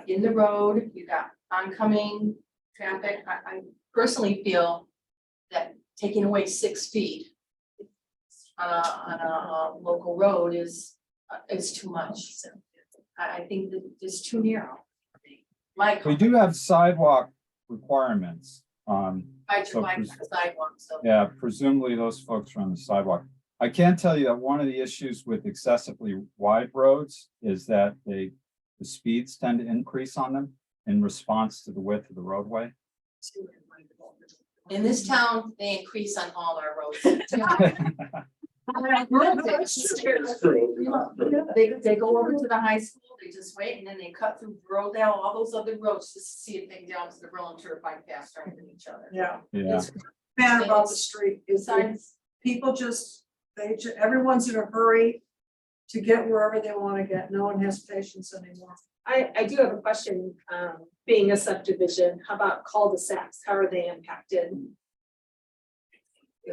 in the road, you got oncoming traffic. I personally feel that taking away 6 feet on a local road is too much. I think that it's too narrow. We do have sidewalk requirements. I So like pres- the sidewalk, so. Yeah, presumably those folks are on the sidewalk. I can tell you that one of the issues with excessively wide roads is that the speeds tend to increase on them in response to the width of the roadway. In this town, they increase on all our roads. They go over to the high school, they just wait, and then they cut through Brodell, all those other roads to see if they can get down to the Berlin Turnpike faster than each other. Yeah, Yeah, bad about the street is that Besides, people just, everyone's in a hurry to get wherever they want to get. No one has patience anymore. I do have a question, being a subdivision, how about cul-de-sacs, how are they impacted?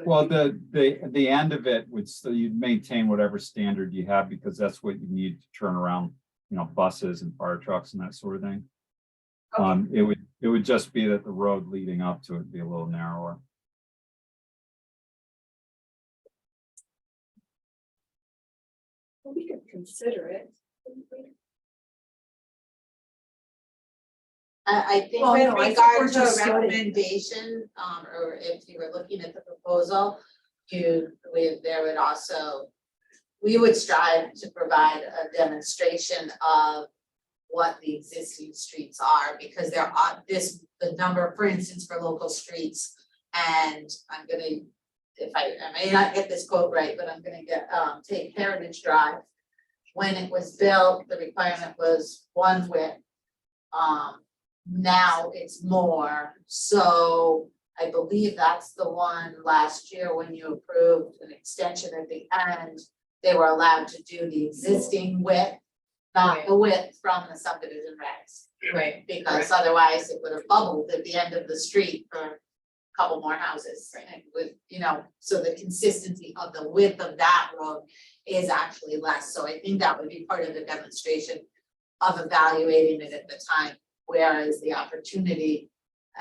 well, the end of it would still, you'd maintain whatever standard you have, because that's what you need to turn around, you know, buses and fire trucks and that sort of thing. It would just be that the road leading up to it would be a little narrower. We could consider it. I think Well, with no, I think regard we're to just a starting. recommendation, or if you were looking at the proposal, there would also, we would strive to provide a demonstration of what the existing streets are, because there are the number, for instance, for local streets, and I'm gonna, I may not get this quote right, but I'm gonna take Heritage Drive. When it was built, the requirement was 1 width. Now it's more, so I believe that's the one last year when you approved an extension at the end. They were allowed to do the existing width, not the width from the subdivision regs. right, Because otherwise it would have bubbled at the end of the street for a couple more houses. And with, you know, so the consistency of the width of that road is actually less. So I think that would be part of the demonstration of evaluating it at the time. Whereas the opportunity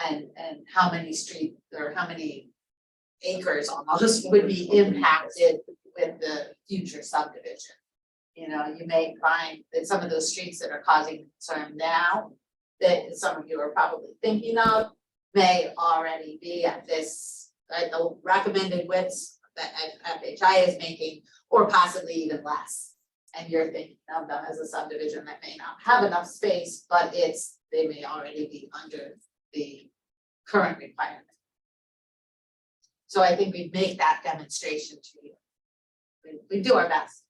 and how many street or how many acres almost would be impacted with the future subdivision. You know, you may find that some of those streets that are causing concern now, that some of you are probably thinking of, may already be at this, the recommended widths that FHI is making, or possibly even less. And you're thinking of them as a subdivision that may not have enough space, but they may already be under the current requirement. So I think we make that demonstration to you. we do our best.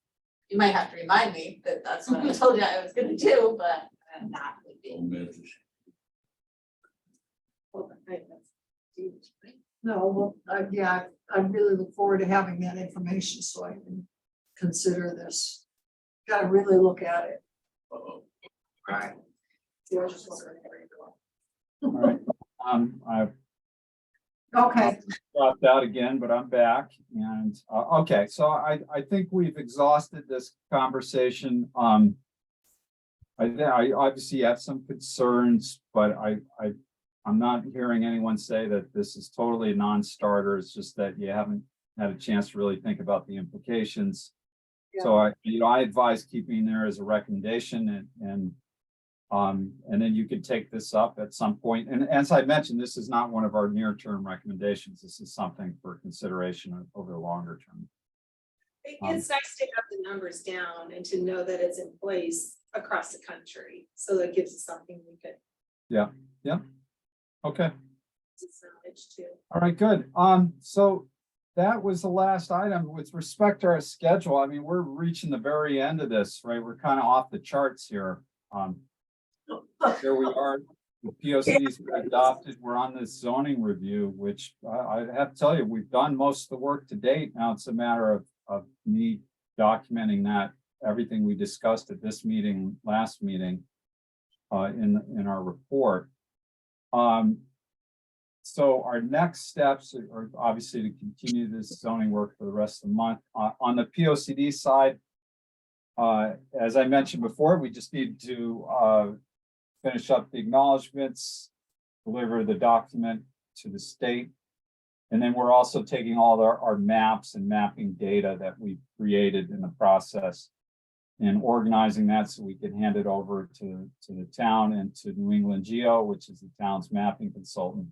You might have to remind me that that's what I told you I was gonna do, but I'm not. No, well, yeah, I really look forward to having that information so I can consider this. Gotta really look at it. Right. All right. I Okay, dropped out again, but I'm back and, okay, so I think we've exhausted this conversation. I obviously have some concerns, but I'm not hearing anyone say that this is totally a non-starter. It's just that you haven't had a chance to really think about the implications. So I advise keeping there as a recommendation and then you could take this up at some point. And as I mentioned, this is not one of our near-term recommendations. This is something for consideration over the longer term. It's nice to have the numbers down and to know that it's in place across the country, so that gives us something we could. Okay, Acknowledge too. all right, good. So that was the last item with respect to our schedule. I mean, we're reaching the very end of this, right? We're kind of off the charts here. Here we are, the POCs were adopted. We're on this zoning review, which I have to tell you, we've done most of the work to date. Now it's a matter of me documenting that, everything we discussed at this meeting, last meeting, in our report. So our next steps are obviously to continue this zoning work for the rest of the month. On the POCD side, as I mentioned before, we just need to finish up the acknowledgements, deliver the document to the state. And then we're also taking all our maps and mapping data that we've created in the process and organizing that so we can hand it over to the town and to New England Geo, which is the town's mapping consultant,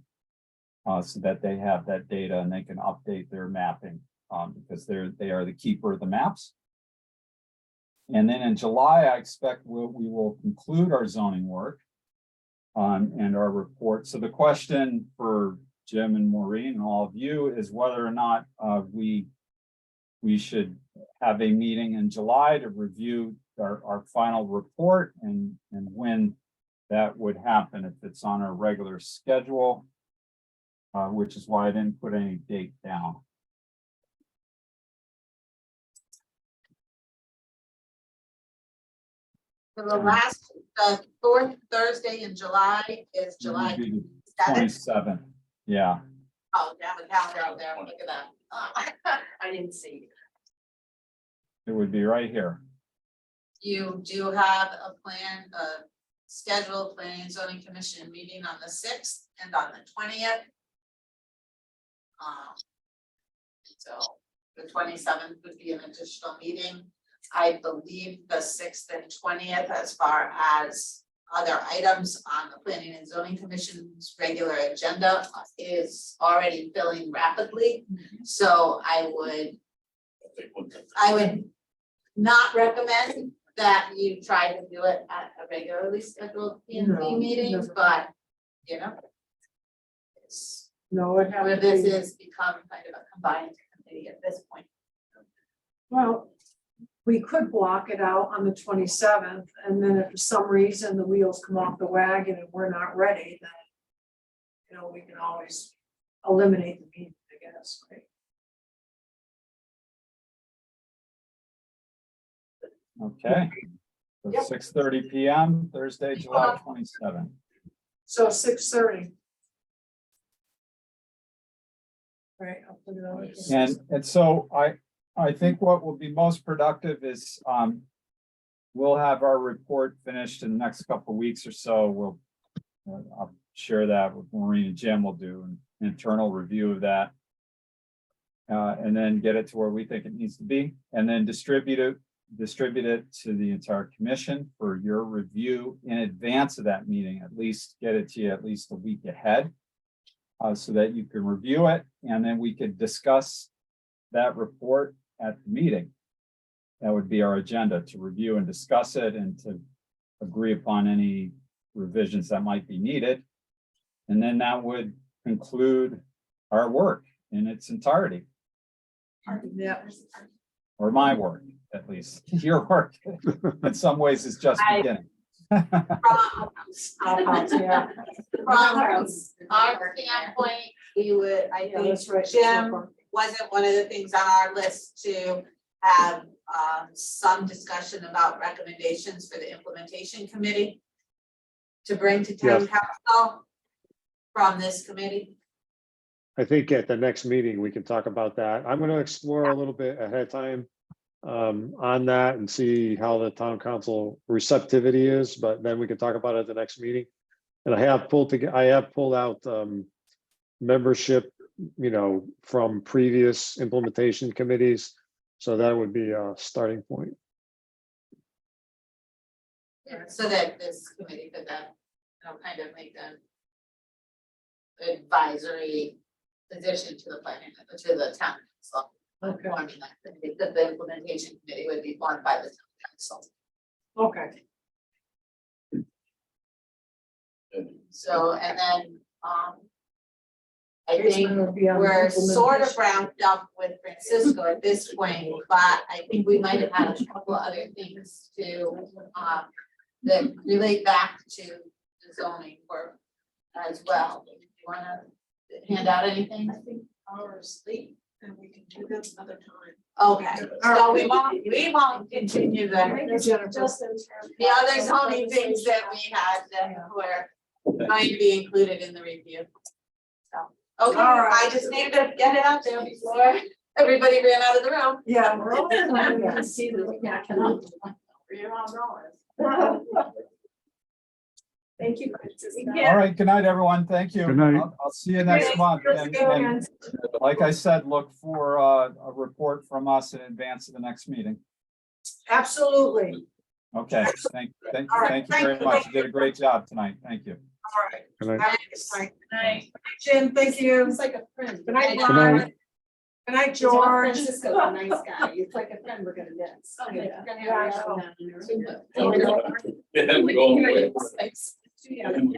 so that they have that data and they can update their mapping because they are the keeper of the maps. And then in July, I expect we will conclude our zoning work and our report. So the question for Jim and Maureen and all of you is whether or not we should have a meeting in July to review our final report and when that would happen, if it's on our regular schedule, which is why I didn't put any date down. So the fourth Thursday in July is July 7th. 27th, yeah. Oh, you have a calendar out there, look at that. I didn't see. It would be right here. You do have a plan, a scheduled planning and zoning commission meeting on the 6th and on the 20th. So the 27th would be an additional meeting. I believe the 6th and 20th, as far as other items on the planning and zoning commission's regular agenda, is already filling rapidly. So I would not recommend that you try to do it at a regularly scheduled P&Z meeting, but you know. It's no, it where has this to be, is become kind of a combined committee at this point. well, we could block it out on the 27th, and then if for some reason the wheels come off the wagon and we're not ready, then you know, we can always eliminate the meeting, I guess, right? Okay. So Yep. 6:30 PM, Thursday, July 27th. So 6:30. Right, I'll put it on. And so I think what will be most productive is we'll have our report finished in the next couple of weeks or so. I'll share that with Maureen and Jim. We'll do an internal review of that. And then get it to where we think it needs to be, and then distribute it to the entire commission for your review in advance of that meeting. At least get it to you at least a week ahead. So that you can review it, and then we could discuss that report at the meeting. That would be our agenda, to review and discuss it and to agree upon any revisions that might be needed. And then that would conclude our work in its entirety. Yeah. or my work, at least. Your work in some ways is just beginning. Yeah. From our standpoint, we would, I Yeah, think, that's right. Jim wasn't one of the things on our list to have some discussion about recommendations for the implementation committee to bring to town council from this committee. I think at the next meeting, we can talk about that. I'm gonna explore a little bit ahead of time on that and see how the town council receptivity is, but then we can talk about it at the next meeting. And I have pulled out membership, from previous implementation committees. So that would be a starting point. So that this committee could then, kind of make an advisory position to the planning, to the town council. Okay. Forming that committee, that the implementation committee would be formed by the town council. Okay. So, and then, I think we're sort of wrapped up with Francisco at this point, but I think we might have had a couple of other things to, that relate back to the zoning work as well. Do you wanna hand out anything? I think ours late and we can do this another time. Okay, so we won't continue the, Just in terms. the other zoning things that we had that were going to be included in the review. So, okay, All right. I just needed to get it out there before everybody ran out of the room. Yeah. we're all- I see that we cannot. You're all going. Thank you, Francisco. All right, good night, everyone. Thank you. Good night. I'll see you next month. And like I said, look for a report from us in advance of the next meeting. Absolutely. Okay, thank All right, you thank very you. much. You did a great job tonight. Thank you. All right. Good night. Thanks. Night. Jim, thank you. It's like a friend. Good night, Good Ron. night. Good night, George. George. Francisco's a nice guy. It's like a friend we're gonna miss. Yeah. We're gonna have Yeah, I know. a- Yeah, we go away. Thanks. And